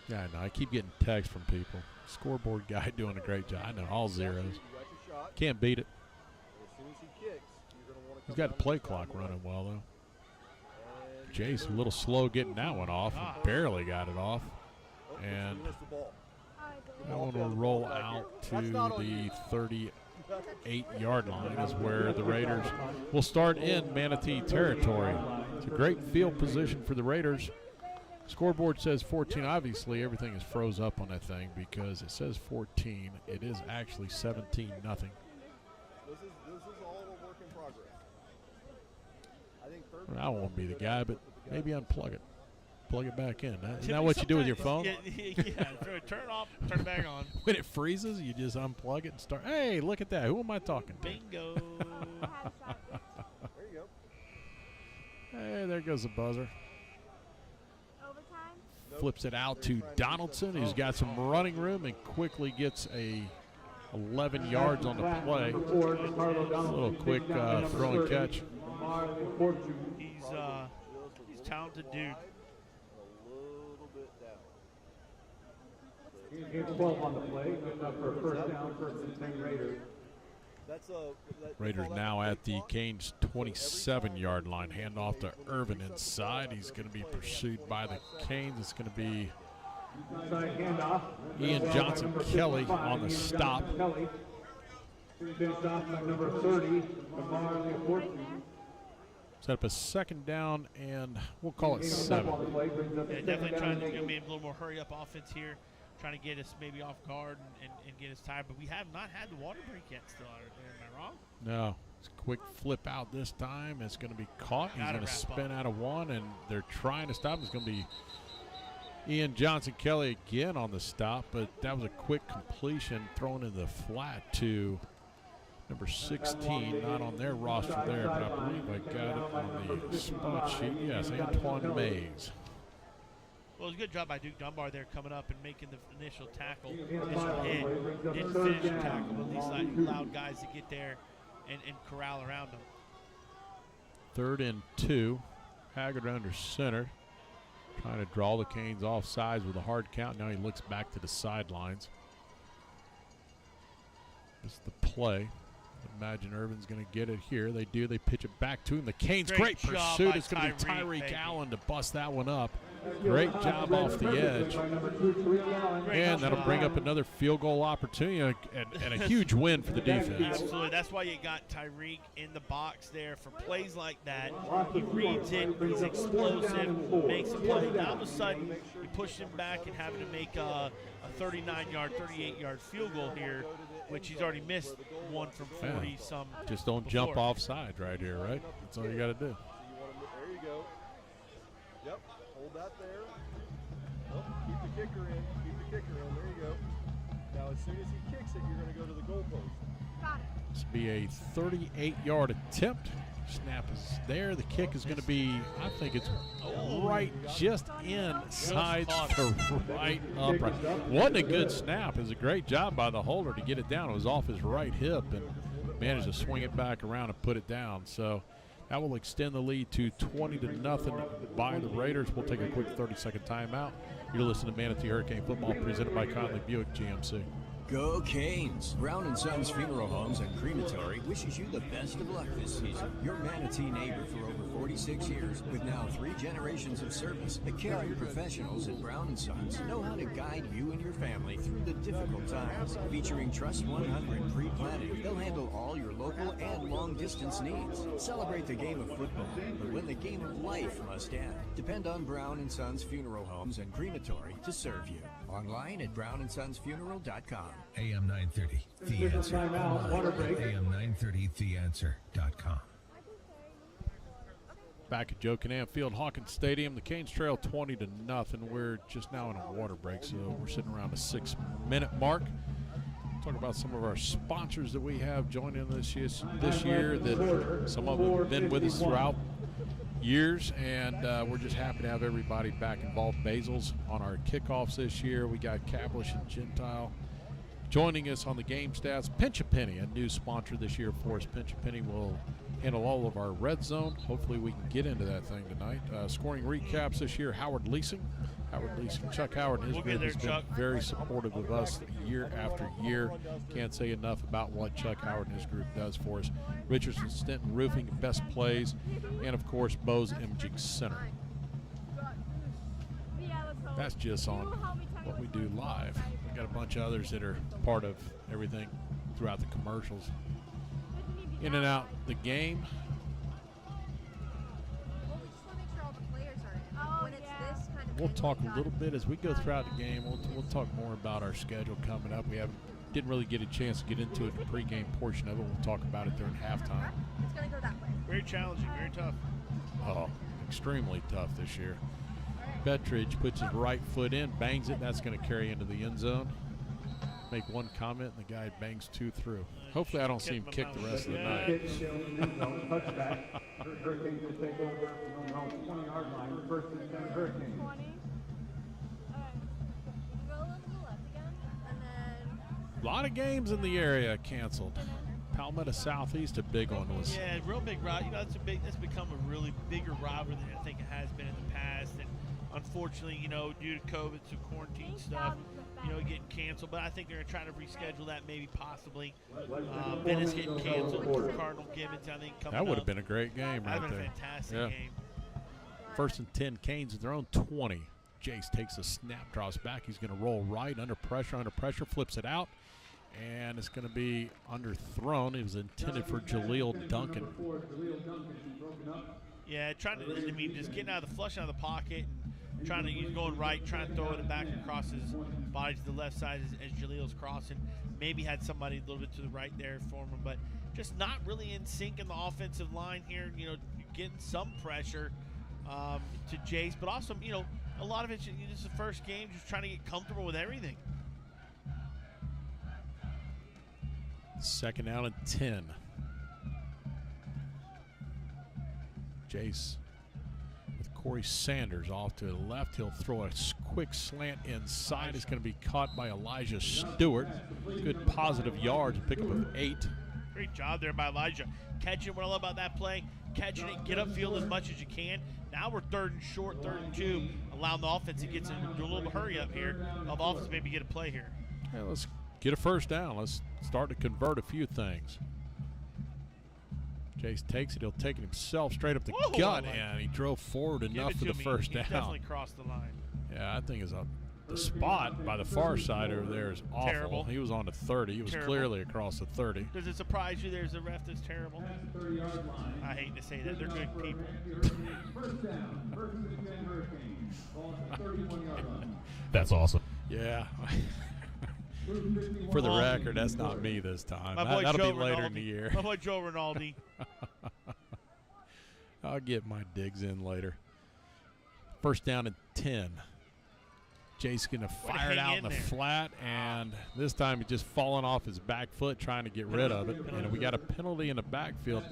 Yeah, I know. I keep getting texts from people. Scoreboard guy doing a great job. I know, all zeros. Can't beat it. As soon as he kicks, you're going to want to He's got the play clock running well, though. Jace a little slow getting that one off. And barely got it off. And that one will roll out to the 38-yard line is where the Raiders will start in Manatee territory. It's a great field position for the Raiders. Scoreboard says 14. Obviously, everything is froze up on that thing because it says 14. It is actually 17-0. This is all a work in progress. I think I won't be the guy, but maybe unplug it. Plug it back in. Isn't that what you do with your phone? Yeah, turn it off, turn it back on. When it freezes, you just unplug it and start. Hey, look at that. Who am I talking to? Bingo. There you go. Hey, there goes the buzzer. Flips it out to Donaldson, who's got some running room and quickly gets a 11 yards on the play. A little quick throw and catch. He's a talented dude. Game 12 on the play, good enough for a first down, first and 10 Raiders. Raiders now at the Canes 27-yard line. Hand off to Irvin inside. He's going to be pursued by the Canes. It's going to be Ian Johnson Kelly on the stop. Finished off by number 30, Set up a second down, and we'll call it 7. Yeah, definitely trying to be a little more hurry-up offense here. Trying to get us maybe off guard and get us tired, but we have not had the water break yet still. Am I wrong? No. It's a quick flip out this time. It's going to be caught. He's going to spin out of one, and they're trying to stop him. It's going to be Ian Johnson Kelly again on the stop, but that was a quick completion thrown in the flat to number 16, not on their roster there, but I believe I got it on the spot sheet. Yes, Antoine Mays. Well, it was a good job by Duke Dunbar there coming up and making the initial tackle, initial hit. Didn't finish the tackle, but at least allowed guys to get there and corral around them. 3rd and 2. Haggard under center. Trying to draw the Canes off sides with a hard count. Now he looks back to the sidelines. This is the play. Imagine Irvin's going to get it here. They do. They pitch it back to him. The Canes, great pursuit. It's going to be Tyreek Allen to bust that one up. Great job off the edge. And that'll bring up another field goal opportunity and a huge win for the defense. Absolutely. That's why you got Tyreek in the box there for plays like that. He reads it. He's explosive. Makes a play. Now all of a sudden, you push him back and having to make a 39-yard, 38-yard field goal here, which he's already missed one from 40-some. Just don't jump offside right here, right? That's all you got to do. There you go. Yep. Hold that there. Oh, keep the kicker in. Keep the kicker in. There you go. Now, as soon as he kicks it, you're going to go to the goalpost. Got it. This will be a 38-yard attempt. Snap is there. The kick is going to be, I think it's right just inside the right upright. Wasn't a good snap. It was a great job by the holder to get it down. It was off his right hip and managed to swing it back around and put it down. So That will extend the lead to 20-0 by the Raiders. We'll take a quick 30-second timeout. You're listening to Manatee Hurricane Football presented by Conley Buick GMC. Go Canes! Brown & Sons Funeral Homes and Crematory wishes you the best of luck this season. Your Manatee neighbor for over 46 years with now 3 generations of service. The caring professionals at Brown & Sons know how to guide you and your family through the difficult times. Featuring Trust 100 pre-planning, they'll handle all your local and long-distance needs. Celebrate the game of football, but when the game of life must end, depend on Brown & Sons Funeral Homes and Crematory to serve you. Online at brownandsonsfuneral.com. AM 930, The Answer. Online at AM930theanswer.com. Back at Joe Canam Field, Hawkins Stadium, the Canes trail 20-0. We're just now in a water break, so we're sitting around the 6-minute mark. Talk about some of our sponsors that we have joining this year. That some of them have been with us throughout years, and we're just happy to have everybody back involved. Basil's on our kickoffs this year. We got Cablish and Gentile joining us on the game stats. Pinch a Penny, a new sponsor this year for us. Pinch a Penny will handle all of our red zone. Hopefully we can get into that thing tonight. Scoring recaps this year, Howard Leasing. Chuck Howard and his group has been very supportive of us year after year. Can't say enough about what Chuck Howard and his group does for us. Richardson Stenton Roofing, Best Plays, and of course Bose Imaging Center. That's just on what we do live. We've got a bunch of others that are part of everything throughout the commercials. In and out the game. We'll talk a little bit as we go throughout the game. We'll talk more about our schedule coming up. We didn't really get a chance to get into it in the pregame portion of it. We'll talk about it during halftime. It's going to go that way. Very challenging, very tough. Oh, extremely tough this year. Bettridge puts his right foot in, bangs it. That's going to carry into the end zone. Make one comment, and the guy bangs 2 through. Hopefully I don't see him kick the rest of the night. Touchback. Hurricanes will take over from the 20-yard line. First and 10 Hurricanes. 20. Go a little to the left again, and then... A lot of games in the area canceled. Palmetto Southeast, a big one was. Yeah, real big rivalry. That's become a really bigger rivalry than I think it has been in the past. And unfortunately, due to COVID, some quarantine stuff, getting canceled. But I think they're trying to reschedule that, maybe possibly. Venice getting canceled. Cardinal Gibbons, I think, coming up. That would have been a great game right there. That would have been a fantastic game. First and 10, Canes at their own 20. Jace takes a snap, draws back. He's going to roll right under pressure, flips it out. And it's going to be underthrown. It was intended for Jaleel Duncan. Yeah, just getting out of the flush out of the pocket and he's going right, trying to throw it back across his body to the left side as Jaleel's crossing. Maybe had somebody a little bit to the right there for him, but just not really in sync in the offensive line here. Getting some pressure to Jace, but also, a lot of it, this is the first game, just trying to get comfortable with everything. Second down and 10. Jace with Corey Sanders off to the left. He'll throw a quick slant inside. It's going to be caught by Elijah Stewart. Good positive yards, a pickup of 8. Great job there by Elijah. Catching what I love about that play, catching it, get upfield as much as you can. Now we're 3rd and short, 3rd and 2, allowing the offense to get do a little hurry up here of offense, maybe get a play here. Yeah, let's get a first down. Let's start to convert a few things. Jace takes it. He'll take it himself straight up the gut, and he drove forward enough for the first down. He definitely crossed the line. Yeah, I think the spot by the far side over there is awful. Terrible. He was on the 30. He was clearly across the 30. Does it surprise you there's a ref that's terrible? I hate to say that. They're good people. That's awesome. Yeah. For the record, that's not me this time. That'll be later in the year. My boy Joe Rinaldi. I'll get my digs in later. First down and 10. Jace going to fire it out in the flat, and this time he's just falling off his back foot trying to get rid of it. And we got a penalty in the backfield.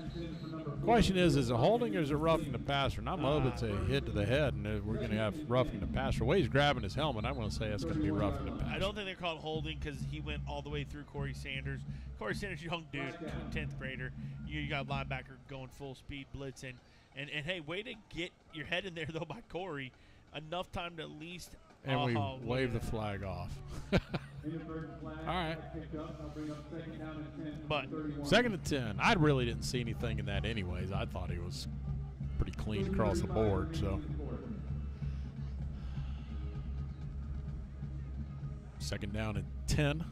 Question is it holding or is it roughing the passer? And I'm hoping it's a hit to the head, and we're going to have roughing the passer. The way he's grabbing his helmet, I'm going to say that's going to be roughing the passer. I don't think they're called holding because he went all the way through Corey Sanders. Corey Sanders, young dude, 10th grader. You got a linebacker going full speed blitzing. And hey, way to get your head in there, though, by Corey. Enough time to at least – and we wave the flag off. All right. But 2nd and 10. I really didn't see anything in that anyways. I thought he was pretty clean across the board. So 2nd down and 10.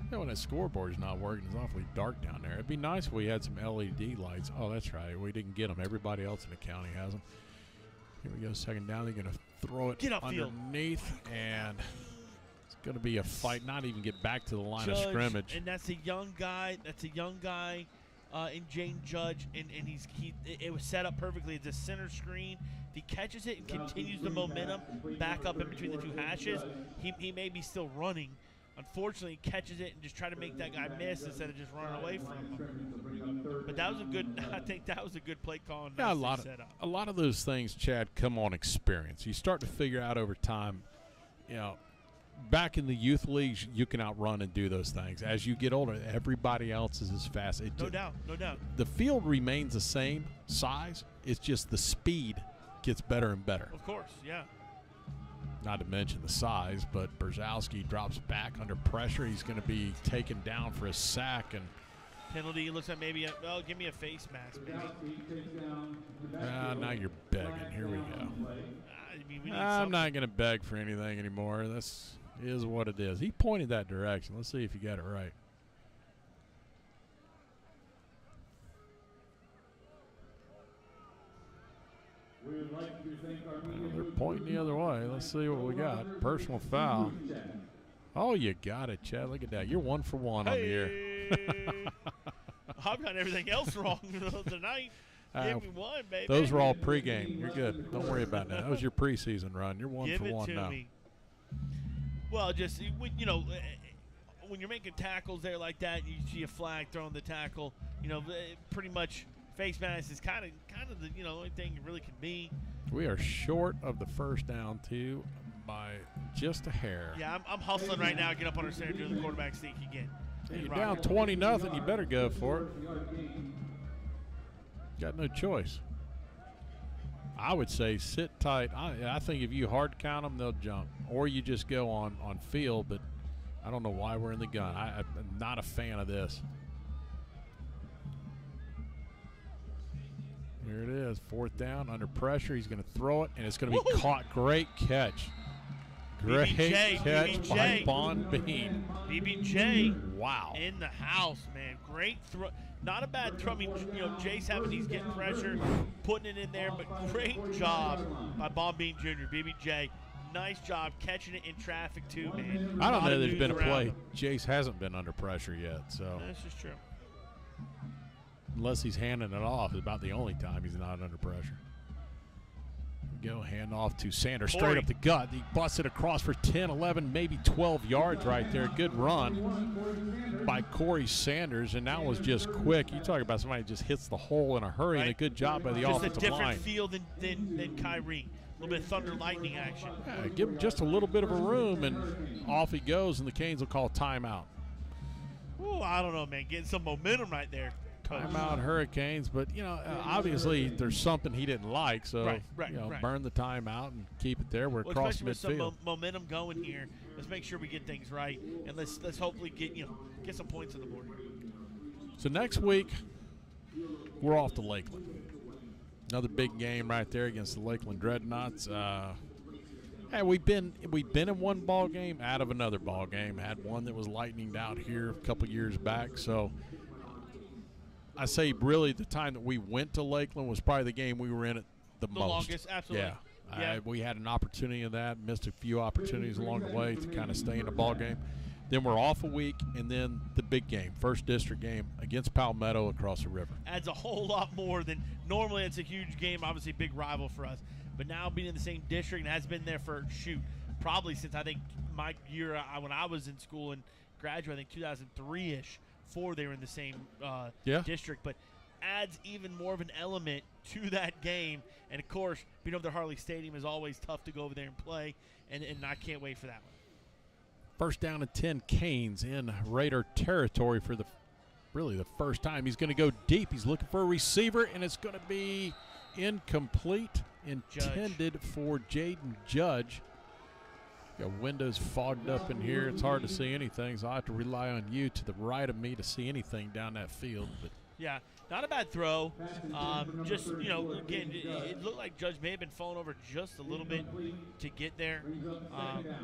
You know, when that scoreboard's not working, it's awfully dark down there. It'd be nice if we had some LED lights. Oh, that's right. We didn't get them. Everybody else in the county has them. Here we go, 2nd down. They're going to throw it underneath, and it's going to be a fight. Not even get back to the line of scrimmage. And that's a young guy. In Jane Judge, and it was set up perfectly. It's a center screen. If he catches it and continues the momentum back up in between the two hashes, he may be still running. Unfortunately, he catches it and just try to make that guy miss instead of just running away from him. But that was a good. I think that was a good play call. Yeah, a lot of those things, Chad, come on experience. You start to figure out over time. You know, back in the youth leagues, you can outrun and do those things. As you get older, everybody else is as fast. No doubt. The field remains the same size. It's just the speed gets better and better. Of course, yeah. Not to mention the size, but Brzezowski drops back under pressure. He's going to be taken down for a sack. And penalty, looks like maybe, give me a face mask, maybe. Now you're begging. Here we go. I'm not going to beg for anything anymore. This is what it is. He pointed that direction. Let's see if you got it right. They're pointing the other way. Let's see what we got. Personal foul. Oh, you got it, Chad. Look at that. You're 1 for 1 on the year. I've got everything else wrong tonight. Give me one, baby. Those were all pregame. You're good. Don't worry about that. That was your preseason run. You're 1 for 1 now. Me. Well, just, you know, when you're making tackles there like that, you see a flag throwing the tackle, you know, pretty much face mask is kind of the, you know, only thing it really can be. We are short of the first down, too, by just a hair. Yeah, I'm hustling right now. Get up on our center, do the quarterback sneak again. Hey, you're down 20-0. You better go for it. Got no choice. I would say sit tight. I think if you hard count them, they'll jump. Or you just go on field, but I don't know why we're in the gun. I'm not a fan of this. Here it is, 4th down, under pressure. He's going to throw it, and it's going to be caught. Great catch. Great catch by Bon Bean. BBJ. Wow. In the house, man. Great throw. Not a bad throw. I mean, you know, Jace he's getting pressure, putting it in there, but great job by Bon Bean Jr., BBJ. Nice job catching it in traffic, too, man. I don't know there's been a play. Jace hasn't been under pressure yet, so. That's just true. Unless he's handing it off, it's about the only time he's not under pressure. Go hand off to Sanders, straight up the gut. He busts it across for 10, 11, maybe 12 yards right there. Good run by Corey Sanders, and that was just quick. You talk about somebody that just hits the hole in a hurry, and a good job by the offensive line. Just a different feel than Kyrie. A little bit of thunder lightning action. Yeah, give him just a little bit of a room, and off he goes, and the Canes will call timeout. Ooh, I don't know, man. Getting some momentum right there. Timeout Hurricanes, but, you know, obviously there's something he didn't like, so, burn the timeout and keep it there. We're across midfield. Especially with some momentum going here, let's make sure we get things right, and let's hopefully get some points on the board. So next week, we're off to Lakeland. Another big game right there against the Lakeland Dreadnoughts. Hey, we've been in one ball game out of another ball game. Had one that was lightninged out here a couple years back, so I say really the time that we went to Lakeland was probably the game we were in it the most. Longest, absolutely. Yeah. We had an opportunity of that, missed a few opportunities along the way to kind of stay in the ball game. Then we're off a week, and then the big game, first district game against Palmetto across the river. Adds a whole lot more than normally. It's a huge game, obviously big rival for us. but now being in the same district and has been there for, probably since I think my year when I was in school and graduated, I think 2003-ish, before they were in the same district. But adds even more of an element to that game. And, of course, being over there at Harley Stadium is always tough to go over there and play, and I can't wait for that one. First down and 10, Canes in Raider territory for the first time. He's going to go deep. He's looking for a receiver, and it's going to be incomplete, intended for Jaden Judge. Got windows fogged up in here. It's hard to see anything, so I have to rely on you to the right of me to see anything down that field. But yeah, not a bad throw. Just, again, it looked like Judge may have been falling over just a little bit to get there.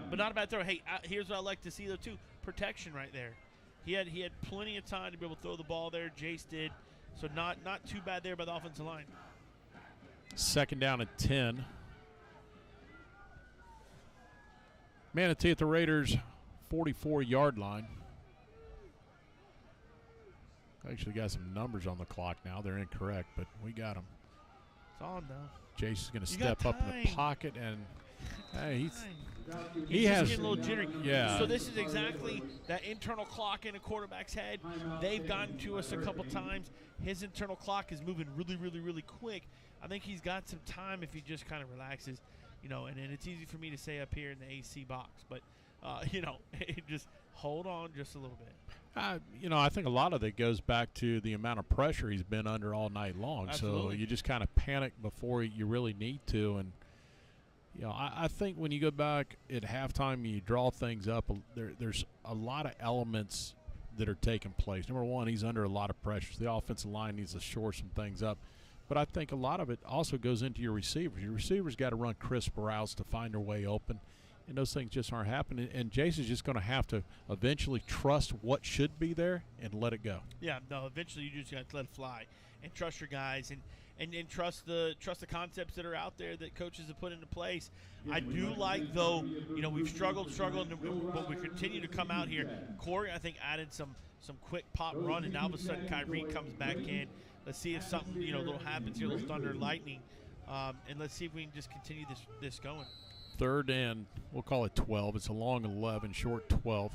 But not a bad throw. Hey, here's what I like to see, though, too. Protection right there. He had plenty of time to be able to throw the ball there. Jace did. So not too bad there by the offensive line. Second down and 10. Manatee at the Raiders' 44-yard line. Actually got some numbers on the clock now. They're incorrect, but we got them. It's on now. Jace is going to step up in the pocket, and hey, he's just getting a little jittery. Yeah. So this is exactly that internal clock in a quarterback's head. They've gotten to us a couple times. His internal clock is moving really, really, really quick. I think he's got some time if he just kind of relaxes, and it's easy for me to say up here in the AC box, but just hold on just a little bit. I think a lot of it goes back to the amount of pressure he's been under all night long. Absolutely. So you just kind of panic before you really need to. And, I think when you go back at halftime and you draw things up, there's a lot of elements that are taking place. Number one, he's under a lot of pressure. So the offensive line needs to shore some things up. But I think a lot of it also goes into your receivers. Your receivers got to run crisp routes to find their way open. And those things just aren't happening. And Jason's just going to have to eventually trust what should be there and let it go. Yeah, no, eventually you just got to let it fly and trust your guys and trust the concepts that are out there that coaches have put into place. I do like, though, we've struggled, but we continue to come out here. Corey, I think, added some quick pop run, and now all of a sudden Kyrie comes back in. Let's see if something, little happens here, a little thunder, lightning, and let's see if we can just continue this going. Third and, we'll call it 12. It's a long 11, short 12.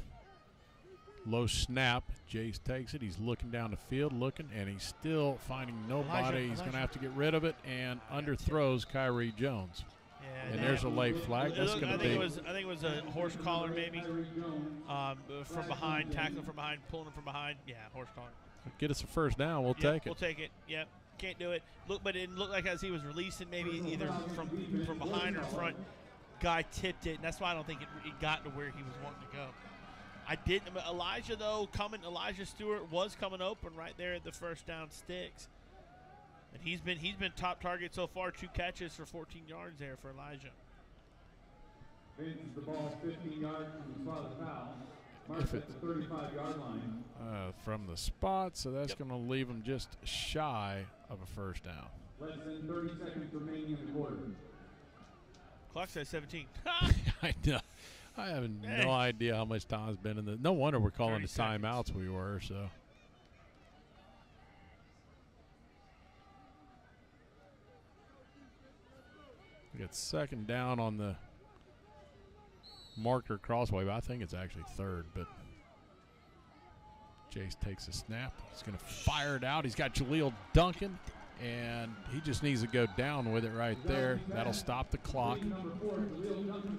Low snap. Jace takes it. He's looking down the field, and he's still finding nobody. He's going to have to get rid of it, and underthrows Kyrie Jones. Yeah, and there's a late flag. That's going to be. I think it was a horse collar maybe from behind, tackling from behind, pulling him from behind. Yeah, horse collar. Get us a first down. We'll take it. We'll take it. Yep. Can't do it. But it looked like as he was releasing, maybe either from behind or in front. Guy tipped it, and that's why I don't think it got to where he was wanting to go. Elijah Stewart was coming open right there at the first down sticks. And he's been top target so far, 2 catches for 14 yards there for Elijah. Advances the ball 15 yards from the spot of the foul. Marks at the 35-yard line. From the spot, so that's going to leave him just shy of a first down. Less than 30 seconds remaining in the quarter. Clock says 17. I know. I have no idea how much time's been in the. No wonder we're calling the timeouts we were. So. We got second down on the marker crossway, but I think it's actually third. But Jace takes a snap. He's going to fire it out. He's got Jaleel Duncan. And he just needs to go down with it right there. That'll stop the clock.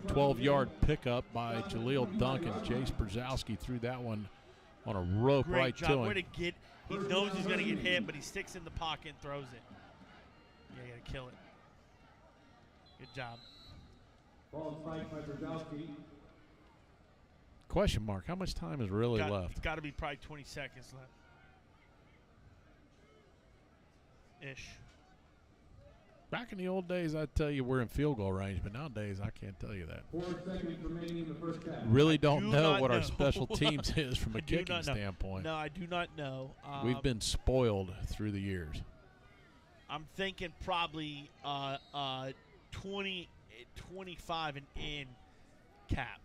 12-yard pickup by Jaleel Duncan. Jace Brzezowski threw that one on a rope right to him. He knows he's going to get hit, but he sticks in the pocket and throws it. Yeah, you got to kill it. Good job. Ball spiked by Brzezowski. Question mark, how much time is really left? It's got to be probably 20 seconds left. Ish. Back in the old days, I'd tell you we're in field goal range, but nowadays I can't tell you that. 4 seconds remaining in the first half. Really don't know what our special teams is from a kicking standpoint. No, I do not know. We've been spoiled through the years. I'm thinking probably 20, 25 and in cap.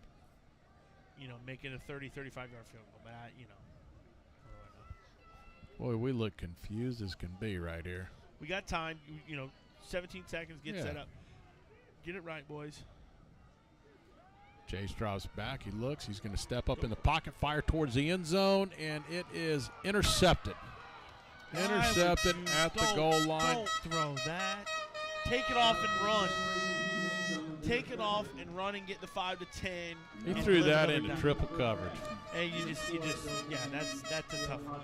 Making a 30, 35-yard field goal. But Boy, we look confused as can be right here. We got time. 17 seconds, get set up. Get it right, boys. Chase drops back. He looks. He's going to step up in the pocket, fire towards the end zone, and it is intercepted. Intercepted at the goal line. Don't throw that. Take it off and run. Take it off and run and get the 5 to 10. He threw that into triple coverage. And you just, yeah, that's a tough one.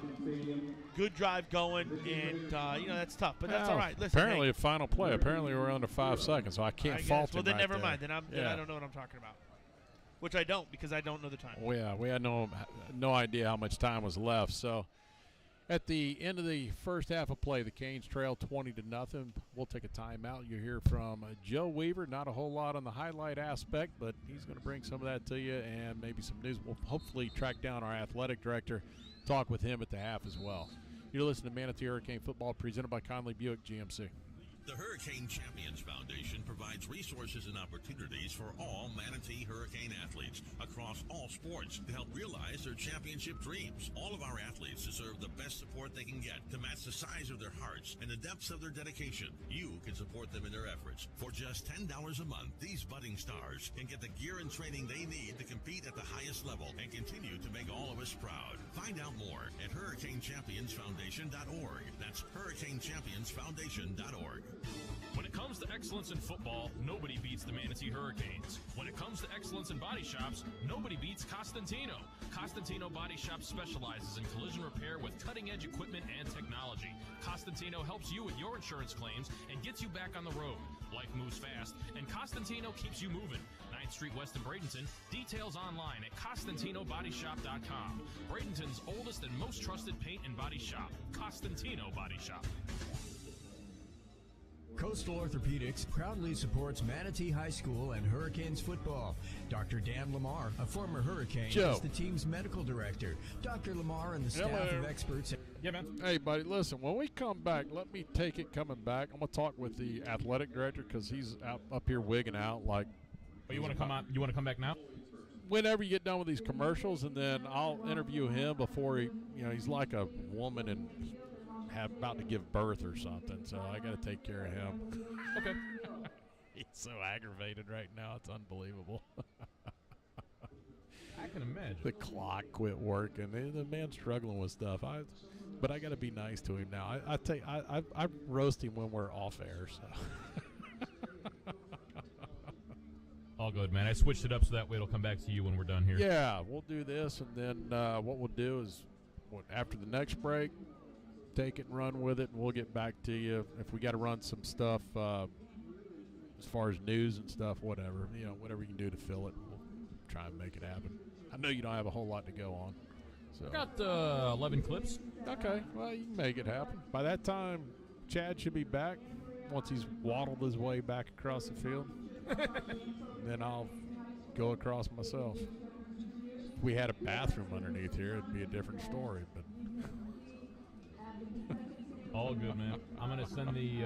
Good drive going, and that's tough, but that's all right. Listen, apparently, a final play. Apparently, we're under 5 seconds, so I can't fault him. Well, then right never there. mind. Then I don't know what I'm talking about. Which I don't, because I don't know the time. Well, yeah, we had no idea how much time was left. So, at the end of the first half of play, the Canes trail 20-0. We'll take a timeout. You hear from Joe Weaver. Not a whole lot on the highlight aspect, but he's going to bring some of that to you and maybe some news. We'll hopefully track down our athletic director, talk with him at the half as well. You're listening to Manatee Hurricane Football, presented by Conley Buick GMC. The Hurricane Champions Foundation provides resources and opportunities for all Manatee Hurricane athletes across all sports to help realize their championship dreams. All of our athletes deserve the best support they can get to match the size of their hearts and the depths of their dedication. You can support them in their efforts. For just $10 a month, these budding stars can get the gear and training they need to compete at the highest level and continue to make all of us proud. Find out more at HurricaneChampionsFoundation.org. That's HurricaneChampionsFoundation.org. When it comes to excellence in football, nobody beats the Manatee Hurricanes. When it comes to excellence in body shops, nobody beats Costantino. Costantino Body Shop specializes in collision repair with cutting-edge equipment and technology. Costantino helps you with your insurance claims and gets you back on the road. Life moves fast, and Costantino keeps you moving. 9th Street West in Bradenton. Details online at CostantinoBodyShop.com. Bradenton's oldest and most trusted paint and body shop, Costantino Body Shop. Coastal Orthopedics proudly supports Manatee High School and Hurricanes football. Dr. Dan Lamar, a former Hurricane, is the team's medical director. Dr. Lamar and the staff of experts. Yeah, man. Hey, buddy, listen, when we come back, let me take it coming back. I'm going to talk with the athletic director because he's up here wigging out like. Oh, you want to come out? You want to come back now? Whenever you get done with these commercials, and then I'll interview him before he's like a woman and about to give birth or something, so I got to take care of him. Okay. He's so aggravated right now, it's unbelievable. I can imagine. The clock quit working. The man's struggling with stuff. But I got to be nice to him now. I roast him when we're off air. So. All good, man. I switched it up so that way it'll come back to you when we're done here. Yeah, we'll do this, and then what we'll do is after the next break, take it and run with it, and we'll get back to you. If we got to run some stuff as far as news and stuff, whatever you can do to fill it, we'll try and make it happen. I know you don't have a whole lot to go on. So I got 11 clips. Okay, well, you can make it happen. By that time, Chad should be back once he's waddled his way back across the field. Then I'll go across myself. If we had a bathroom underneath here, it'd be a different story, but all good, man. I'm going to send the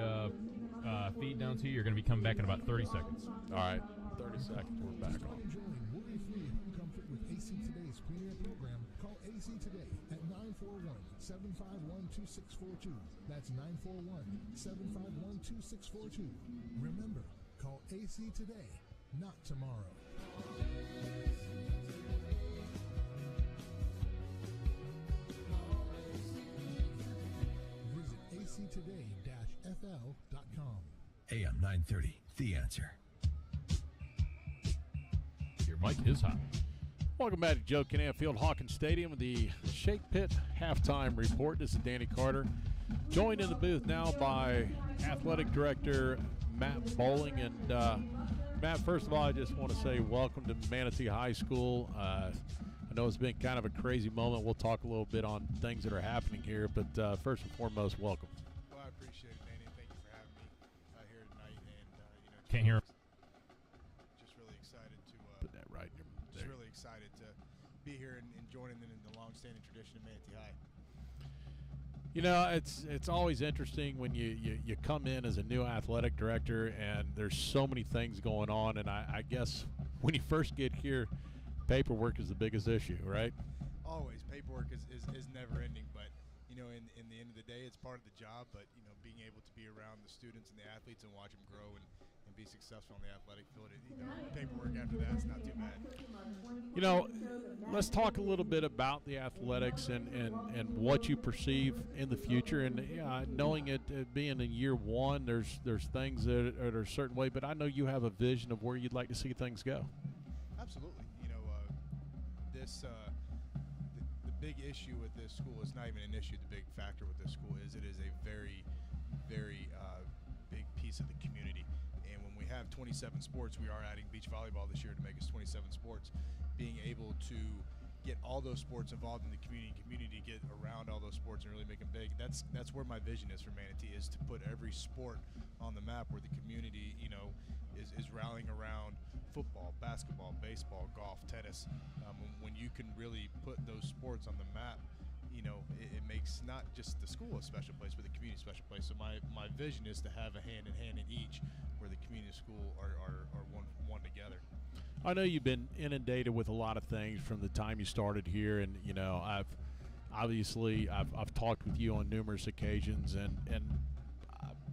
feed down to you. You're going to be coming back in about 30 seconds. All right, 30 seconds. We're back on. Worry-free home comfort with AC Today's premier program. Call AC Today at 941-751-2642. That's 941-751-2642. Remember, call AC Today, not tomorrow. actoday-fl.com. AM 930, The Answer. Your mic is hot. Welcome back to Joe Kinnan Field, Hawkins Stadium, with the Shake Pit halftime report. This is Danny Carter, joined in the booth now by Athletic Director Matt Bowling. And Matt, first of all, I just want to say welcome to Manatee High School. I know it's been kind of a crazy moment. We'll talk a little bit on things that are happening here, but first and foremost, welcome. Well, I appreciate it, Danny. Thank you for having me here tonight. And can't hear him. Just really excited to put that right in your just really excited to be here and joining in the long-standing tradition of Manatee High. You know, it's always interesting when you come in as a new athletic director and there's so many things going on, and I guess when you first get here, paperwork is the biggest issue, right? Always. Paperwork is never ending, but in the end of the day, it's part of the job. But being able to be around the students and the athletes and watch them grow and and be successful on the athletic field. Paperwork after that is not too bad. You know, let's talk a little bit about the athletics and what you perceive in the future. And knowing it being in year one, there's things that are a certain way, but I know you have a vision of where you'd like to see things go. Absolutely. The big issue with this school is not even an issue. The big factor with this school is it is a very, very big piece of the community. And when we have 27 sports, we are adding beach volleyball this year to make us 27 sports. Being able to get all those sports involved in the community get around all those sports and really make them big. That's where my vision is for Manatee, is to put every sport on the map where the community, is rallying around football, basketball, baseball, golf, tennis. When you can really put those sports on the map, it makes not just the school a special place, but the community a special place. So my vision is to have a hand-in-hand in each, where the community and school are one together. I know you've been inundated with a lot of things from the time you started here, and I've talked with you on numerous occasions, and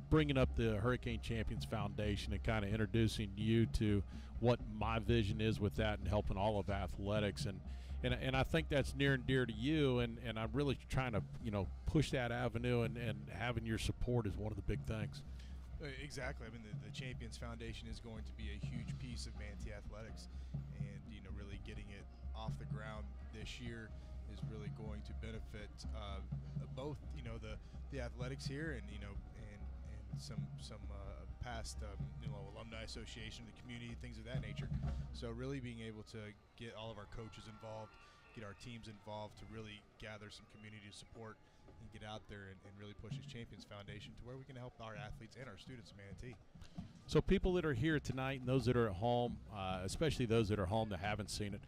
bringing up the Hurricane Champions Foundation and kind of introducing you to what my vision is with that and helping all of athletics, and I think that's near and dear to you, and I'm really trying to push that avenue, and having your support is one of the big things. Exactly. I mean, the Champions Foundation is going to be a huge piece of Manatee athletics, and really getting it off the ground this year is really going to benefit both the athletics here and some past alumni association, the community, things of that nature. So really being able to get all of our coaches involved, get our teams involved to really gather some community support and get out there and really push this Champions Foundation to where we can help our athletes and our students in Manatee. So people that are here tonight and those that are at home, especially those that are home that haven't seen it,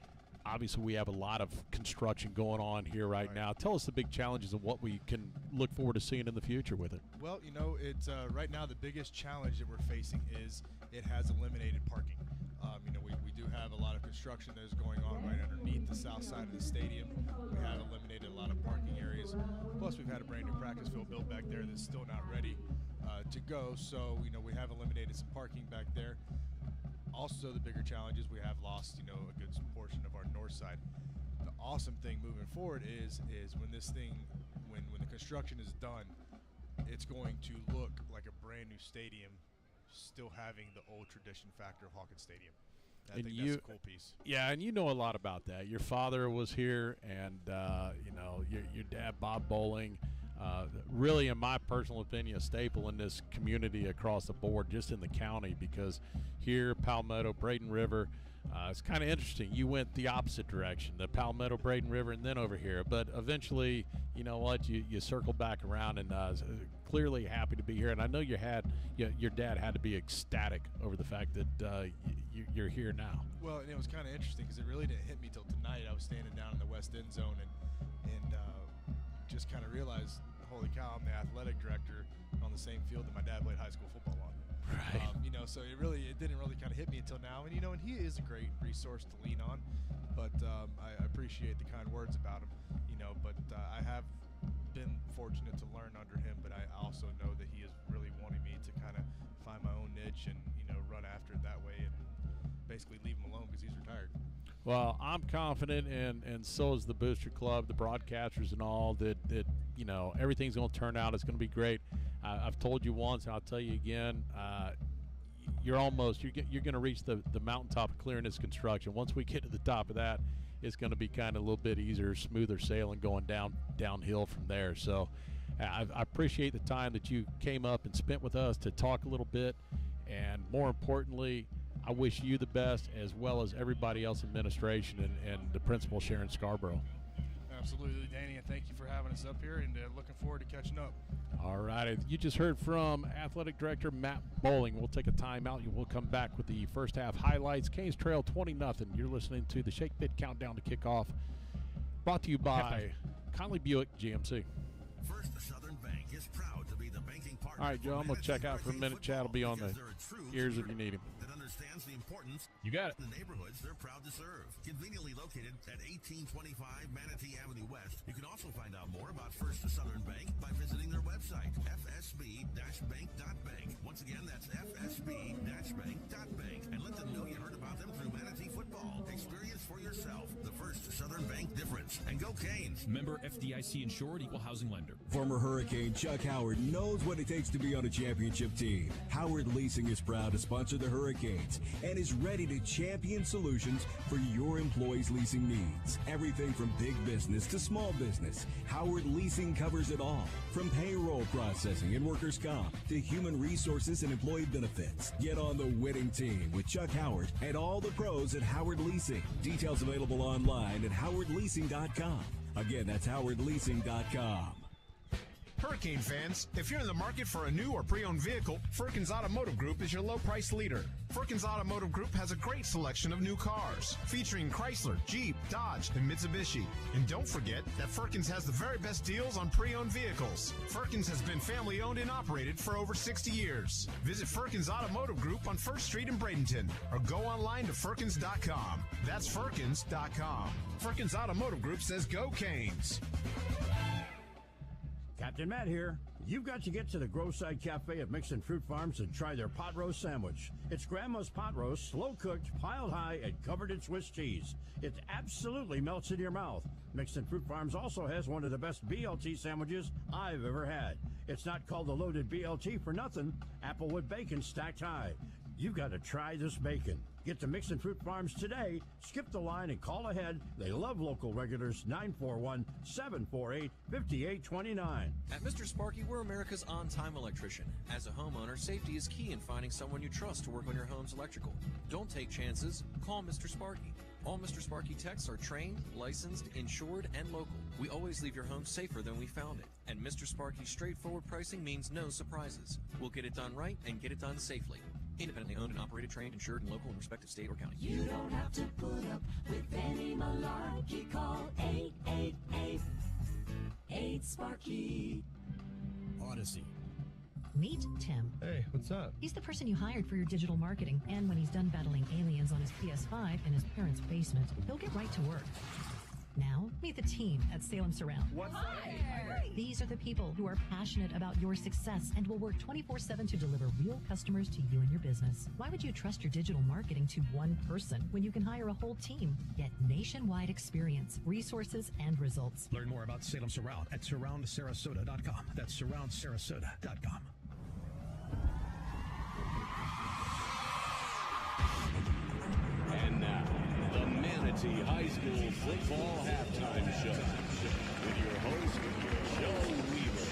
obviously we have a lot of construction going on here right now. Tell us the big challenges and what we can look forward to seeing in the future with it. Well, it's right now the biggest challenge that we're facing is it has eliminated parking. We do have a lot of construction that is going on right underneath the south side of the stadium. We have eliminated a lot of parking areas. Plus, we've had a brand new practice field built back there that's still not ready to go. So, we have eliminated some parking back there. Also, the bigger challenge is we have lost, a good portion of our north side. The awesome thing moving forward is when this thing, when the construction is done, it's going to look like a brand new stadium, still having the old tradition factor of Hawkins Stadium. I think that's a cool piece. Yeah, and you know a lot about that. Your father was here, and your dad, Bob Bowling, really, in my personal opinion, a staple in this community across the board, just in the county, because here, Palmetto, Braden River, it's kind of interesting. You went the opposite direction, the Palmetto, Braden River, and then over here. But eventually, you know what, you circled back around, and clearly happy to be here. And I know your dad had to be ecstatic over the fact that you're here now. Well, and it was kind of interesting because it really didn't hit me till tonight. I was standing down in the west end zone and just kind of realized, holy cow, I'm the athletic director on the same field that my dad played high school football on. Right. So it didn't really kind of hit me until now. And and he is a great resource to lean on. But I appreciate the kind words about him. But I have been fortunate to learn under him. But I also know that he is really wanting me to kind of find my own niche and run after it that way and basically leave him alone because he's retired. Well, I'm confident, and so is the Booster Club, the broadcasters and all, that everything's going to turn out. It's going to be great. I've told you once, and I'll tell you again, you're going to reach the mountaintop of clearing this construction. Once we get to the top of that, it's going to be kind of a little bit easier, smoother sailing going downhill from there. So I appreciate the time that you came up and spent with us to talk a little bit, and more importantly, I wish you the best, as well as everybody else in administration and the principal, Sharon Scarborough. Absolutely, Danny, and thank you for having us up here, and looking forward to catching up. All right. You just heard from Athletic Director Matt Bowling. We'll take a timeout, and we'll come back with the first half highlights. Canes trail 20-0. You're listening to the Shake Pit Countdown to Kickoff, brought to you by Conley Buick GMC. First Southern Bank is proud to be the banking partner. All right, Joe, I'm going to check out for a minute. Chad will be on the ears if you need him. understands the importance You got it. of the neighborhoods they're proud to serve. Conveniently located at 1825 Manatee Avenue West, you can also find out more about First Southern Bank by visiting their website, fsb-bank.bank. Once again, that's fsb-bank.bank. And let them know you heard about them through Manatee Football. Experience for yourself the First Southern Bank difference. And go Canes! Member FDIC insured, equal housing lender. Former Hurricane Chuck Howard knows what it takes to be on a championship team. Howard Leasing is proud to sponsor the Hurricanes and is ready to champion solutions for your employees' leasing needs. Everything from big business to small business, Howard Leasing covers it all. From payroll processing and workers' comp to human resources and employee benefits. Get on the winning team with Chuck Howard and all the pros at Howard Leasing. Details available online at howardleasing.com. Again, that's howardleasing.com. Hurricane fans, if you're in the market for a new or pre-owned vehicle, Firkins Automotive Group is your low-price leader. Firkins Automotive Group has a great selection of new cars, featuring Chrysler, Jeep, Dodge, and Mitsubishi. And don't forget that Firkins has the very best deals on pre-owned vehicles. Firkins has been family-owned and operated for over 60 years. Visit Firkins Automotive Group on 1st Street in Bradenton, or go online to Firkins.com. That's Firkins.com. Firkins Automotive Group says go Canes. Captain Matt here. You've got to get to the Growside Cafe at Mixon Fruit Farms and try their pot roast sandwich. It's Grandma's pot roast, slow cooked, piled high, and covered in Swiss cheese. It absolutely melts in your mouth. Mixon Fruit Farms also has one of the best BLT sandwiches I've ever had. It's not called the loaded BLT for nothing. Applewood bacon stacked high. You've got to try this bacon. Get to Mixon Fruit Farms today. Skip the line and call ahead. They love local regulars. 941-748-5829. At Mr. Sparky, we're America's on-time electrician. As a homeowner, safety is key in finding someone you trust to work on your home's electrical. Don't take chances. Call Mr. Sparky. All Mr. Sparky techs are trained, licensed, insured, and local. We always leave your home safer than we found it. And Mr. Sparky's straightforward pricing means no surprises. We'll get it done right and get it done safely. Independently owned and operated, trained, insured, and local in respective state or county. You don't have to put up with any malarkey. Call 888-8-SPARKY. Odyssey. Meet Tim. Hey, what's up? He's the person you hired for your digital marketing, and when he's done battling aliens on his PS5 in his parents' basement, he'll get right to work. Now, meet the team at Salem Surround. What's up? These are the people who are passionate about your success and will work 24/7 to deliver real customers to you and your business. Why would you trust your digital marketing to one person when you can hire a whole team? Get nationwide experience, resources, and results. Learn more about Salem Surround at surroundsarasota.com. That's surroundsarasota.com. And now, the Manatee High School Football Halftime Show with your host, Joe Weaver.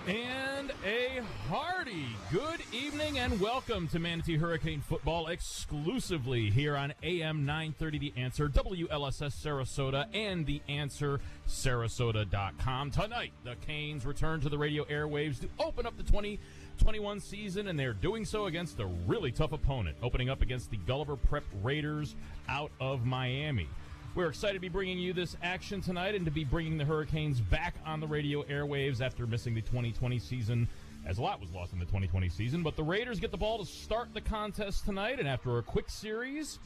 And a hearty good evening and welcome to Manatee Hurricane Football exclusively here on AM 930 The Answer, WLSS Sarasota, and The Answer Sarasota.com. Tonight, the Canes return to the radio airwaves to open up the 2021 season, and they're doing so against a really tough opponent, opening up against the Gulliver Prep Raiders out of Miami. We're excited to be bringing you this action tonight and to be bringing the Hurricanes back on the radio airwaves after missing the 2020 season, as a lot was lost in the 2020 season. But the Raiders get the ball to start the contest tonight, and after a quick series,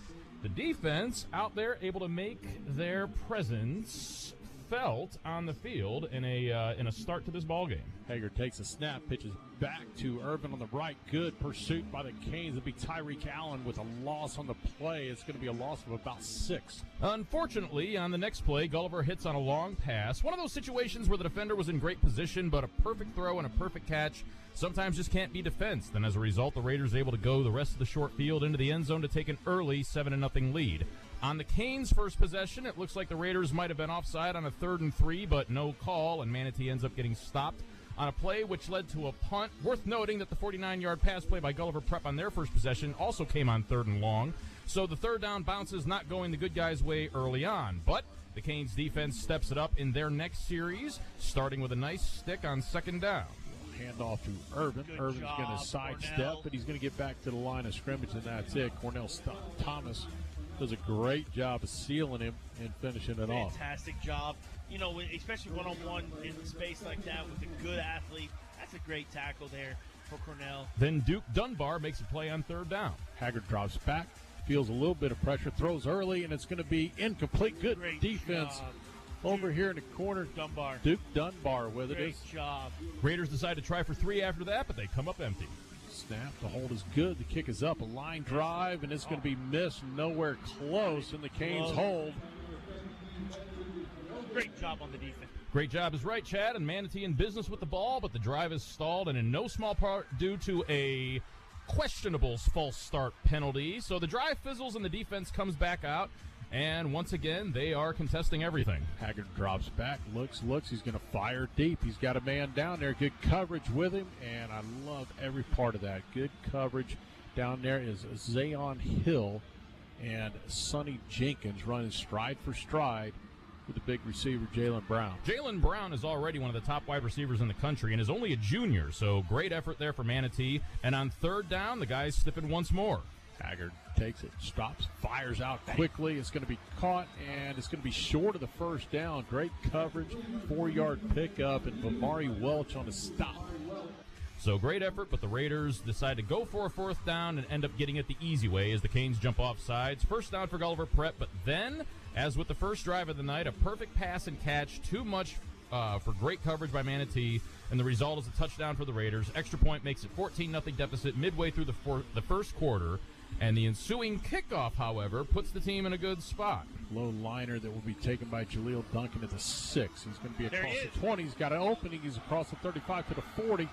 the defense out there able to make their presence felt on the field in a start to this ball game. Hager takes a snap, pitches back to Irvin on the right. Good pursuit by the Canes. It'll be Tyreek Allen with a loss on the play. It's going to be a loss of about 6. Unfortunately, on the next play, Gulliver hits on a long pass. One of those situations where the defender was in great position, but a perfect throw and a perfect catch sometimes just can't be defensed. And as a result, the Raiders are able to go the rest of the short field into the end zone to take an early 7-0 lead. On the Canes' first possession, it looks like the Raiders might have been offside on a 3rd and 3, but no call, and Manatee ends up getting stopped on a play which led to a punt. Worth noting that the 49-yard pass play by Gulliver Prep on their first possession also came on 3rd and long, so the third down bounce is not going the good guys' way early on. But the Canes' defense steps it up in their next series, starting with a nice stick on 2nd down. Handoff to Irvin. Irvin's going to sidestep, but he's going to get back to the line of scrimmage, and that's it. Cornell Thomas does a great job of sealing him and finishing it off. Fantastic job. You know, especially one-on-one in space like that with a good athlete. That's a great tackle there. for Cornell. Then Duke Dunbar makes a play on third down. Haggard drops back, feels a little bit of pressure, throws early, and it's going to be incomplete. Good Great defense job. over here in the corner. Dunbar. Duke Dunbar with it. Great job. Raiders decide to try for 3 after that, but they come up empty. Snap, the hold is good. The kick is up, a line drive, and it's going to be missed nowhere close, and the Canes hold. Great job on the defense. Great job is right, Chad, and Manatee in business with the ball, but the drive is stalled, and in no small part due to a questionable false start penalty. So the drive fizzles and the defense comes back out, and once again, they are contesting everything. Haggard drops back, looks. He's going to fire deep. He's got a man down there. Good coverage with him, and I love every part of that. Good coverage. Down there is Zayon Hill and Sonny Jenkins running stride for stride with the big receiver, Jalen Brown. Jalen Brown is already one of the top wide receivers in the country and is only a junior, so great effort there for Manatee. And on third down, the guys stiffen once more. Haggard takes it, stops, fires out quickly. It's going to be caught, and it's going to be short of the first down. Great coverage, 4-yard pickup, and Vamari Welch on the stop. So great effort, but the Raiders decide to go for a fourth down and end up getting it the easy way as the Canes jump off sides. First down for Gulliver Prep, but then, as with the first drive of the night, a perfect pass and catch, too much for great coverage by Manatee, and the result is a touchdown for the Raiders. Extra point makes it 14-0 deficit midway through the first quarter, and the ensuing kickoff, however, puts the team in a good spot. Low liner that will be taken by Jaleel Duncan at the 6. He's going to be across the 20. He's got an opening. He's across the 35 to the 40.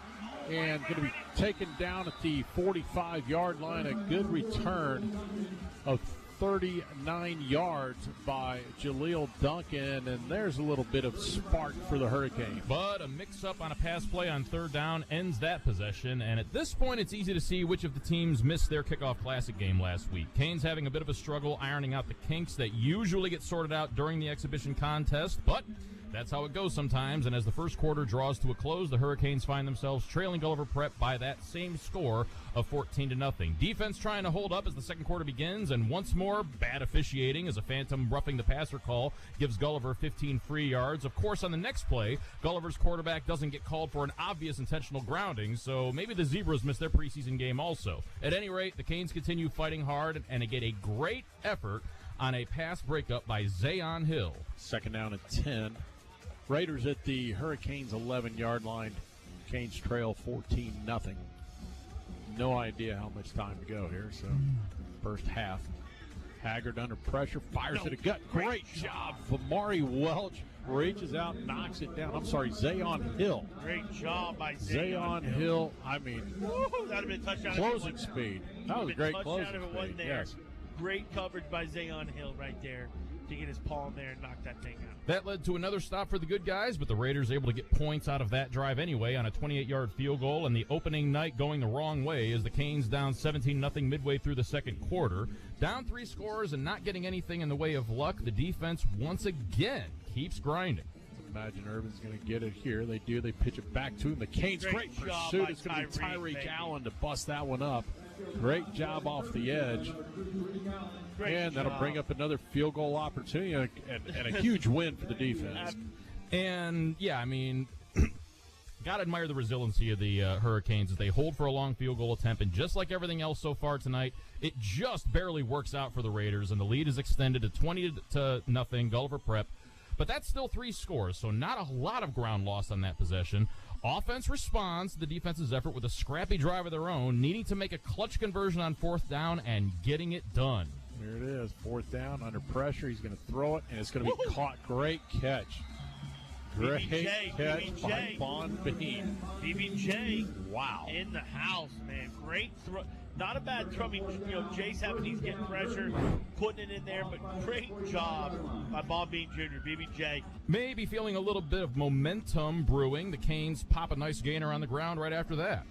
And going to be taken down at the 45-yard line. A good return of 39 yards by Jaleel Duncan. And there's a little bit of spark for the Hurricanes. But a mix-up on a pass play on third down ends that possession. And at this point, it's easy to see which of the teams missed their kickoff classic game last week. Canes having a bit of a struggle ironing out the kinks that usually get sorted out during the exhibition contest. But that's how it goes sometimes, and as the first quarter draws to a close, the Hurricanes find themselves trailing Gulliver Prep by that same score of 14-0. Defense trying to hold up as the second quarter begins, and once more, bad officiating as a phantom roughing the passer call gives Gulliver 15 free yards. Of course, on the next play, Gulliver's quarterback doesn't get called for an obvious intentional grounding, so maybe the Zebras missed their preseason game also. At any rate, the Canes continue fighting hard, and they get a great effort on a pass breakup by Zayon Hill. Second down and 10. Raiders at the Hurricanes' 11-yard line. Canes trail 14-0. No idea how much time to go here, so first half. Haggard under pressure, fires to the gut. Great job. Vamari Welch reaches out, knocks it down. I'm sorry, Zayon Hill. Great job by Zayon Hill. I mean, that would have been a touchdown. Closing speed. That was a great closing speed. Yes. Great coverage by Zayon Hill right there to get his paw in there and knock that thing out. That led to another stop for the good guys, but the Raiders able to get points out of that drive anyway on a 28-yard field goal, and the opening night going the wrong way as the Canes down 17-0 midway through the second quarter. Down 3 scores and not getting anything in the way of luck, the defense once again keeps grinding. Imagine Irvin's going to get it here. They do. They pitch it back to him. The Canes, great pursuit. It's going to be Tyreek Allen to bust that one up. Great job off the edge. And that'll bring up another field goal opportunity and a huge win for the defense. And, yeah, I mean, got to admire the resiliency of the Hurricanes as they hold for a long field goal attempt. And just like everything else so far tonight, it just barely works out for the Raiders. And the lead is extended to 20-0, Gulliver Prep. But that's still 3 scores, so not a lot of ground lost on that possession. Offense responds to the defense's effort with a scrappy drive of their own, needing to make a clutch conversion on fourth down and getting it done. There it is, fourth down, under pressure. He's going to throw it, and it's going to be caught. Great catch. Great catch by Von Bean. BBJ. Wow. In the house, man. Great throw. Not a bad throw. I mean, Jace Havenese getting pressure, putting it in there, but great job by Bob Bean Jr., BBJ. Maybe feeling a little bit of momentum brewing. The Canes pop a nice gainer on the ground right after that.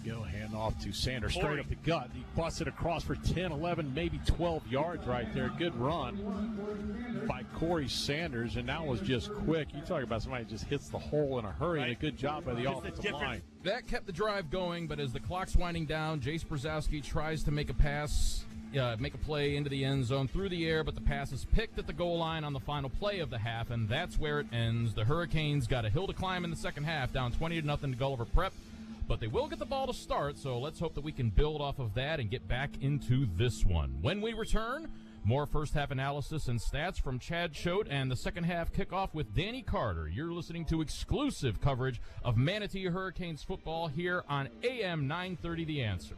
Go hand off to Sanders, straight up the gut. He busted across for 10, 11, maybe 12 yards right there. Good run by Corey Sanders, and that was just quick. You talk about somebody who just hits the hole in a hurry, and a good job by the offensive line. That kept the drive going, but as the clock's winding down, Jace Brzezowski tries to make a pass, make a play into the end zone through the air, but the pass is picked at the goal line on the final play of the half, and that's where it ends. The Hurricanes got a hill to climb in the second half, down 20-0 to Gulliver Prep. but they will get the ball to start, so let's hope that we can build off of that and get back into this one. When we return, more first-half analysis and stats from Chad Choate and the second-half kickoff with Danny Carter. You're listening to exclusive coverage of Manatee Hurricanes football here on AM 930 The Answer.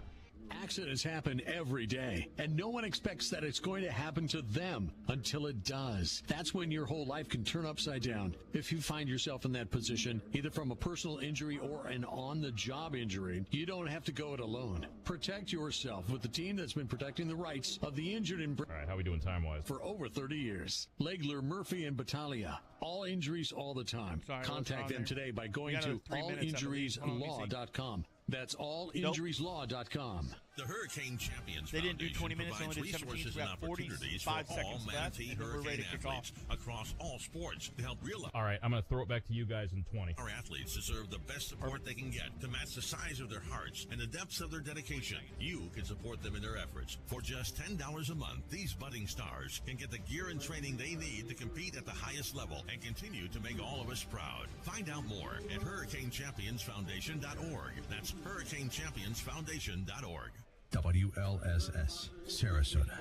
Accidents happen every day, and no one expects that it's going to happen to them until it does. That's when your whole life can turn upside down. If you find yourself in that position, either from a personal injury or an on-the-job injury, you don't have to go it alone. Protect yourself with the team that's been protecting the rights of the injured and All right, how we doing time-wise? for over 30 years. Legler, Murphy, and Battaglia. All injuries all the time. Sorry, Contact them today by going to allinjurieslaw.com. That's allinjurieslaw.com. The Hurricane Champions They didn't do Foundation 20 minutes, provides only did 17. resources We and got opportunities 45 for all seconds left, Manatee and then we're ready Hurricane to kick athletes across all sports to help realize All right, I'm going to throw it back to you guys in 20. our athletes deserve the best support they can get to match the size of their hearts and the depths of their dedication. You can support them in their efforts. For just $10 a month, these budding stars can get the gear and training they need to compete at the highest level and continue to make all of us proud. Find out more at HurricaneChampionsFoundation.org. That's HurricaneChampionsFoundation.org. WLSS, Sarasota.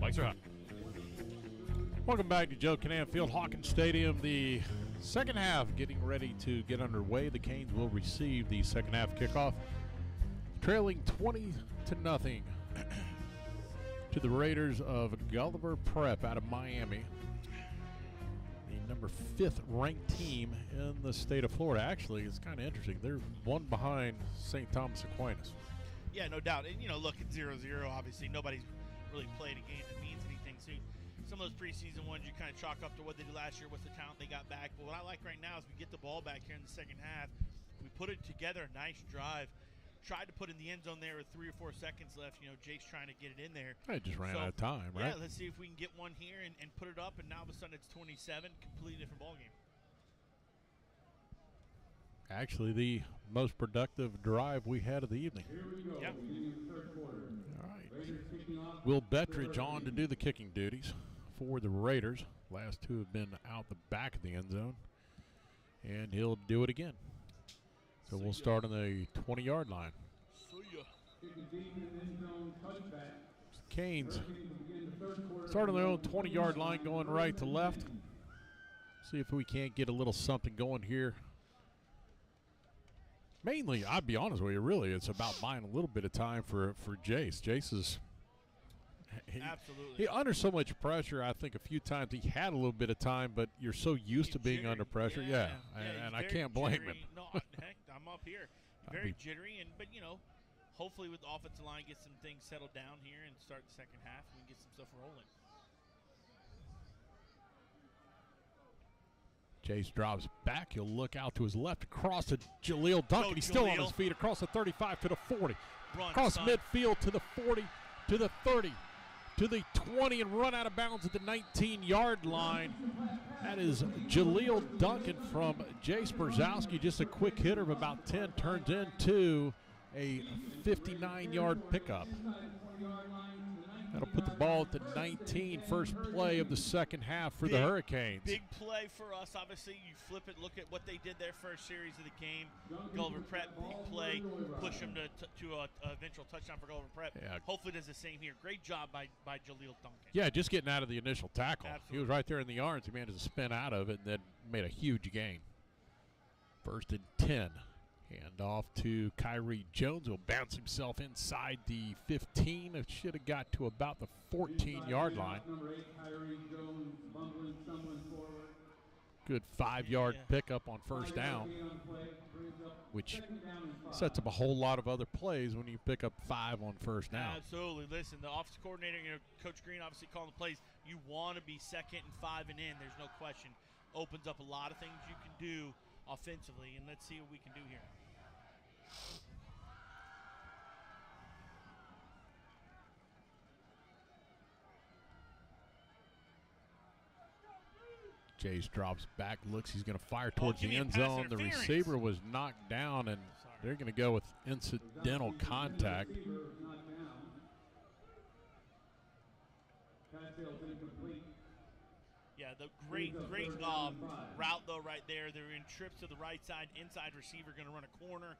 Lights are hot. Welcome back to Joe Canam Field, Hawkins Stadium. The second half getting ready to get underway. The Canes will receive the second half kickoff, trailing 20-0 to the Raiders of Gulliver Prep out of Miami, the number 5th ranked team in the state of Florida. Actually, it's kind of interesting. They're one behind St. Thomas Aquinas. Yeah, no doubt. And, look, at 0-0, obviously nobody's really played a game that means anything. So some of those preseason ones you kind of chalk up to what they did last year, what's the talent they got back. But what I like right now is we get the ball back here in the second half. We put it together, a nice drive. Tried to put in the end zone there with 3 or 4 seconds left. Jake's trying to get it in there. They just ran out of time, right? Yeah, let's see if we can get one here and put it up. And now all of a sudden it's 27, completely different ball game. Actually, the most productive drive we had of the evening. Yep. All right. Will Bettridge on to do the kicking duties for the Raiders. Last two have been out the back of the end zone. And he'll do it again. So we'll start on the 20-yard line. Canes start on their own 20-yard line, going right to left. See if we can't get a little something going here. Mainly, I'll be honest with you, really, it's about buying a little bit of time for Jace. Jace is absolutely under so much pressure. I think a few times he had a little bit of time, but you're so used to being under pressure. Yeah, and I can't blame him. No, heck, I'm up here. Very jittery, but hopefully with the offensive line get some things settled down here and start the second half and get some stuff rolling. Jace drops back. He'll look out to his left across to Jaleel Duncan. He's still on his feet across the 35 to the 40. Across midfield to the 40, to the 30, to the 20, and run out of bounds at the 19-yard line. That is Jaleel Duncan from Jace Brzezowski. Just a quick hitter of about 10 turns into a 59-yard pickup. That'll put the ball at the 19, first play of the second half for the Hurricanes. Big play for us. Obviously, you flip it, look at what they did their first series of the game. Gulliver Prep, big play, push them to an eventual touchdown for Gulliver Prep. Yeah. Hopefully does the same here. Great job by Jaleel Duncan. Yeah, just getting out of the initial tackle. Absolutely. He was right there in the yards. He managed to spin out of it and then made a huge gain. First and 10. Hand off to Kyrie Jones. He'll bounce himself inside the 15. It should have got to about the 14-yard line. Good 5-yard pickup on first down, which sets up a whole lot of other plays when you pick up 5 on first down. Absolutely. Listen, the offense coordinator, Coach Green obviously calling the plays. You want to be second and 5 and in. There's no question. Opens up a lot of things you can do offensively, and let's see what we can do here. Jace drops back, looks, he's going to fire towards the end zone. The receiver was knocked down, and they're going to go with incidental contact. Yeah, the great route, though, right there. They're in trips to the right side. Inside receiver going to run a corner.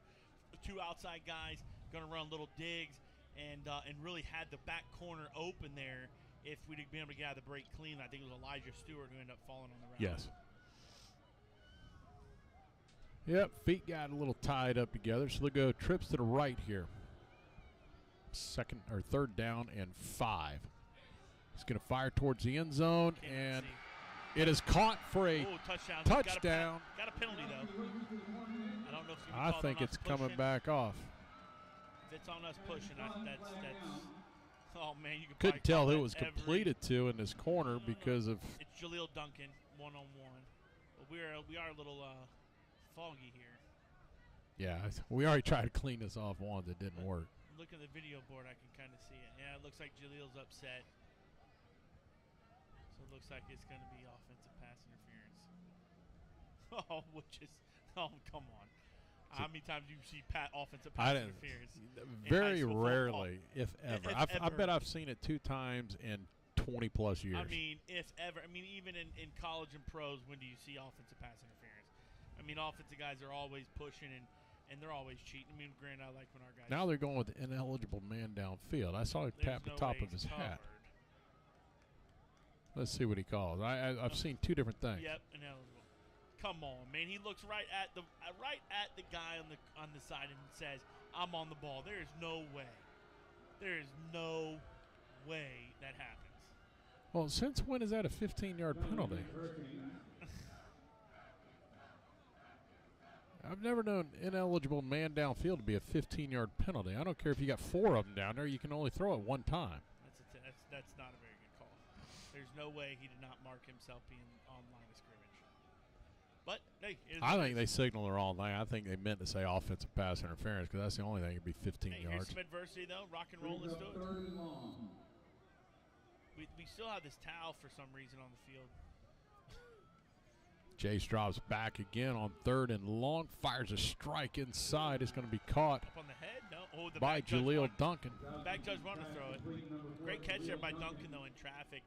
2 outside guys going to run little digs and really had the back corner open there. If we'd been able to get out of the break clean, I think it was Elijah Stewart who ended up falling on the route. Yes. Yep, feet got a little tied up together, so they'll go trips to the right here. Third down and 5. He's going to fire towards the end zone, and it is caught for a touchdown. Got a penalty, though. I don't know if I think it's coming back off. If it's on us pushing, that's oh, man, you can couldn't tell who it was completed to in this corner because of. It's Jaleel Duncan, one-on-one. But we are a little foggy here. Yeah, we already tried to clean this off once. It didn't work. Look at the video board. I can kind of see it. Yeah, it looks like Jaleel's upset. So it looks like it's going to be offensive pass interference. Oh, come on. How many times do you see offensive pass interference? Very rarely, if ever. I bet I've seen it 2 times in 20-plus years. I mean, if ever. I mean, even in college and pros, when do you see offensive pass interference? I mean, offensive guys are always pushing and they're always cheating. I mean, granted, I like when our guys. Now they're going with the ineligible man downfield. I saw him tap the top of his hat. Let's see what he calls. I've seen 2 different things. Yep, ineligible. Come on, man. He looks right at the guy on the side and says, "I'm on the ball." There is no way. There is no way that happens. Well, since when is that a 15-yard penalty? I've never known ineligible man downfield to be a 15-yard penalty. I don't care if you got 4 of them down there. You can only throw it 1 time. That's not a very good call. There's no way he did not mark himself being on line of scrimmage. But, hey. I think they signaled the wrong thing. I think they meant to say offensive pass interference because that's the only thing that could be 15 yards. Here's some adversity, though. Rock and roll. Let's do it. We still have this towel for some reason on the field. Jace drops back again on 3rd and long. Fires a strike inside. It's going to be caught up on the head? No. By Jaleel Duncan. The back judge wanted to throw it. Great catch there by Duncan, though, in traffic.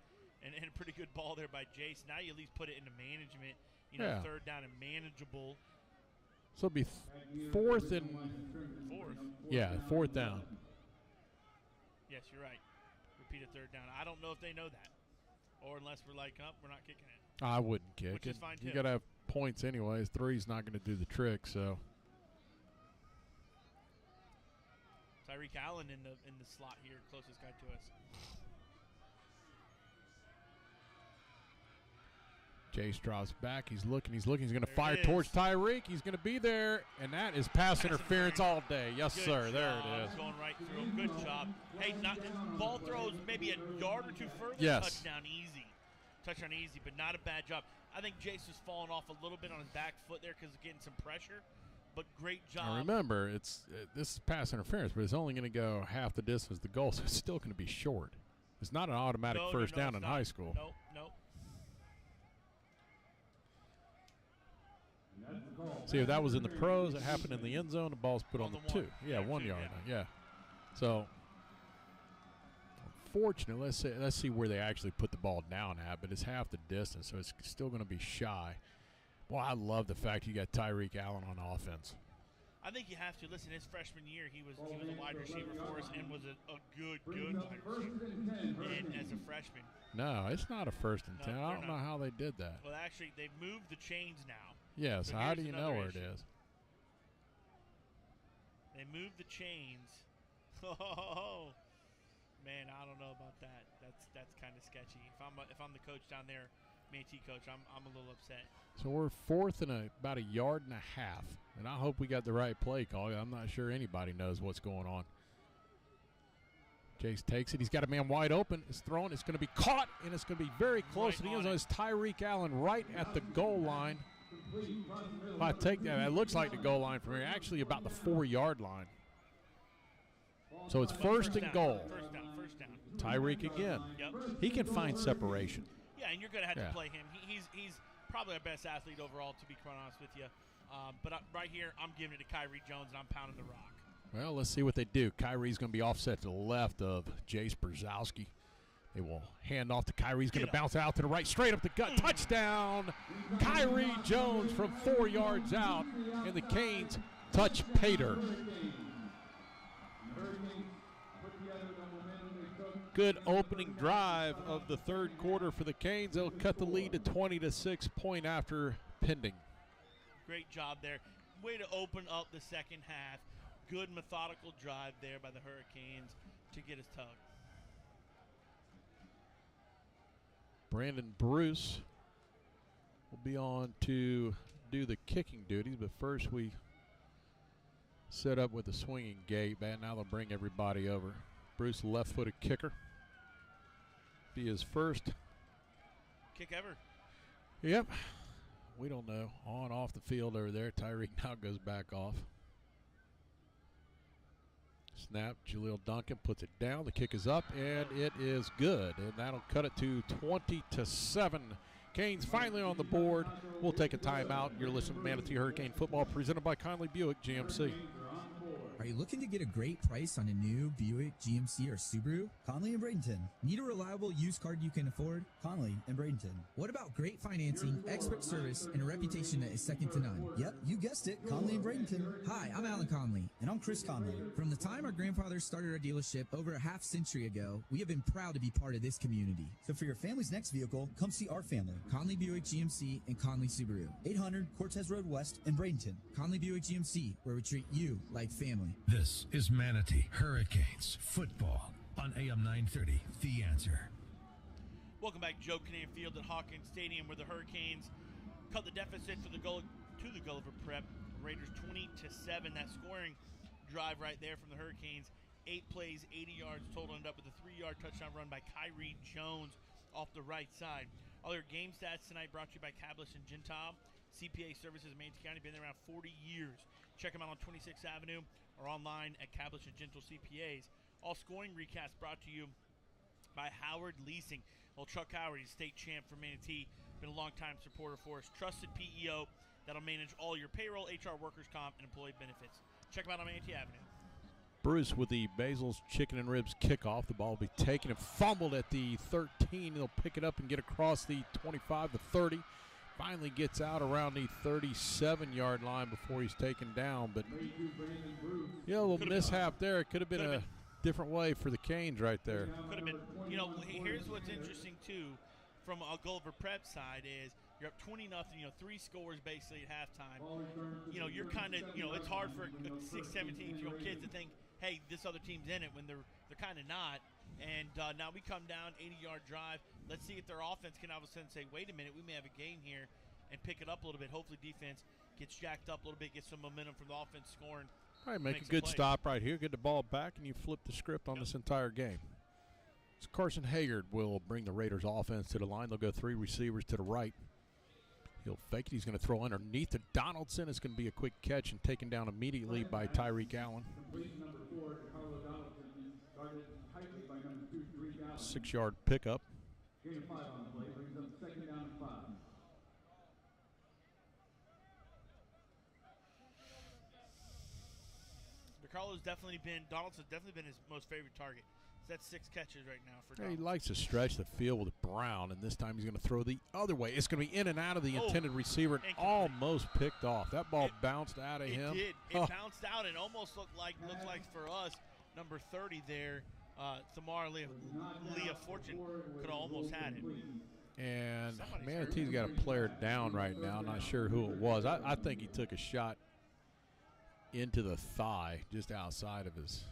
And a pretty good ball there by Jace. Now you at least put it into management. You know, 3rd down and manageable. So it'll be 4th and... 4th? Yeah, 4th down. Yes, you're right. Repeat a 3rd down. I don't know if they know that. Or unless we're like, we're not kicking it. I wouldn't kick Which it. Is fine too. You got to have points anyways. 3's not going to do the trick, so... Tyreek Allen in the slot here, closest guy to us. Jace drops back. He's looking. He's going to fire towards Tyreek. He's going to be there, and that is pass interference all day. Yes, sir. Job. There it is. Going right through him. Good job. Hey, ball throws maybe a yard or 2 further. Yes. Touchdown easy, but not a bad job. I think Jace was falling off a little bit on his back foot there because of getting some pressure, but great job. Now remember, this is pass interference, but it's only going to go half the distance to the goal, so it's still going to be short. It's not an automatic first down in high school. Nope. See, if that was in the pros, it happened in the end zone, the ball's put on the 2. Yeah, 1 yard line. Yeah. So, unfortunately, let's see where they actually put the ball down at, but it's half the distance, so it's still going to be shy. Well, I love the fact you got Tyreek Allen on offense. I think you have to. Listen, his freshman year, he was a wide receiver for us and was a good wide receiver and as a freshman. No, it's not a 1st and 10. I don't know how they did that. Well, actually, they've moved the chains now. Yes, so how do you know where it is? They moved the chains. Oh, man, I don't know about that. That's kind of sketchy. If I'm the coach down there, Manatee coach, I'm a little upset. So we're 4th and about 1.5 yards, and I hope we got the right play call. I'm not sure anybody knows what's going on. Jace takes it. He's got a man wide open. It's thrown. It's going to be caught, and it's going to be very close to the end zone. It's Tyreek Allen right at the goal line. If I take that, it looks like the goal line from here. Actually, about the 4-yard line. So it's first and goal. First down. Tyreek again. Yep. He can find separation. Yeah, and you're going to have to play him. He's probably our best athlete overall, to be quite honest with you. But right here, I'm giving it to Kyrie Jones, and I'm pounding the rock. Well, let's see what they do. Kyrie's going to be offset to the left of Jace Brzezowski. They will hand off to Kyrie. He's going to bounce out to the right, straight up the gut. Touchdown, Kyrie Jones from 4 yards out, and the Canes touch Pater. Good opening drive of the third quarter for the Canes. They'll cut the lead to 20-6 point after pending. Great job there. Way to open up the second half. Good methodical drive there by the Hurricanes to get his tug. Brandon Bruce will be on to do the kicking duties, but first we set up with a swinging gate. Now they'll bring everybody over. Bruce, left-footed kicker. Be his first kick ever. Yep. We don't know. On, off the field over there. Tyreek now goes back off. Snap. Jaleel Duncan puts it down. The kick is up, and it is good. And that'll cut it to 20-7. Canes finally on the board. We'll take a timeout. You're listening to Manatee Hurricane Football presented by Conley Buick GMC. Are you looking to get a great price on a new Buick, GMC, or Subaru? Conley and Bradenton. Need a reliable used car you can afford? Conley and Bradenton. What about great financing, expert service, and a reputation that is second to none? Yep, you guessed it. Conley and Bradenton. Hi, I'm Alan Conley. And I'm Chris Conley. From the time our grandfathers started our dealership over a half century ago, we have been proud to be part of this community. So for your family's next vehicle, come see our family. Conley Buick GMC and Conley Subaru. 800 Cortez Road West in Bradenton. Conley Buick GMC, where we treat you like family. This is Manatee Hurricanes football on AM 930, The Answer. Welcome back to Joe Kinnan Field at Hawkins Stadium, where the Hurricanes cut the deficit to the Gulliver Prep. Raiders 20-7. That scoring drive right there from the Hurricanes. 8 plays, 80 yards total, ended up with a 3-yard touchdown run by Kyrie Jones off the right side. Other game stats tonight brought to you by Cablis and Gentile. CPA Services in Manatee County, been there around 40 years. Check them out on 26th Avenue or online at Cablis and Gentle CPAs. All scoring recasts brought to you by Howard Leasing. Well, Chuck Howard, he's state champ for Manatee, been a longtime supporter for us. Trusted PEO that'll manage all your payroll, HR, workers' comp, and employee benefits. Check them out on Manatee Avenue. Bruce with the Basil's Chicken and Ribs kickoff. The ball will be taken and fumbled at the 13. They'll pick it up and get across the 25 to 30. Finally gets out around the 37-yard line before he's taken down. But, yeah, a little mishap there. It could have been a different way for the Canes right there. Could have been. You know, here's what's interesting, too, from a Gulliver Prep side is you're up 20-0, 3 scores basically at halftime. You're kind of, it's hard for 16, 17-year-old kids to think, hey, this other team's in it when they're kind of not. And now we come down, 80-yard drive. Let's see if their offense can all of a sudden say, wait a minute, we may have a game here, and pick it up a little bit. Hopefully defense gets jacked up a little bit, gets some momentum from the offense scoring. All right, make a good stop right here. Get the ball back, and you flip the script on this entire game. So Carson Haggard will bring the Raiders offense to the line. They'll go 3 receivers to the right. He'll fake it. He's going to throw underneath to Donaldson. It's going to be a quick catch and taken down immediately by Tyreek Allen. 6-yard pickup. Donaldson's definitely been his most favorite target. That's 6 catches right now for Donaldson. He likes to stretch the field with Brown, and this time he's going to throw the other way. It's going to be in and out of the intended receiver and almost picked off. That ball bounced out of him. It did. It bounced out and almost looked like for us, number 30 there, Thamar Leah Fortune could have almost had it. And Manatee's got a player down right now. I'm not sure who it was. I think he took a shot into the thigh just outside of his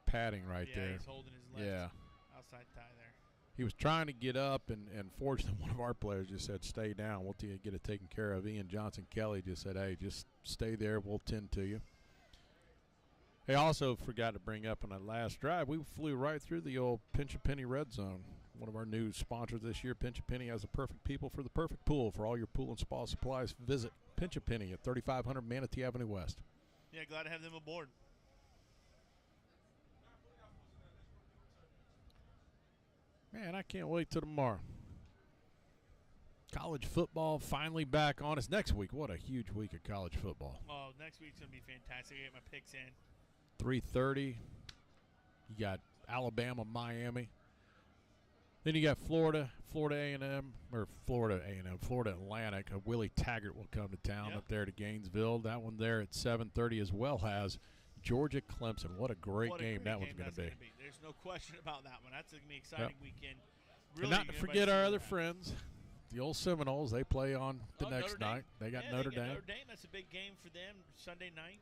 padding right there. Yeah, he's holding his left outside thigh there. He was trying to get up, and fortunately one of our players just said, stay down. We'll get it taken care of. Ian Johnson-Kelly just said, hey, just stay there. We'll tend to you. They also forgot to bring up on that last drive, we flew right through the old Pinch a Penny Red Zone. One of our new sponsors this year, Pinch a Penny, has the perfect people for the perfect pool. For all your pool and spa supplies, visit Pinch a Penny at 3500 Manatee Avenue West. Yeah, glad to have them aboard. Man, I can't wait till tomorrow. College football finally back on us next week. What a huge week of college football. Oh, next week's going to be fantastic. I get my picks in. 3:30. You got Alabama, Miami. Then you got Florida A&M, Florida Atlantic. Willie Taggart will come to town up there to Gainesville. That one there at 7:30, as well as Georgia Clemson. What a great game that one's going to be. There's no question about that one. That's going to be an exciting weekend. Really, and not to forget our other friends, the old Seminoles. They play on the next night. They got Notre Dame. Notre Dame. That's a big game for them Sunday night,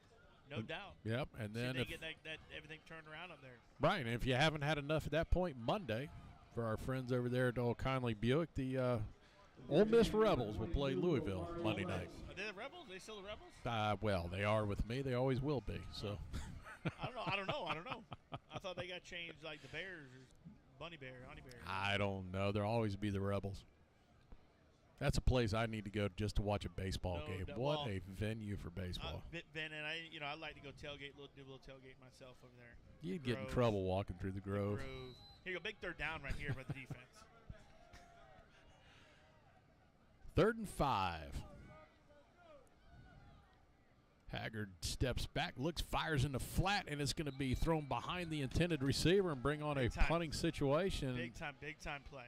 no doubt. Yep, and then they get that everything turned around up there. Right, and if you haven't had enough at that point, Monday, for our friends over there at Old Conley Buick, the Ole Miss Rebels will play Louisville Monday night. Are they the Rebels? Are they still the Rebels? Well, they are with me. They always will be. So. I don't know. I thought they got changed like the Bears or Honey Bear. I don't know. They'll always be the Rebels. That's a place I need to go just to watch a baseball game. What a venue for baseball. Ben, and I like to go tailgate, do a little tailgate myself over there. You'd get in trouble walking through the Grove. Here you go, big third down right here by the defense. 3rd and 5. Haggard steps back, fires in the flat, and it's going to be thrown behind the intended receiver and bring on a punting situation. Big time play.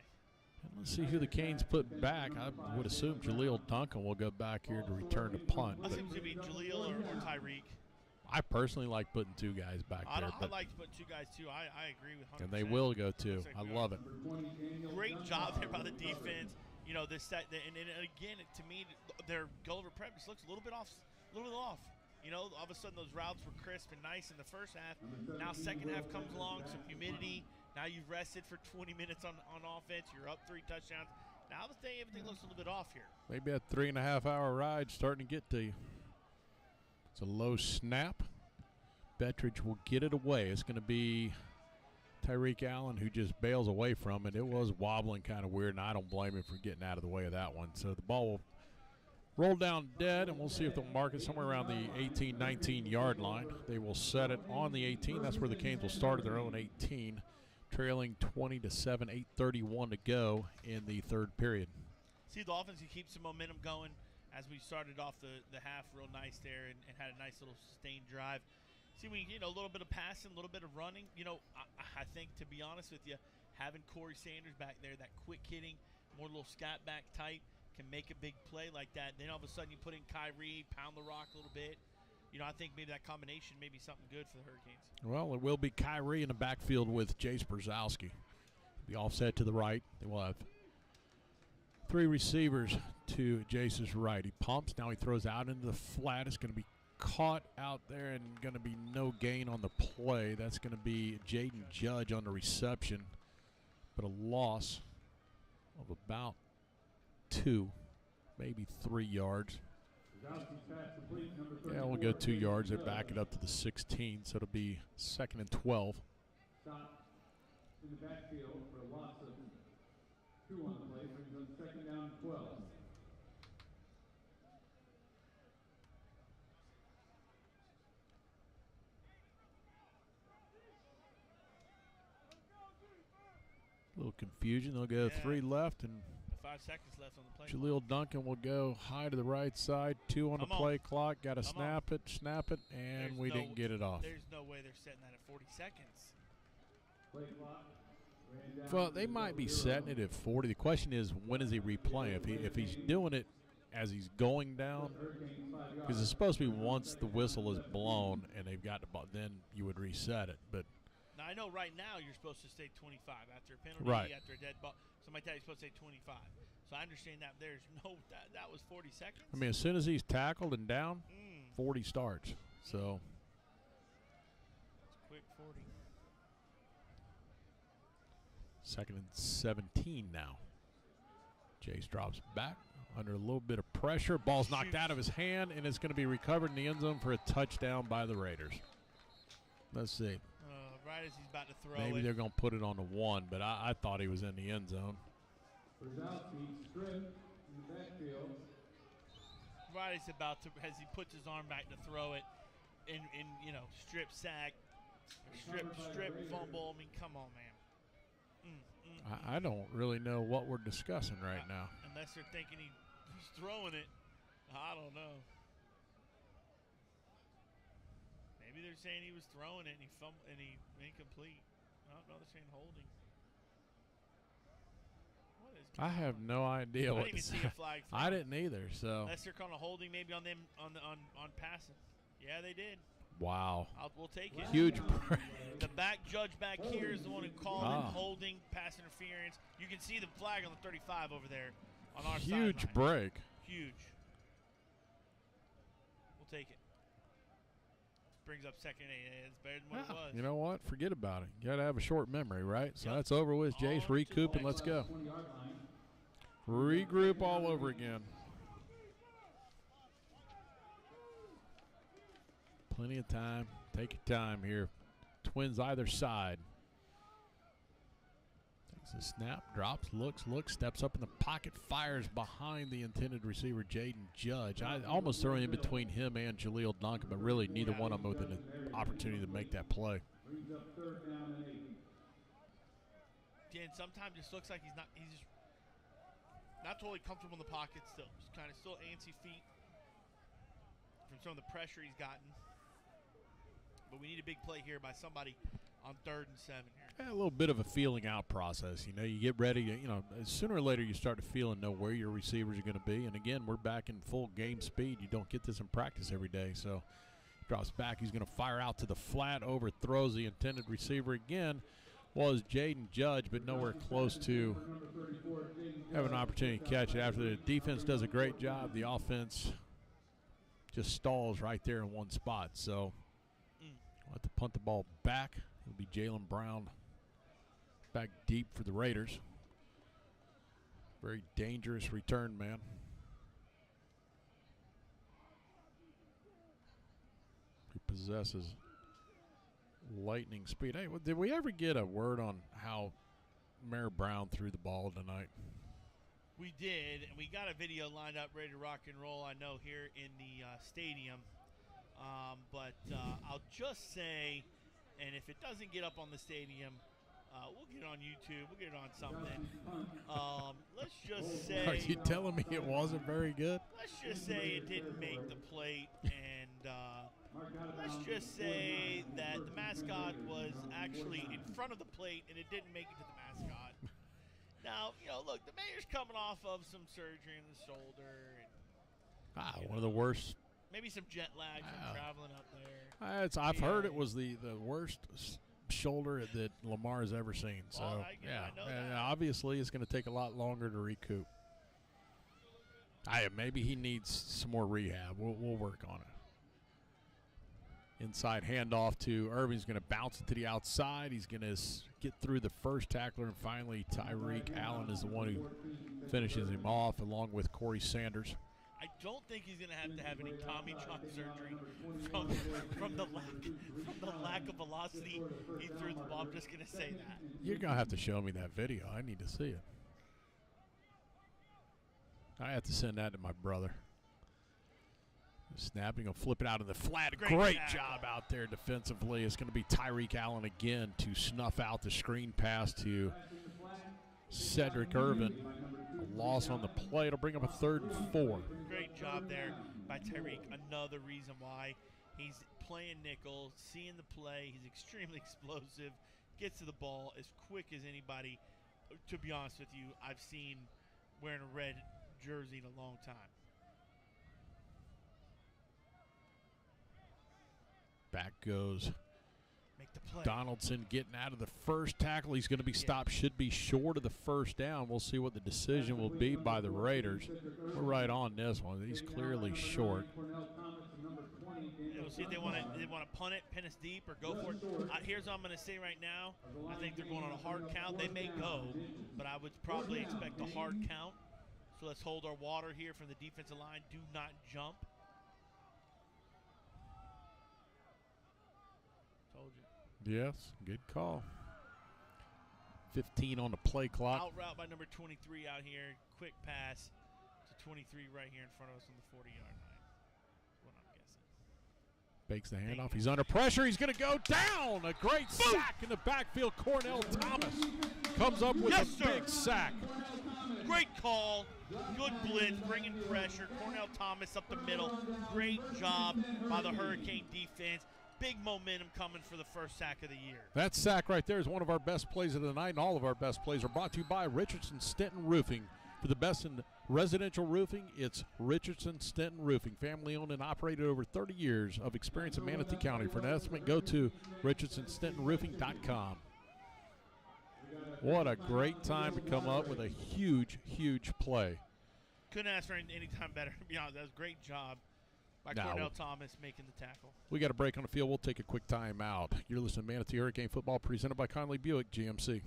And let's see who the Canes put back. I would assume Jaleel Duncan will go back here to return to punt. I think it's going to be Jaleel or Tyreek. I personally like putting 2 guys back there. I like to put 2 guys too. I agree with 100%. And they will go too. I love it. Great job there by the defense. You know, and again, to me, their Gulliver prep just looks a little bit off. You know, all of a sudden those routes were crisp and nice in the first half. Now second half comes along, some humidity. Now you've rested for 20 minutes on offense. You're up 3 touchdowns. Now everything looks a little bit off here. Maybe a 3.5-hour ride starting to get to you. It's a low snap. Bettridge will get it away. It's going to be Tyreek Allen who just bails away from it. It was wobbling kind of weird, and I don't blame him for getting out of the way of that one. So the ball will roll down dead, and we'll see if they'll mark it somewhere around the 18, 19-yard line. They will set it on the 18. That's where the Canes will start at their own 18, trailing 20-7, 8:31 to go in the 3rd period. See the offense, he keeps the momentum going as we started off the half real nice there and had a nice little sustained drive. See, a little bit of passing, a little bit of running. You know, I think, to be honest with you, having Corey Sanders back there, that quick hitting, more little scat back type, can make a big play like that. Then all of a sudden you put in Kyrie, pound the rock a little bit. You know, I think maybe that combination may be something good for the Hurricanes. Well, it will be Kyrie in the backfield with Jace Brzezowski. The offset to the right. They will have 3 receivers to Jace's right. He pumps. Now he throws out into the flat. It's going to be caught out there and going to be no gain on the play. That's going to be Jaden Judge on the reception, but a loss of about 2, maybe 3 yards. Yeah, we'll go 2 yards. They back it up to the 16, so it'll be 2nd and 12. Stop in the backfield for a loss of 2 on the play, brings on 2nd down 12. A little confusion. They'll go 3 left, and 5 seconds left on the play. Jaleel Duncan will go high to the right side. 2 on the play clock. Got to snap it, and we didn't get it off. There's no way they're setting that at 40 seconds. Play clock. Well, they might be setting it at 40. The question is, when is he replaying? If he's doing it as he's going down, because it's supposed to be once the whistle is blown and they've got the ball, then you would reset it. But now I know right now you're supposed to stay 25 after a penalty, after a dead ball. Somebody tell you you're supposed to say 25. So I understand that there's no that was 40 seconds. I mean, as soon as he's tackled and down, 40 starts. So it's quick 40. 2nd and 17 now. Jace drops back under a little bit of pressure. Ball's knocked out of his hand, and it's going to be recovered in the end zone for a touchdown by the Raiders. Let's see. Right as he's about to throw Maybe they're going to put it on the 1, but I thought he was in the end zone. Brzezowski stripped in the backfield. Right as he puts his arm back to throw it, in strip sack, strip fumble. I mean, come on, man. I don't really know what we're discussing right now. Unless they're thinking he's throwing it. I don't know. Maybe they're saying he was throwing it and he incomplete. I don't know. They're saying holding. I have no idea I what didn't to even see say. a flag. I didn't either. So unless they're kind of holding maybe on them on passing. Yeah, they did. wow. We'll take it. Huge break. The back judge back here is the one who called it, holding, pass interference. You can see the flag on the 35 over there on our side. Huge sideline. break. Huge. We'll take it. Brings up second and 8. It's better than what it was. You know what? Forget about it. You got to have a short memory, right? So that's over with, Jace. Recoup and let's go. Regroup all over again. Plenty of time. Take your time here. Twins either side. Takes a snap, drops, looks, steps up in the pocket, fires behind the intended receiver, Jaden Judge. I almost throw in between him and Jaleel Duncan, but really neither one of them with an opportunity to make that play. Dan, sometimes it just looks like he's just not totally comfortable in the pocket still. Just kind of still antsy feet from some of the pressure he's gotten. But we need a big play here by somebody on 3rd and 7 here. Yeah, a little bit of a feeling out process. You know, you get ready to, sooner or later you start to feel and know where your receivers are going to be. And again, we're back in full game speed. You don't get this in practice every day. So drops back. He's going to fire out to the flat, overthrows the intended receiver again. Was Jaden Judge, but nowhere close to having an opportunity to catch it. After the defense does a great job, the offense just stalls right there in one spot. So we'll have to punt the ball back. It'll be Jalen Brown back deep for the Raiders. Very dangerous return, man. He possesses lightning speed. Hey, did we ever get a word on how Mayor Brown threw the ball tonight? We did, and we got a video lined up ready to rock and roll, I know, here in the stadium. But I'll just say, and if it doesn't get up on the stadium, we'll get it on YouTube. We'll get it on something. Let's just say. Are you telling me it wasn't very good? Let's just say it didn't make the plate, and let's just say that the mascot was actually in front of the plate, and it didn't make it to the mascot. Now, look, the mayor's coming off of some surgery in the shoulder. And, one of the worst. Maybe some jet lag from traveling up there. I've heard it was the worst shoulder that Lamar has ever seen. So, I know that. Obviously it's going to take a lot longer to recoup. Maybe he needs some more rehab. We'll work on it. Inside handoff to Irving's going to bounce it to the outside. He's going to get through the first tackler, and finally Tyreek Allen is the one who finishes him off, along with Corey Sanders. I don't think he's going to have any Tommy John surgery from the lack of velocity he threw the ball. I'm just going to say that. You're going to have to show me that video. I need to see it. I have to send that to my brother. Snapping, he'll flip it out in the flat. Great job out there defensively. It's going to be Tyreek Allen again to snuff out the screen pass to Cedric Irvin. A loss on the play. It'll bring up a 3rd and 4. Great job there by Tyreek. Another reason why he's playing nickel, seeing the play. He's extremely explosive, gets to the ball as quick as anybody, to be honest with you, I've seen wearing a red jersey in a long time. Back goes Make the play. Donaldson getting out of the first tackle. He's going to be stopped. Should be short of the first down. We'll see what the decision will be by the Raiders. We're right on this one. He's clearly short. We'll see if they want to punt it, pin us deep, or go for it. Here's what I'm going to say right now. I think they're going on a hard count. They may go, but I would probably expect a hard count. So let's hold our water here from the defensive line. Do not jump. Told you. Yes, good call. 15 on the play clock. Out route by number 23 out here. Quick pass to 23 right here in front of us on the 40-yard line. What I'm guessing. Bakes the handoff. He's under pressure. He's going to go down. A great sack in the backfield. Cornell Thomas comes up with a big sack. Great call. Good blitz, bringing pressure. Cornell Thomas up the middle. Great job by the Hurricane defense. big momentum coming for the first sack of the year. That sack right there is one of our best plays of the night, and all of our best plays are brought to you by Richardson Stenton Roofing. For the best in residential roofing, it's Richardson Stenton Roofing. Family owned and operated, over 30 years of experience in Manatee County. For an estimate, go to richardsonstentonroofing.com. What a great time to come up with a huge, huge play. Couldn't ask for any time better, to be honest. That was a great job by Cornell Thomas making the tackle. We got a break on the field. We'll take a quick time out. You're listening to Manatee Hurricane Football, presented by Conley Buick GMC.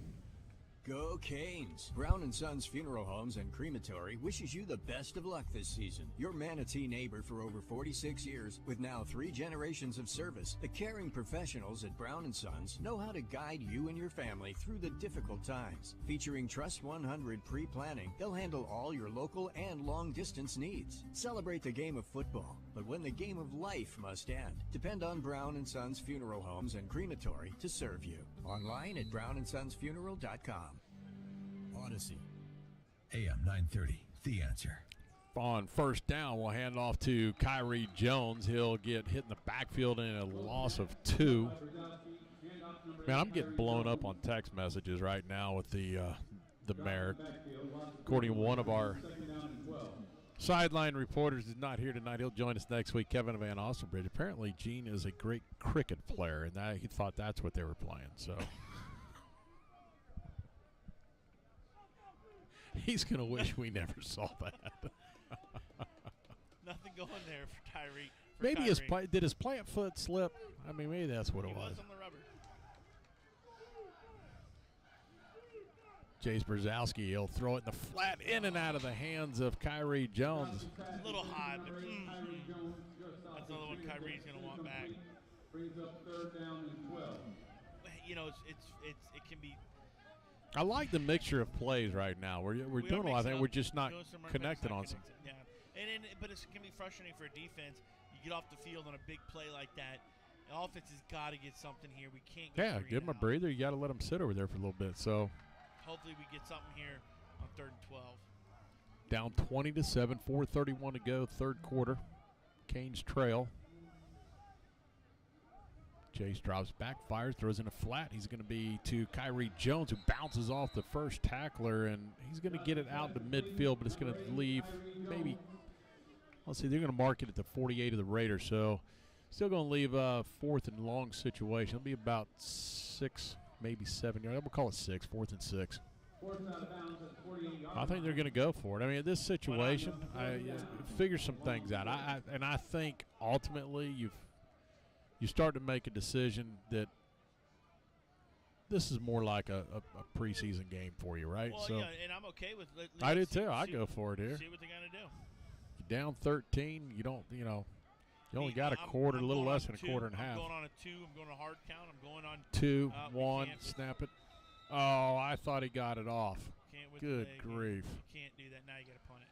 Go Canes! Brown & Sons Funeral Homes and Crematory wishes you the best of luck this season. Your Manatee neighbor for over 46 years, with now 3 generations of service, the caring professionals at Brown & Sons know how to guide you and your family through the difficult times. Featuring Trust 100 pre-planning, they'll handle all your local and long-distance needs. Celebrate the game of football, but when the game of life must end, depend on Brown & Sons Funeral Homes and Crematory to serve you. Online at brownsonsfuneral.com. Odyssey. AM 930, The Answer. On first down, we'll hand off to Kyrie Jones. He'll get hit in the backfield in a loss of 2. Man, I'm getting blown up on text messages right now with the mayor. According to one of our sideline reporters, is not here tonight. He'll join us next week, Kevin Van Ostenbridge. Apparently, Gene is a great cricket player, and he thought that's what they were playing. So he's going to wish we never saw that. Nothing going there for Tyree. Maybe did his plant foot slip? I mean, maybe that's what it was. On the rubber. Chase Brzezowski, he'll throw it in the flat, in and out of the hands of Kyrie Jones. A little high, but that's another one Kyrie's going to want back. Brings up 3rd down and 12. You know, it can be. I like the mixture of plays right now. We're doing a lot of things. We're just not connected on some. Yeah, but it can be frustrating for a defense. You get off the field on a big play like that. The offense has got to get something here. We can't get give him a breather. You got to let him sit over there for a little bit. So hopefully we get something here on 3rd and 12. Down 20-7, 4:31 to go, 3rd quarter. Canes trail. Chase drops back, fires, throws in a flat. He's going to be to Kyrie Jones, who bounces off the first tackler, and he's going to get it out to midfield, but it's going to leave maybe, let's see, they're going to mark it at the 48 of the Raiders, so still going to leave a 4th and long situation. It'll be about 6, maybe 7 yards. We'll call it 6, 4th and 6. I think they're going to go for it. I mean, in this situation, figure some things out. I think ultimately you start to make a decision that this is more like a preseason game for you, right? Well, so yeah, and I'm okay with. I do too. I go for it here. See what they're gonna do. You're down 13. You don't. You only got a quarter, a little less than a quarter and a half. I'm going on a 2. I'm going to hard count. I'm going on 2, 1. Snap it. Oh, I thought he got it off. Good grief. You can't do that. Now you got to punt it.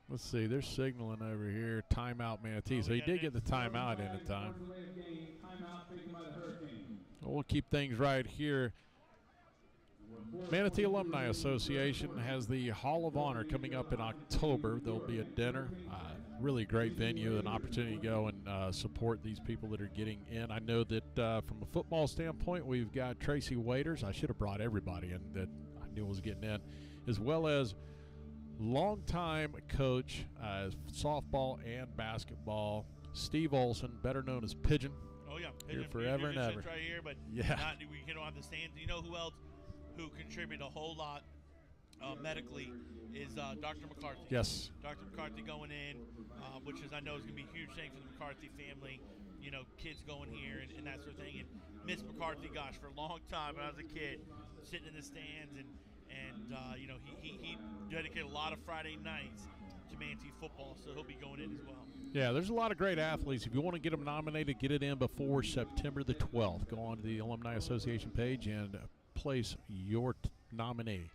Let's see. They're signaling over here. Timeout, Manatee. So he did get the timeout in time. Well, we'll keep things right here. Manatee Alumni Association has the Hall of Honor coming up in October. There'll be a dinner. Really great venue, an opportunity to go and support these people that are getting in. I know that from a football standpoint, we've got Tracy Waiters. I should have brought everybody in that I knew was getting in, as well as longtime coach, softball and basketball, Steve Olson, better known as Pigeon. Oh, yeah. Pigeon, here forever and ever. Right here, but we don't have the stands. You know who else who contributed a whole lot medically is Dr. McCarthy. Yes. Dr. McCarthy going in, which is I know is going to be a huge thing for the McCarthy family. You know, kids going here and that sort of thing. And Miss McCarthy, gosh, for a long time when I was a kid, sitting in the stands and you know, he dedicated a lot of Friday nights to Manatee football, so he'll be going in as well. Yeah, there's a lot of great athletes. If you want to get them nominated, get it in before September the 12th. Go on to the Alumni Association page and place your nominee.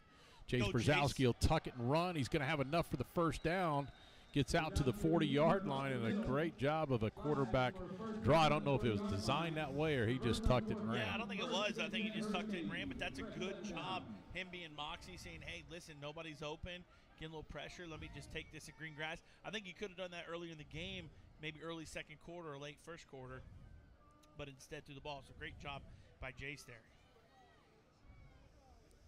Chase Brzezowski will tuck it and run. He's going to have enough for the first down. Gets out to the 40-yard line, and a great job of a quarterback draw. I don't know if it was designed that way or he just tucked it and ran. Yeah, I don't think it was. I think he just tucked it and ran, but that's a good job. Him being moxie, saying, hey, listen, nobody's open. Getting a little pressure. Let me just take this at green grass. I think he could have done that earlier in the game maybe early second quarter or late first quarter, but instead threw the ball. So great job by Jace there.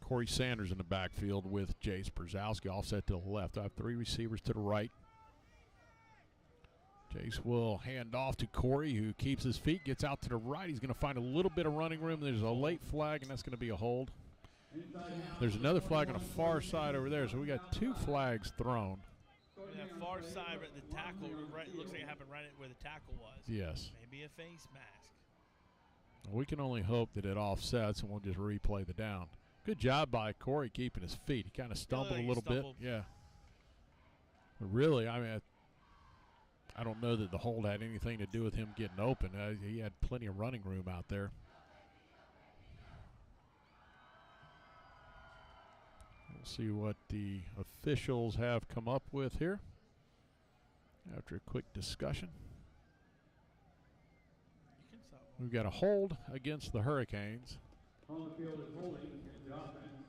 Corey Sanders in the backfield with Jace Brzezowski offset to the left. I have 3 receivers to the right. Jace will hand off to Corey, who keeps his feet, gets out to the right. He's going to find a little bit of running room. There's a late flag, and that's going to be a hold. There's another flag on the far side over there, so we got 2 flags thrown. That far side, right, the tackle, right, it looks like it happened right where the tackle was. Yes. Maybe a face mask. We can only hope that it offsets, and we'll just replay the down. Good job by Corey keeping his feet. He kind of stumbled a little bit. Yeah. But really, I mean, I don't know that the hold had anything to do with him getting open. He had plenty of running room out there. We'll see what the officials have come up with here after a quick discussion. We've got a hold against the Hurricanes. On the field is holding against the offense.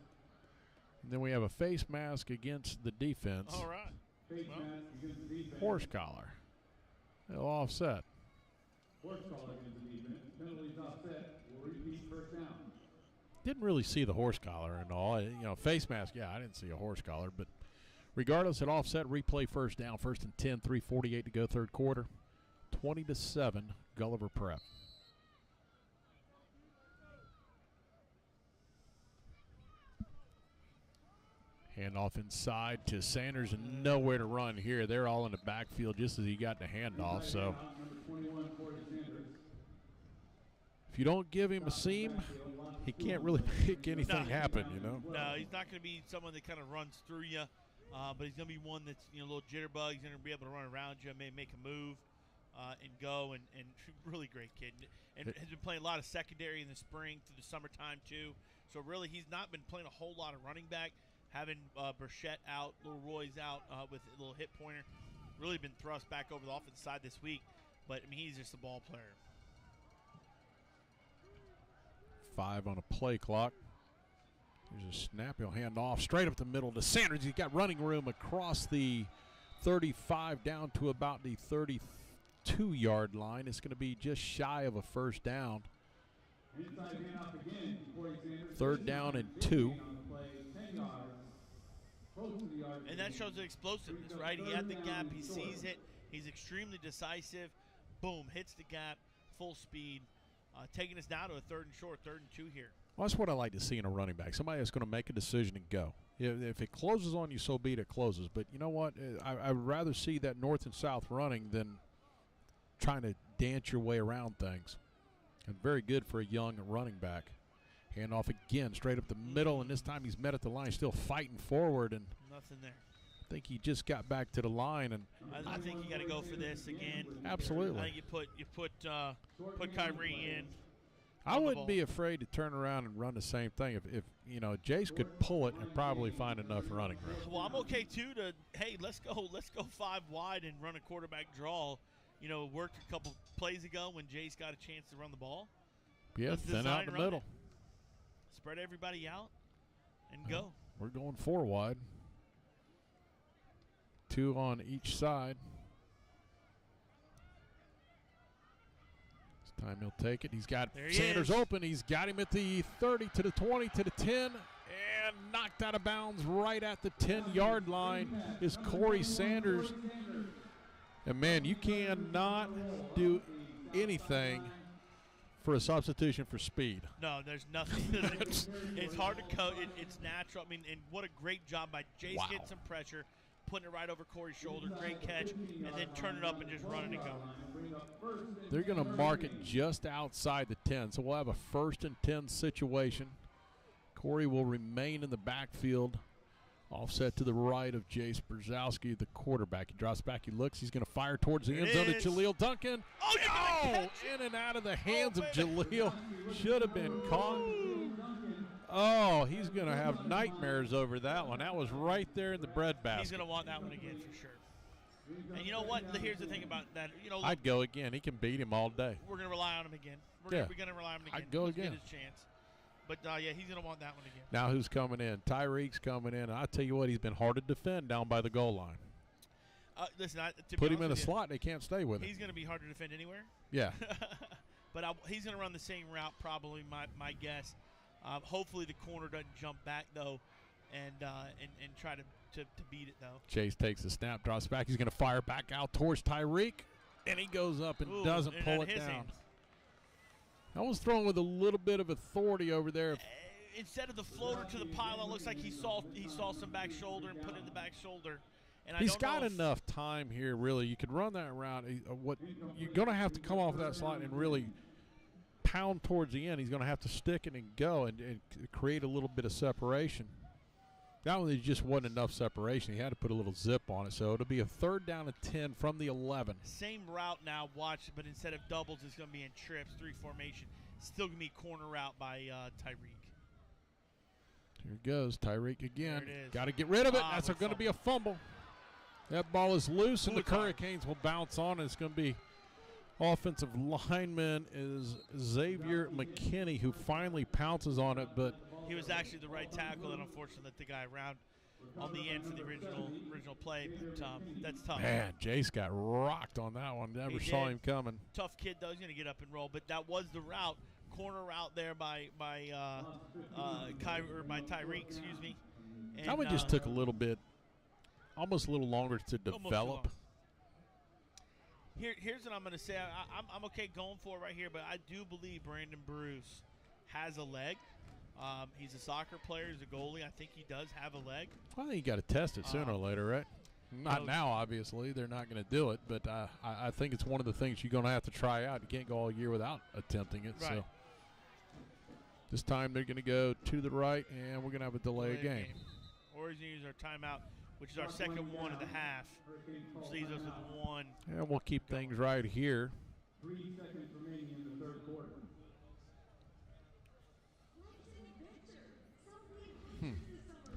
And then we have a face mask against the defense. All right. Face mask against the defense. Horse collar. They'll offset. Horse collar against the defense. Penalties offset. Will repeat first down. Didn't really see the horse collar and all. You know, face mask, yeah, I didn't see a horse collar. But regardless, at offset, replay first down. 1st and 10, 3:48 to go third quarter. 20-7, Gulliver Prep. Handoff inside to Sanders, and nowhere to run here. They're all in the backfield just as he got the handoff. So if you don't give him a seam, he can't really make anything happen, you know. No, he's not going to be someone that kind of runs through you, but he's going to be one that's, you know, a little jitterbug. He's going to be able to run around you, maybe make a move and go, and really great kid. And has been playing a lot of secondary in the spring through the summertime too. So really he's not been playing a whole lot of running back. Having Burchett out, little Roy's out with a little hip pointer. Really been thrust back over the offensive side this week. But, I mean, he's just a ball player. 5 on a play clock. There's a snap. He'll hand off straight up the middle to Sanders. He's got running room across the 35 down to about the 32-yard line. It's going to be just shy of a first down. 3rd down and 2. And that shows the explosiveness, right? He had the gap. He sees it. He's extremely decisive. Boom, hits the gap, full speed, taking us now to a 3rd and short, 3rd and 2 here. Well, that's what I like to see in a running back. Somebody that's going to make a decision and go. If it closes on you, so be it closes. But you know what? I'd rather see that north and south running than trying to dance your way around things. And very good for a young running back. Handoff again, straight up the middle, and this time he's met at the line, still fighting forward. And nothing there. I think he just got back to the line, and I think you got to go for this again. Absolutely. I think you put Kyrie in. I wouldn't be afraid to turn around and run the same thing if you know Jace could pull it and probably find enough running room. Well, I'm okay too. Let's go 5 wide and run a quarterback draw. You know, worked a couple plays ago when Jace got a chance to run the ball. Yeah, thin out in the middle. Spread everybody out and go. We're going 4 wide. 2 on each side. This time he'll take it. He's got Sanders open. He's got him at the 30 to the 20 to the 10 and knocked out of bounds right at the 10-yard line is Corey Sanders. And, man, you cannot do anything for a substitution for speed. No, there's nothing. It's hard to coach. It's natural. I mean, and what a great job by Jace getting some pressure, putting it right over Corey's shoulder, great catch, and then turn it up and just run it and go. They're going to mark it just outside the 10, so we'll have a 1st and 10 situation. Corey will remain in the backfield, offset to the right of Jace Brzezowski, the quarterback. He drops back, he looks, he's going to fire towards the end zone to Jaleel Duncan. Oh, in and out of the hands of Jaleel. Should have been caught. Oh, he's going to have nightmares over that one. That was right there in the bread basket. He's going to want that one again for sure. And you know what? Here's the thing about that. You know, look, I'd go again. He can beat him all day. We're going to rely on him again. We're going to rely on him again. I'd go again. Get his chance. But, yeah, he's going to want that one again. Now who's coming in? Tyreek's coming in. I tell you what, he's been hard to defend down by the goal line. Listen, to Put be him in a honest with you, slot, they can't stay with him. He's going to be hard to defend anywhere. Yeah. But he's going to run the same route, probably, my guess. Hopefully the corner doesn't jump back, though, and try to beat it, though. Chase takes the snap, drops back. He's going to fire back out towards Tyreek, and he goes up and doesn't pull it down. Hands. I was throwing with a little bit of authority over there. Instead of the floater to the pylon, looks like he saw some back shoulder and put in the back shoulder. And He's got enough time here, really. You could run that around. What you're going to have to come off that slot and really pound towards the end. He's going to have to stick it and go and create a little bit of separation. That one, there just wasn't enough separation. He had to put a little zip on it. So it'll be a 3rd down and 10 from the 11. Same route now, watch, but instead of doubles, it's going to be in trips, 3 formation. Still going to be corner route by Tyreek. Here it goes, Tyreek again. There it is. Got to get rid of it. That's going to be a fumble. That ball is loose, and the Hurricanes will bounce on. It's going to be offensive lineman is Xavier McKinney, who finally pounces on it, but he was actually the right tackle, and unfortunately let the guy around on the end for the original play. But that's tough. Man, Jace got rocked on that one. Never saw him coming. Tough kid, though. He's going to get up and roll, but that was the route. Corner route there by Tyreek, excuse me. And, that one just took a little bit, almost a little longer to develop. Here's what I'm going to say. I'm okay going for it right here, but I do believe Brandon Bruce has a leg. He's a soccer player. He's a goalie. I think he does have a leg. I think you got to test it sooner or later, right? Not now, obviously. They're not going to do it, but I think it's one of the things you're going to have to try out. You can't go all year without attempting it. Right. So this time they're going to go to the right, and we're going to have a delay game. Or he's going to use our timeout, which is our second one of the half, which leaves us with 1. And we'll keep things right here. 3 seconds remaining in the 3rd quarter.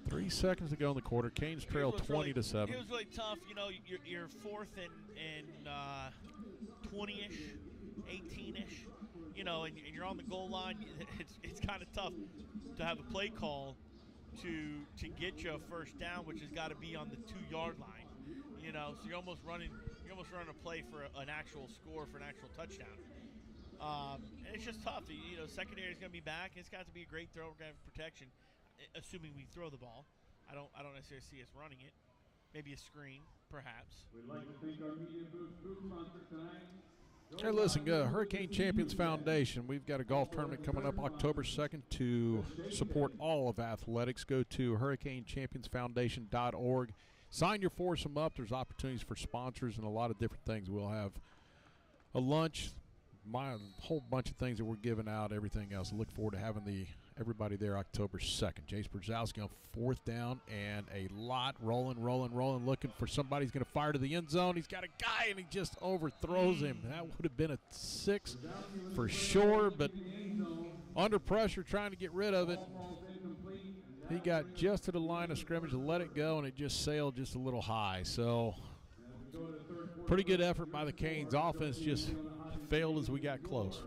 3 seconds to go in the quarter. Canes trail 20-7. It was really tough. You know, you're 4th and 20-ish, 18-ish. You know, and you're on the goal line. It's kind of tough to have a play call to get you a 1st down, which has got to be on the 2-yard line. You know, so you're almost running a play for an actual score, for an actual touchdown. And it's just tough. You know, secondary is going to be back. It's got to be a great throw. We're going to have protection, assuming we throw the ball. I don't necessarily see us running it. Maybe a screen, perhaps. We'd like to thank our media booth sponsor tonight. Hey, listen, Hurricane Champions Foundation. We've got a golf tournament coming up October 2nd to support all of athletics. Go to hurricanechampionsfoundation.org. Sign your foursome up. There's opportunities for sponsors and a lot of different things. We'll have a lunch, a whole bunch of things that we're giving out, everything else. I look forward to having everybody there October 2nd. Jace Brzezowski on 4th down and a lot rolling, looking for somebody who's going to fire to the end zone. He's got a guy, and he just overthrows him. That would have been a 6 for sure, but under pressure trying to get rid of it. He got just to the line of scrimmage to let it go, and it just sailed just a little high. So pretty good effort by the Canes. Offense just failed as we got close.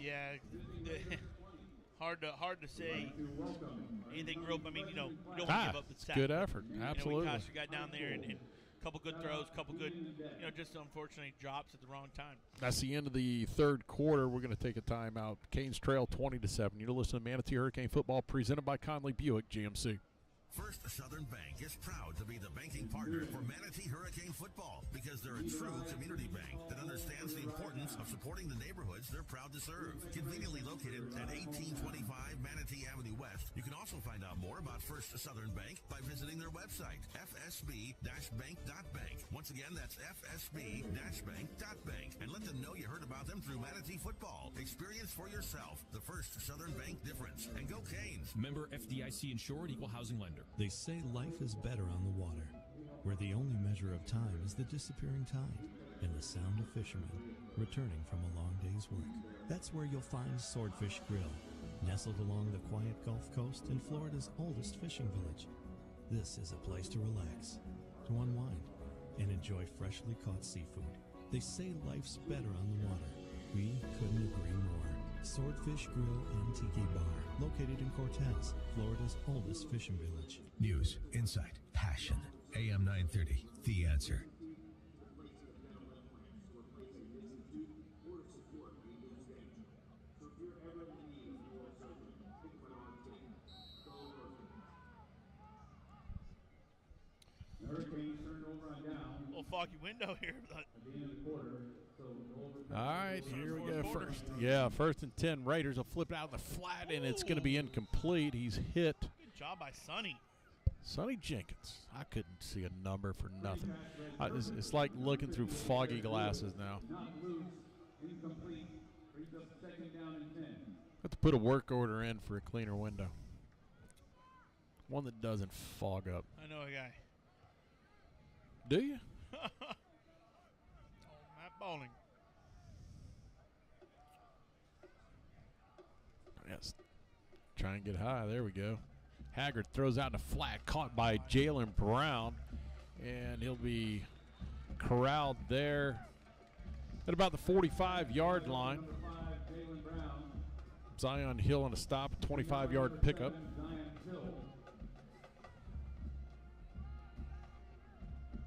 Yeah. Hard to say anything real. I mean, you don't want to give up the sack. Good effort, absolutely. We got down there and a couple good throws, couple good, just unfortunately drops at the wrong time. That's the end of the 3rd quarter. We're going to take a timeout. Canes trail 20-7. You're listening to Manatee Hurricane Football, presented by Conley Buick GMC. First Southern Bank is proud to be the banking partner for Manatee Hurricane Football because they're a true community bank that understands the importance of supporting the neighborhoods they're proud to serve. Conveniently located at 1825 Manatee Avenue West, you can also find out more about First Southern Bank by visiting their website, fsb-bank.bank. Once again, that's fsb-bank.bank. And let them know you heard about them through Manatee Football. Experience for yourself the First Southern Bank difference. And go Canes! Member FDIC insured, equal housing lender. They say life is better on the water, where the only measure of time is the disappearing tide and the sound of fishermen returning from a long day's work. That's where you'll find Swordfish Grill, nestled along the quiet Gulf Coast in Florida's oldest fishing village. This is a place to relax, to unwind, and enjoy freshly caught seafood. They say life's better on the water. We couldn't agree more. Swordfish Grill and Tiki Bar, located in Cortez, Florida's oldest fishing village. News, insight, passion. AM 930, The Answer. The Hurricanes turned over on down. Little foggy window here. But At the end of the quarter, so the All right, here we go. First, yeah, 1st and 10. Raiders will flip it out in the flat, and it's going to be incomplete. He's hit. Good job by Sonny. Sonny Jenkins. I couldn't see a number for nothing. It's like looking through foggy glasses now. Not loose, incomplete, brings up 2nd down and 10. Have to put a work order in for a cleaner window. One that doesn't fog up. I know a guy. Do you? Oh, Matt Bowling. Yes. Try and get high. There we go. Haggard throws out in a flat, caught by Jalen Brown, and he'll be corralled there at about the 45-yard line. Zion Hill on a stop, 25-yard pickup.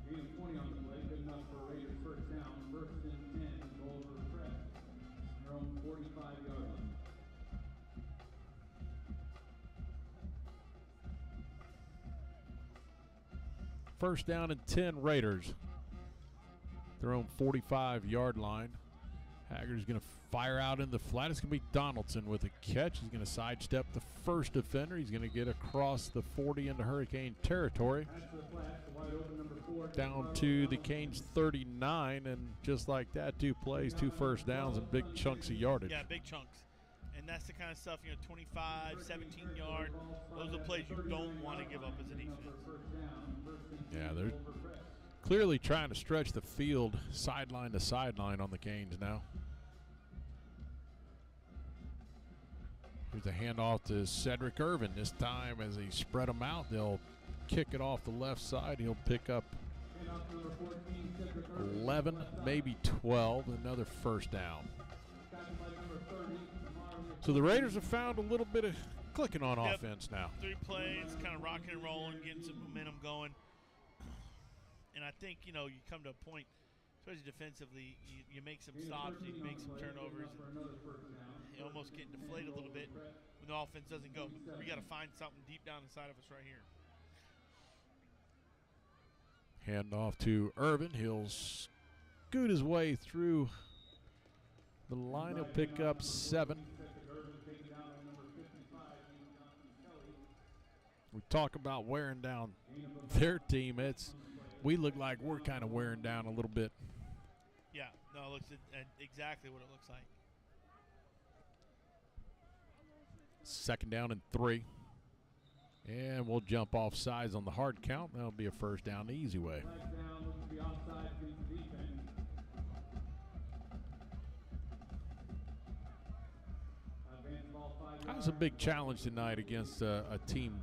Gain of 20 on the play, good enough for Raiders 1st down. 1st and 10, Gulliver press. Their own 45-yard line. First down and 10 Raiders. Their own 45-yard line. Haggard's going to fire out in the flat. It's going to be Donaldson with a catch. He's going to sidestep the first defender. He's going to get across the 40 into Hurricane territory. Down to the Canes 39, and just like that, 2 plays, 2 first downs, and big chunks of yardage. Yeah, big chunks. And that's the kind of stuff, 25, 17 yard. Those are plays you don't want to give up as a defense. Yeah, they're clearly trying to stretch the field sideline to sideline on the Canes now. Here's a handoff to Cedric Irvin. This time as they spread them out, they'll kick it off the left side. He'll pick up 11, maybe 12, another first down. So the Raiders have found a little bit of clicking on offense now. 3 plays, kind of rocking and rolling, getting some momentum going. And I think, you come to a point, especially defensively, you make some stops, you make some turnovers, and you almost get deflated a little bit when the offense doesn't go. But we got to find something deep down inside of us right here. Hand off to Irvin. He'll scoot his way through the line. He'll pick up 7. We talk about wearing down their team. We look like we're kind of wearing down a little bit. Yeah, no, it looks exactly what it looks like. 2nd down and 3. And we'll jump off sides on the hard count. That'll be a first down the easy way. That's a big challenge tonight against a team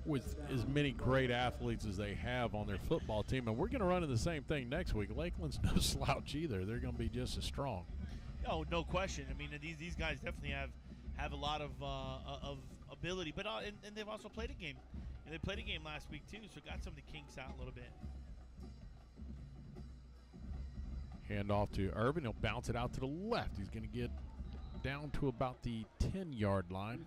with as many great athletes as they have on their football team. And we're going to run into the same thing next week. Lakeland's no slouch either. They're going to be just as strong. Oh, no question. I mean, these guys definitely have a lot of ability, but and they've also played a game. And they played a game last week too, so got some of the kinks out a little bit. Hand off to Irvin. He'll bounce it out to the left. He's going to get down to about the 10-yard line.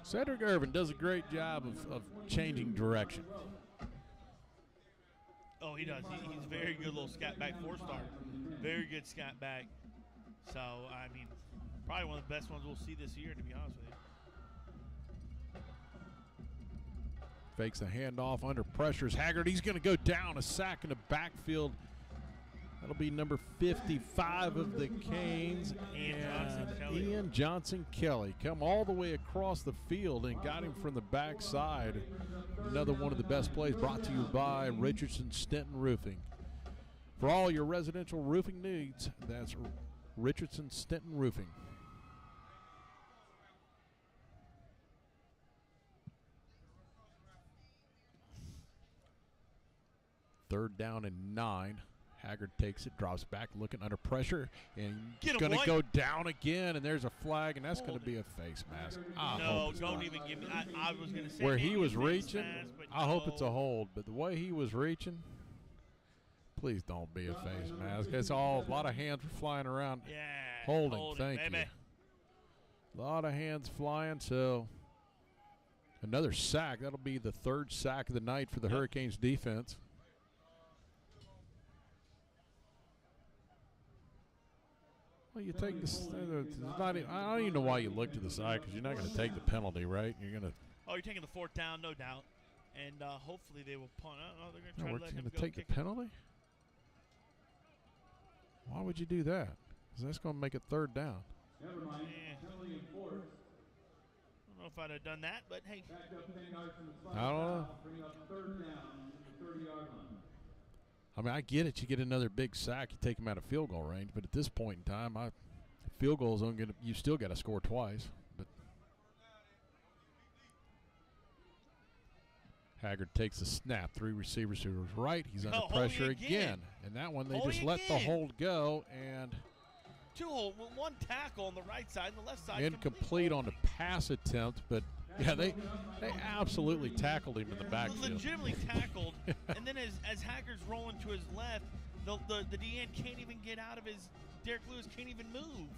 Cedric Irvin does a great job of changing direction. Oh, he does. He's a very good little scat back 4-star. Very good scat back. So, I mean, probably one of the best ones we'll see this year, to be honest with you. Fakes a handoff under pressures. Haggard, he's going to go down. A sack in the backfield. That'll be number 55 of the Canes. And Ian Johnson Kelly come all the way across the field and got him from the backside. Another one of the best plays brought to you by Richardson Stenton Roofing. For all your residential roofing needs, that's Richardson Stenton Roofing. Third down and 9. Haggard takes it, drops back, looking under pressure, and Get him, going to boy. go down again, and there's a flag, and that's going to be a face mask. No, don't even give me. I was going to say where maybe he was a face reaching, mask, but I hope it's a no. hold, but the way he was reaching, please don't be a face mask. It's all, a lot of hands were flying around. Yeah, Holding, thank baby. you. A lot of hands flying, so another sack. That'll be the third sack of the night for the Hurricanes defense. Well, you take this. I don't even know why you look to the side, because you're not going to take the penalty, right? You're going to. Oh, you're taking the fourth down, no doubt. And hopefully they will punt. Oh, they're going to try to We're let him going to go take the kick it. penalty. Why would you do that? Because that's going to make it third down. Never mind. Penalty enforced. I don't know if I'd have done that, but hey. Back up 10 yards from the spot. I don't know. Bring up third down, the 30-yard line. I mean, I get it. You get another big sack, you take him out of field goal range. But at this point in time, field goals aren't going to. You still got to score twice. But Haggard takes the snap. 3 receivers to his right. He's under pressure again. And that one, they just let the hold go. And 2 hold, 1 tackle on the right side and the left side. incomplete on the pass attempt. But yeah, they absolutely tackled him in the backfield. Legitimately tackled. And then as Haggard's rolling to his left, the DN can't even get out of his. Derek Lewis can't even move.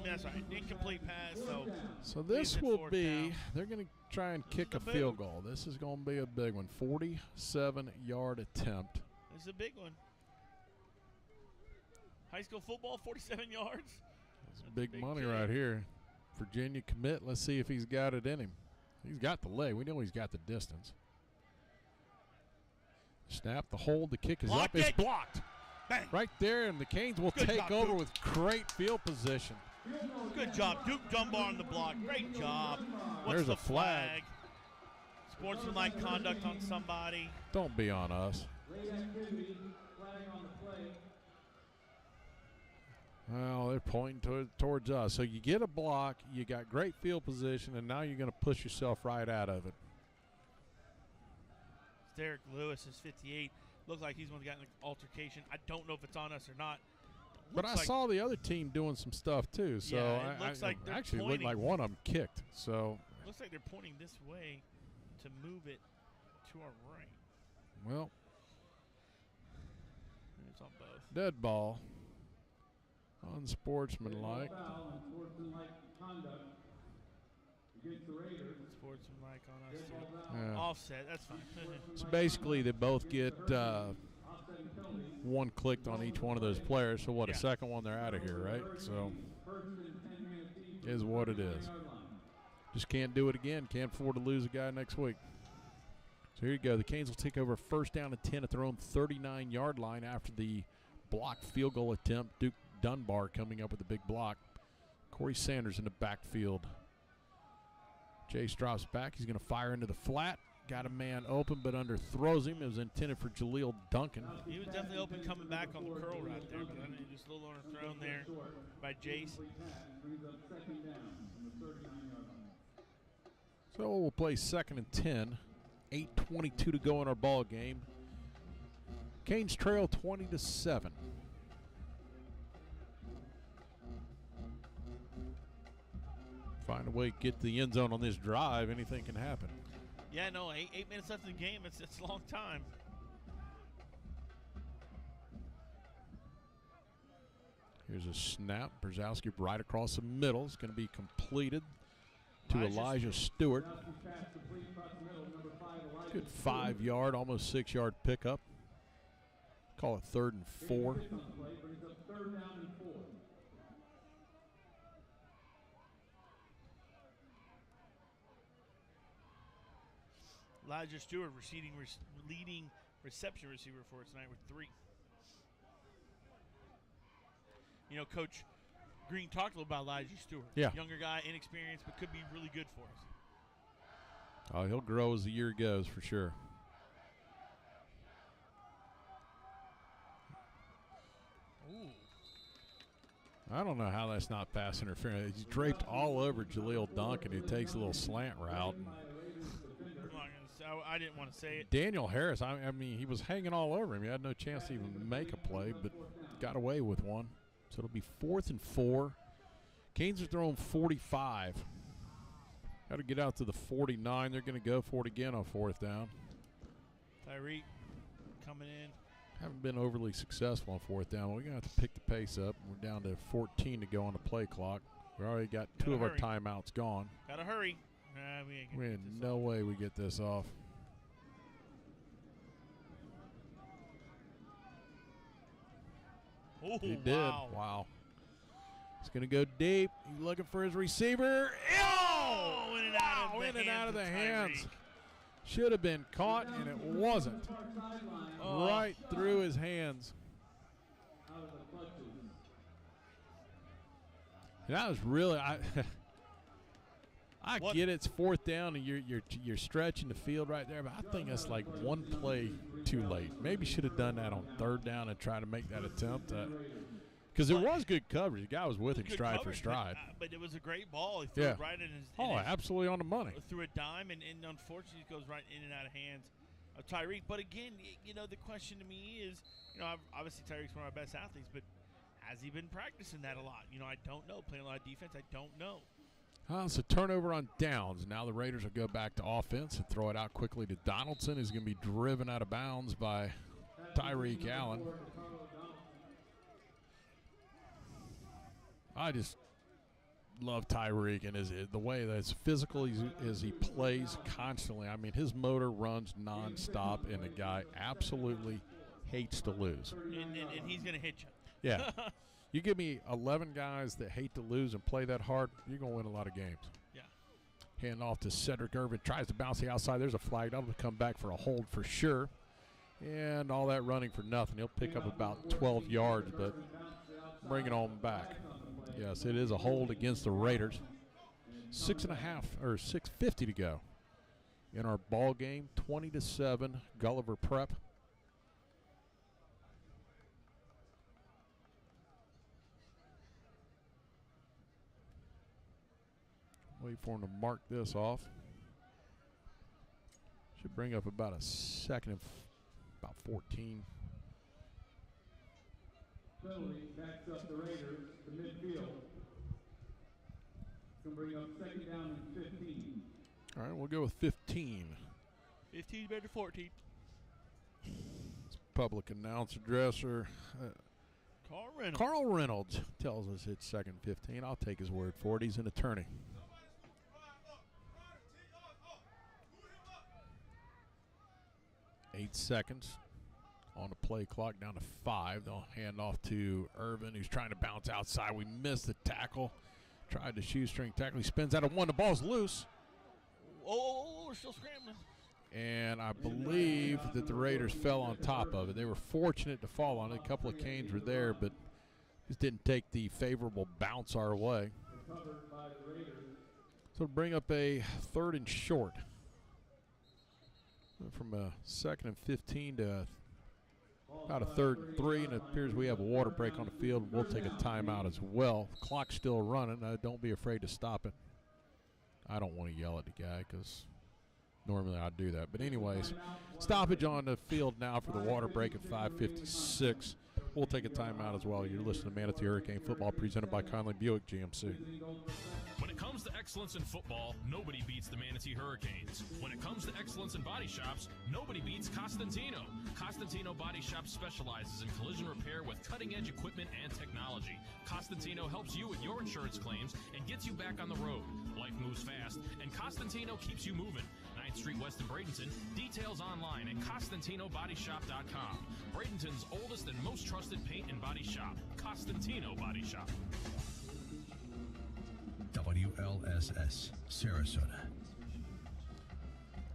That's right. Incomplete pass. So this will be, they're going to try and kick a field goal. This is going to be a big one. 47-yard attempt. This is a big one. High school football, 47 yards. That's big money right here. Virginia commit. Let's see if he's got it in him. He's got the leg. We know he's got the distance. Snap, the hold, the kick is up. It's blocked. Bang. Right there, and the Canes will take over with great field position. Good job. Duke Dunbar on the block. Great job. What's There's the a flag. Sportsmanlike conduct on somebody. Don't be on us. Late activity, flag on the play. Well, they're pointing towards us. So you get a block, you got great field position, and now you're going to push yourself right out of it. Derek Lewis is 58. Looks like he's one that got in an altercation. I don't know if it's on us or not. But I saw the other team doing some stuff too. So yeah, it looks like they're actually pointing. looked like one of them kicked. So Looks like they're pointing this way to move it to our right. Well, It's on both. dead ball. Unsportsmanlike. Foul and sportsmanlike conduct against the Raiders. Sportsmanlike on us too. Yeah. Offset, that's fine. So basically, they both get one clicked on each one of those players. So what? A second one, they're out of here, right? So is what it is. Just can't do it again. Can't afford to lose a guy next week. So here you go. The Canes will take over first down and 10 at their own 39-yard line after the blocked field goal attempt. Duke Dunbar coming up with a big block. Corey Sanders in the backfield. Jay drops back. He's going to fire into the flat. Got a man open, but underthrows him. It was intended for Jaleel Duncan. He was definitely open coming back on the curl right there, but I mean, just a little underthrown there by Jace. So we'll play second and 10. 8:22 to go in our ball game. Canes trail 20-7. Find a way to get to the end zone on this drive. Anything can happen. Yeah, no, 8 minutes left in the game. It's a long time. Here's a snap. Brzezowski right across the middle. It's going to be completed to Elijah Stewart. Good 5-yard, almost 6-yard pickup. Call it 3rd and 4. Elijah Stewart leading reception receiver for us tonight with 3. You know, Coach Green talked a little about Elijah Stewart. Yeah. Younger guy, inexperienced, but could be really good for us. Oh, he'll grow as the year goes for sure. Ooh. I don't know how that's not pass interference. He's draped all over Jaleel Duncan, who takes a little slant route. I didn't want to say it. Daniel Harris, I mean, he was hanging all over him. He had no chance to even make a play, but got away with one. So it'll be 4th and 4. Canes are throwing 45. Got to get out to the 49. They're going to go for it again on 4th down. Tyreek coming in. Haven't been overly successful on 4th down. We're going to have to pick the pace up. We're down to 14 to go on the play clock. We already got two of our timeouts gone. Got to hurry. We had no way we get this off. Ooh, He did. Wow. He's going to go deep. He's looking for his receiver. Oh, in and out of the in and out of the hands. hands. Should have been caught, and it wasn't. Right through his hands. And that was really I get it's 4th down and you're stretching the field right there, but I think that's like one play too late. Maybe should have done that on 3rd down and try to make that attempt. Because there was good coverage. The guy was with him stride for stride. But it was a great ball. He threw it right in his. Absolutely on the money. Threw a dime, and unfortunately it goes right in and out of hands of Tyreek. But again, the question to me is, obviously Tyreek's one of our best athletes, but has he been practicing that a lot? I don't know. Playing a lot of defense, I don't know. So turnover on downs. Now the Raiders will go back to offense and throw it out quickly to Donaldson, who's going to be driven out of bounds by Tyreek Allen. I just love Tyreek and the way that's physical as he plays constantly. I mean, his motor runs nonstop, and the guy absolutely hates to lose. And he's going to hit you. Yeah. You give me 11 guys that hate to lose and play that hard, you're going to win a lot of games. Yeah. Hand off to Cedric Irvin. Tries to bounce the outside. There's a flag. That'll come back for a hold for sure. And all that running for nothing. He'll pick up about 12 yards, but bring it on back. Yes, it is a hold against the Raiders. 6:50 to go in our ball game. 20-7, Gulliver Prep. Wait for him to mark this off. Should bring up about a second and about 14. Penalty backs up the Raiders to midfield. It's going to bring up 2nd down and 15. All right, we'll go with 15. 15 better than 14. Public announcer dresser. Carl Reynolds tells us it's 2nd and 15. I'll take his word for it. He's an attorney. Eight seconds on the play clock, down to 5. They'll hand off to Irvin, who's trying to bounce outside. We missed the tackle. Tried to shoestring tackle. He spins out of one. The ball's loose. Oh, we're still scrambling. And I believe that the Raiders fell on top of it. They were fortunate to fall on it. A couple of Canes were there, but just didn't take the favorable bounce our way. So bring up a 3rd and short. From a 2nd and 15 to about a 3rd and 3, and it appears we have a water break on the field. We'll take a timeout as well. Clock's still running. Don't be afraid to stop it. I don't want to yell at the guy because normally I'd do that. But anyways, stoppage on the field now for the water break at 5:56. We'll take a timeout as well. You're listening to Manatee Hurricane Football presented by Conley Buick GMC. When it comes to excellence in football, nobody beats the Manatee Hurricanes. When it comes to excellence in body shops, nobody beats Costantino. Costantino Body Shop specializes in collision repair with cutting-edge equipment and technology. Costantino helps you with your insurance claims and gets you back on the road. Life moves fast, and Costantino keeps you moving. 9th Street West in Bradenton. Details online at CostantinoBodyShop.com. Bradenton's oldest and most trusted paint and body shop, Costantino Body Shop. WLSS, Sarasota.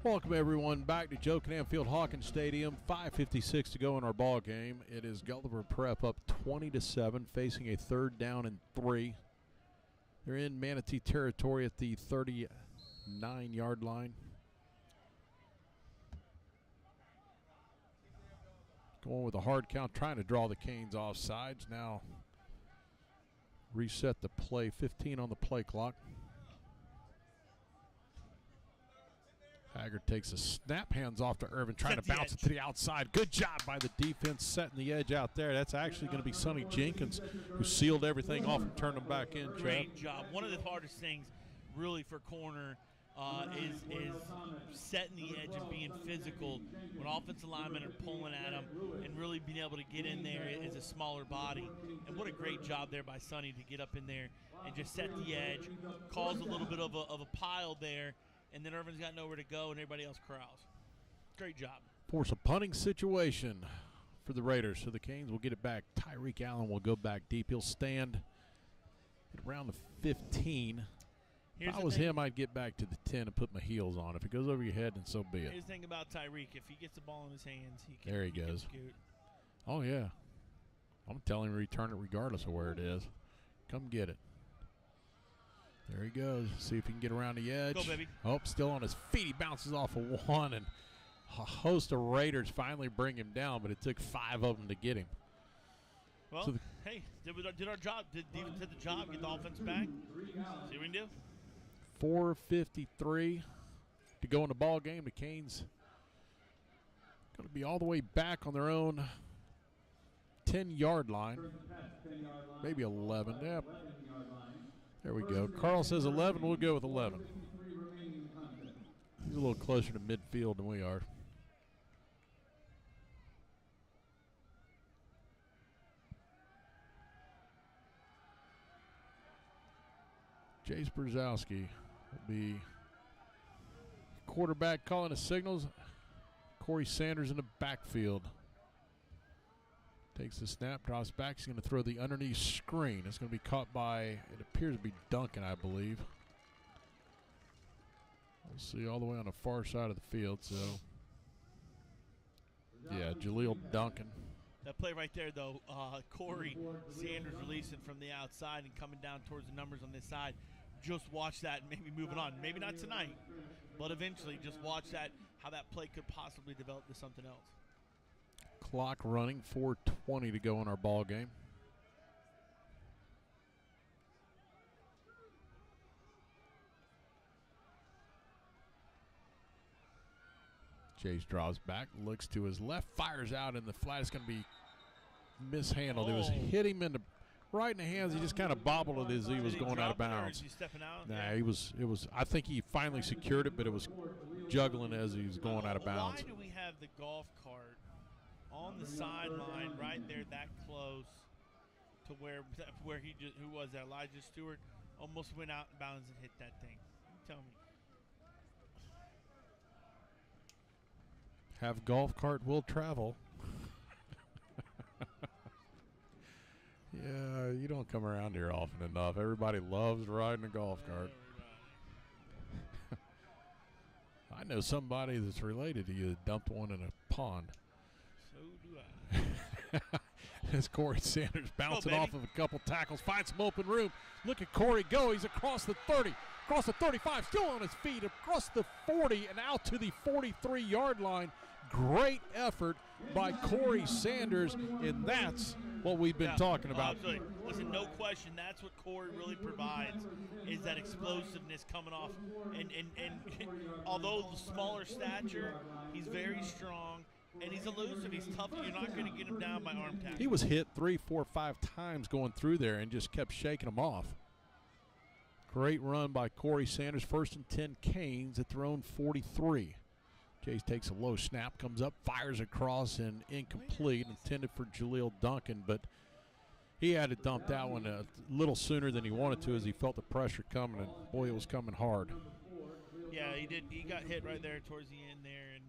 Welcome, everyone, back to Joe Canam Field Hawkins Stadium. 5:56 to go in our ball game. It is Gulliver Prep up 20-7, facing a 3rd down and 3. They're in Manatee territory at the 39-yard line. Going with a hard count, trying to draw the Canes off sides. Now reset the play, 15 on the play clock. Swagger takes a snap, hands off to Irvin, trying to bounce it to the outside. Good job by the defense setting the edge out there. That's actually going to be Sonny Jenkins, who sealed everything off and turned them back in. Great job. One of the hardest things really for corner is setting the edge and being physical when offensive linemen are pulling at them and really being able to get in there as a smaller body. And what a great job there by Sonny to get up in there and just set the edge, cause a little bit of a pile there, and then Irvin's got nowhere to go and everybody else corrals. Great job. Force a punting situation for the Raiders. So the Canes will get it back. Tyreek Allen will go back deep. He'll stand at around the 15. If I was him, I'd get back to the 10 and put my heels on. If it goes over your head, then so be it. Here's the thing about Tyreek. If he gets the ball in his hands, he can, there he goes. Can scoot. Oh, yeah. I'm telling him to return it regardless of where it is. Come get it. There he goes. See if he can get around the edge. Go, baby. Oh, still on his feet. He bounces off of one, and a host of Raiders finally bring him down, but it took 5 of them to get him. Well, so hey, did our job. Did the job. Get the offense back. See what we can do. 4:53 to go in the ball game. The Canes going to be all the way back on their own 10-yard line. Maybe 11. Yeah. There we go. Carl says 11. We'll go with 11. He's a little closer to midfield than we are. Jace Brzezowski will be quarterback calling the signals. Corey Sanders in the backfield. Takes the snap, drops back. He's going to throw the underneath screen. It's going to be caught by, it appears to be Duncan, I believe. We'll see all the way on the far side of the field. So, yeah, Jaleel Duncan. That play right there, though, Corey Sanders releasing from the outside and coming down towards the numbers on this side. Just watch that and maybe moving on. Maybe not tonight, but eventually just watch that, how that play could possibly develop to something else. Clock running, 4:20 to go in our ball game. Chase draws back, looks to his left, fires out in the flat. It's going to be mishandled. It was hit him in the right in the hands. He just kind of bobbled it as he was going out of bounds. Is he stepping out? Nah, it was. I think he finally secured it, but it was juggling as he was going out of bounds. Why do we have the golf cart on the sideline right there that close to where he just, who was that, Elijah Stewart, almost went out of bounds and hit that thing? You tell me. Have golf cart will travel. Yeah, you don't come around here often enough. Everybody loves riding a golf cart. I know somebody that's related to you that dumped one in a pond. So do I. As Corey Sanders bouncing off of a couple tackles, finds some open room. Look at Corey go. He's across the 30, across the 35, still on his feet, across the 40 and out to the 43-yard line. Great effort by Corey Sanders, and that's what we've been talking about. Absolutely. Listen, no question, that's what Corey really provides, is that explosiveness coming off. And although the smaller stature, he's very strong, and he's elusive. He's tough. You're not going to get him down by arm tackle. He was hit 3, 4, 5 times going through there and just kept shaking him off. Great run by Corey Sanders. 1st and 10 Canes at their own 43. Chase takes a low snap, comes up, fires across, and incomplete, intended for Jaleel Duncan, but he had it dumped out one a little sooner than he wanted to as he felt the pressure coming, and boy, it was coming hard. Yeah, he did. He got hit right there towards the end there, and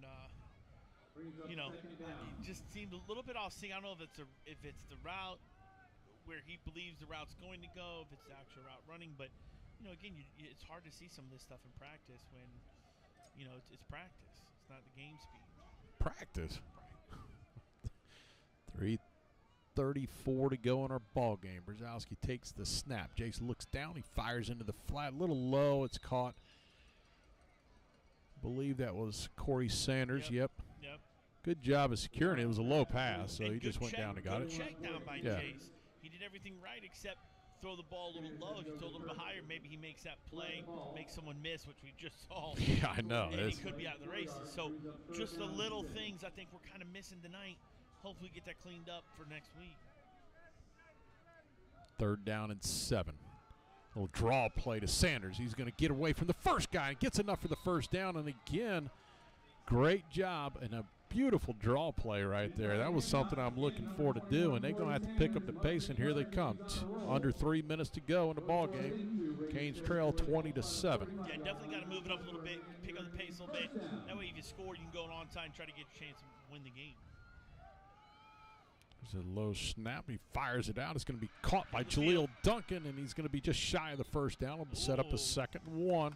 you know, it just seemed a little bit off sync. I don't know if it's the route where he believes the route's going to go, if it's the actual route running, but you know, again, it's hard to see some of this stuff in practice when you know it's practice. It's not the game speed. Practice. 3:34 to go in our ball game. Brzezowski takes the snap. Jace looks down. He fires into the flat. A little low. It's caught. Believe that was Corey Sanders. Yep. Good job of securing it. It was a low pass, so he just went down and got it. Good check down by Jace. He did everything right except throw the ball a little low, you throw a little bit higher, maybe he makes that play, makes someone miss, which we just saw. Yeah, I know. And he could be out of the races. So just the little things I think we're kind of missing tonight. Hopefully get that cleaned up for next week. 3rd down and 7. Little draw play to Sanders. He's going to get away from the first guy and gets enough for the first down. And again, great job and a beautiful draw play right there. That was something I'm looking for to do, and they're going to have to pick up the pace, and here they come. Under 3 minutes to go in the ball game. Canes trail 20-7. Yeah, definitely got to move it up a little bit, pick up the pace a little bit. That way if you score, you can go on time and try to get a chance to win the game. There's a low snap. He fires it out. It's going to be caught by Jaleel Duncan, and he's going to be just shy of the first down. He'll set up a 2nd and 1.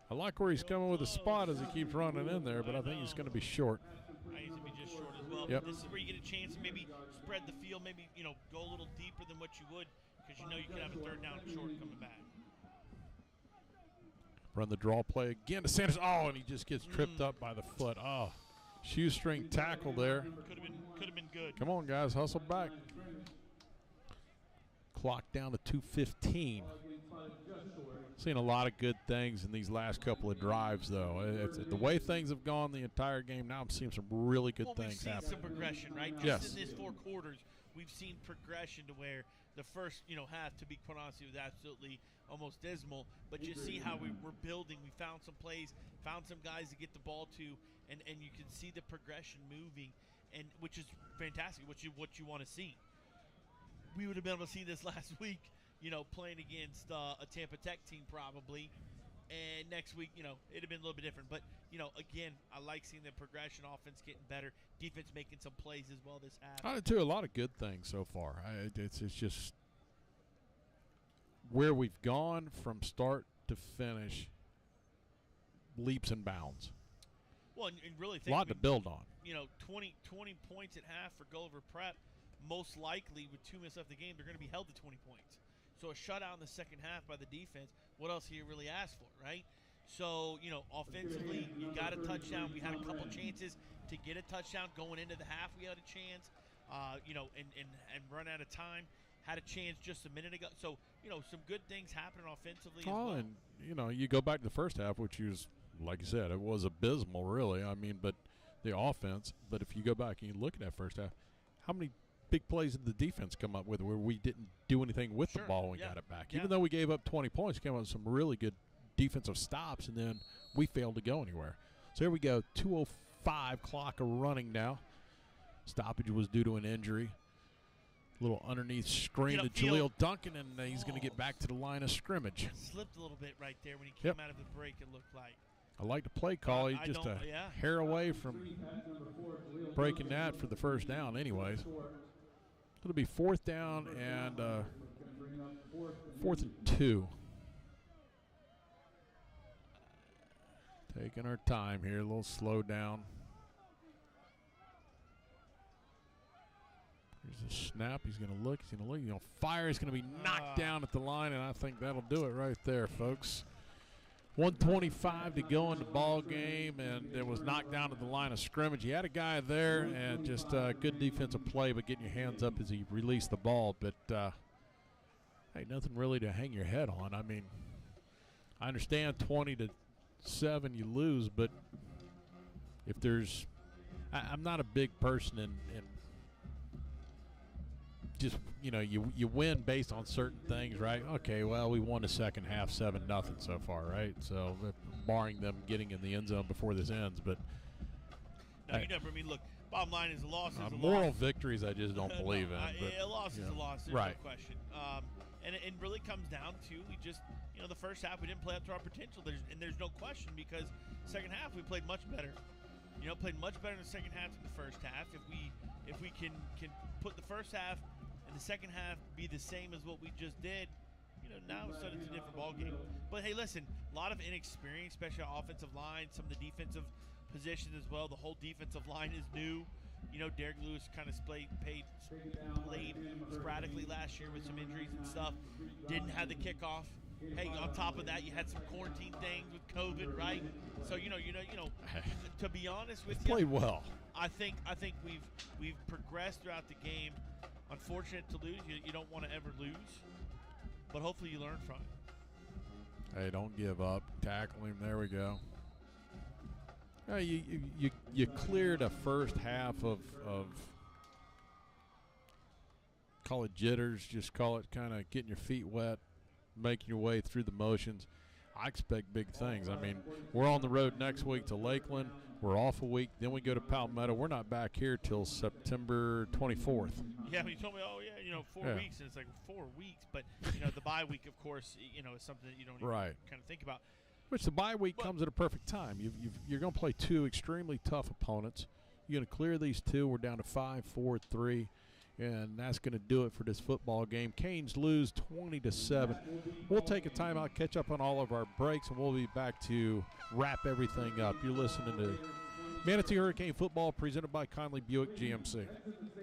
I like where he's coming with a spot as he keeps running in there, but I think he's going to be short. I think he's going to be just short as well. Yep. But this is where you get a chance to maybe spread the field, maybe, go a little deeper than what you would, because you could have a 3rd down short coming back. Run the draw play again to Sanders. Oh, and he just gets tripped up by the foot. Oh, shoestring tackle there. Could have been good. Come on, guys, hustle back. Clock down to 2:15. Seen a lot of good things in these last couple of drives, though. The way things have gone the entire game, now I'm seeing some really good things happen. We've seen some progression, right? Just in these 4 quarters, we've seen progression to where the first, half, to be quite honest, was absolutely almost dismal. But you see how we're building. We found some plays, found some guys to get the ball to, and you can see the progression moving, and which is fantastic. What you want to see. We would have been able to see this last week, playing against a Tampa Tech team probably. And next week, it'd have been a little bit different. But, again, I like seeing the progression, offense getting better, defense making some plays as well this half. I did too. A lot of good things so far. It's just where we've gone from start to finish, leaps and bounds. Well, and really a lot to build on. 20 points at half for Gulliver Prep. Most likely, with 2 minutes left of the game, they're going to be held to 20 points. So a shutout in the second half by the defense, what else do you really ask for, right? So, offensively, you got a touchdown. We had a couple chances to get a touchdown. Going into the half, we had a chance, and run out of time. Had a chance just a minute ago. So, some good things happening offensively as well. And, you go back to the first half, which was, like you said, it was abysmal, really. I mean, but the offense. But if you go back and you look at that first half, how many big plays did the defense come up with where we didn't do anything with the ball when we got it back? Even though we gave up 20 points, came up with some really good defensive stops, and then we failed to go anywhere. So here we go, 2:05 clock running now. Stoppage was due to an injury. Little underneath screen to Jaleel Duncan, and he's going to get back to the line of scrimmage. Slipped a little bit right there when he came out of the break, it looked like. I like the play call. He's just a hair away from breaking that for the first down anyways. It'll be 4th down and 4th and 2. Taking our time here, a little slow down. Here's a snap. He's going to look. He's going to fire. He's going to be knocked down at the line, and I think that'll do it right there, folks. 1:25 to go in the ball game, and it was knocked down at the line of scrimmage. He had a guy there, and just good defensive play, but getting your hands up as he released the ball. But, hey, nothing really to hang your head on. I mean, I understand 20-7 you lose, but if there's – I'm not a big person in just, you win based on certain things, right? Okay, well, we won the second half 7-0 so far, right? So barring them getting in the end zone before this ends, but no, you never. I mean, look, bottom line is a loss is a loss. Moral victories, I just don't believe in. But, a loss is a loss. There's right. No question. And it really comes down to we just, the first half we didn't play up to our potential. There's no question because second half we played much better. Played much better in the second half than the first half. If we can put the first half and the second half be the same as what we just did, now it's a different ballgame. But hey, listen, a lot of inexperience, especially on offensive line, some of the defensive positions as well. The whole defensive line is new. Derek Lewis kind of played sporadically last year with some injuries and stuff. Didn't have the kickoff. Hey, on top of that, you had some quarantine things with COVID, right? So to be honest with you, played well. I think we've progressed throughout the game. Unfortunate to lose. You don't want to ever lose. but hopefully you learn from it. Hey, don't give up. Tackle him. There we go. You cleared a first half of call it jitters, just call it kind of getting your feet wet, making your way through the motions. I expect big things. I mean, we're on the road next week to Lakeland. We're off a week. Then we go to Palmetto. We're not back here till September 24th. Yeah, when you told me, 4 weeks, and it's like 4 weeks. But, the bye week, of course, is something that you don't even kind of think about. Which the bye week comes at a perfect time. You're going to play two extremely tough opponents. You're going to clear these two. We're down to 5-4-3. And that's going to do it for this football game. Canes lose 20-7. We'll take a timeout, catch up on all of our breaks, and we'll be back to wrap everything up. You're listening to Manatee Hurricane Football presented by Conley Buick GMC.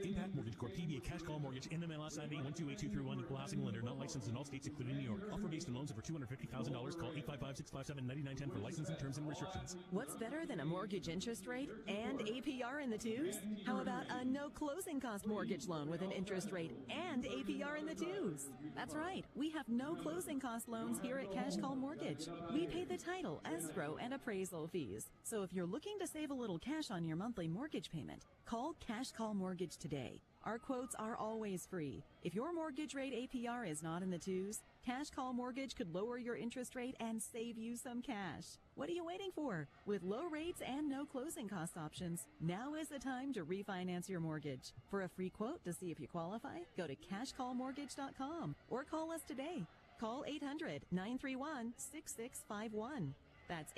Impact Mortgage Corp. DBA Cash Call Mortgage. NMLS ID 128231. Equal housing lender. Not licensed in all states, including New York. Offer based on loans over $250,000. Call 855-657-9910 for licensing terms and restrictions. What's better than a mortgage interest rate and APR in the twos? How about a no closing cost mortgage loan with an interest rate and APR in the twos? That's right. We have no closing cost loans here at Cash Call Mortgage. We pay the title, escrow, and appraisal fees. So if you're looking to save a little cash on your monthly mortgage payment, call Cash Call Mortgage today. Our quotes are always free. If your mortgage rate APR is not in the twos, Cash Call Mortgage could lower your interest rate and save you some cash. What are you waiting for? With low rates and no closing cost options, now is the time to refinance your mortgage. For a free quote to see if you qualify, go to cashcallmortgage.com or call us today. Call 800-931-6651. That's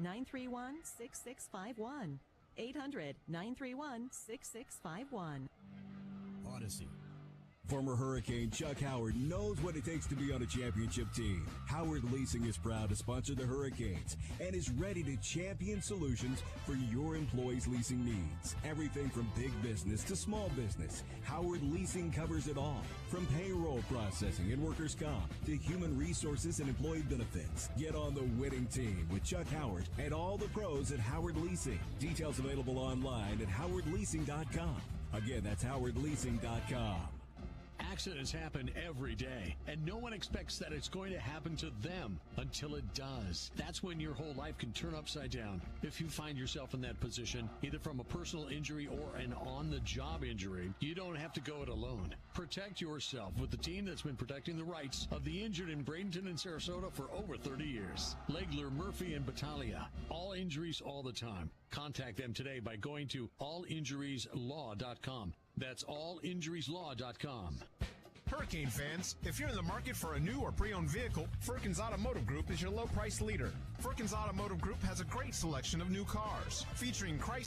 800-931-6651. 800-931-6651. Odyssey. Former Hurricane Chuck Howard knows what it takes to be on a championship team. Howard Leasing is proud to sponsor the Hurricanes and is ready to champion solutions for your employees' leasing needs. Everything from big business to small business, Howard Leasing covers it all. From payroll processing and workers' comp to human resources and employee benefits. Get on the winning team with Chuck Howard and all the pros at Howard Leasing. Details available online at howardleasing.com. Again, that's howardleasing.com. Accidents happen every day, and no one expects that it's going to happen to them until it does. That's when your whole life can turn upside down. If you find yourself in that position, either from a personal injury or an on-the-job injury, you don't have to go it alone. Protect yourself with the team that's been protecting the rights of the injured in Bradenton and Sarasota for over 30 years. Legler, Murphy, and Battaglia. All injuries all the time. Contact them today by going to allinjurieslaw.com. That's allinjurieslaw.com. Hurricane fans, if you're in the market for a new or pre-owned vehicle, Firkins Automotive Group is your low-price leader. Firkins Automotive Group has a great selection of new cars, featuring Chrysler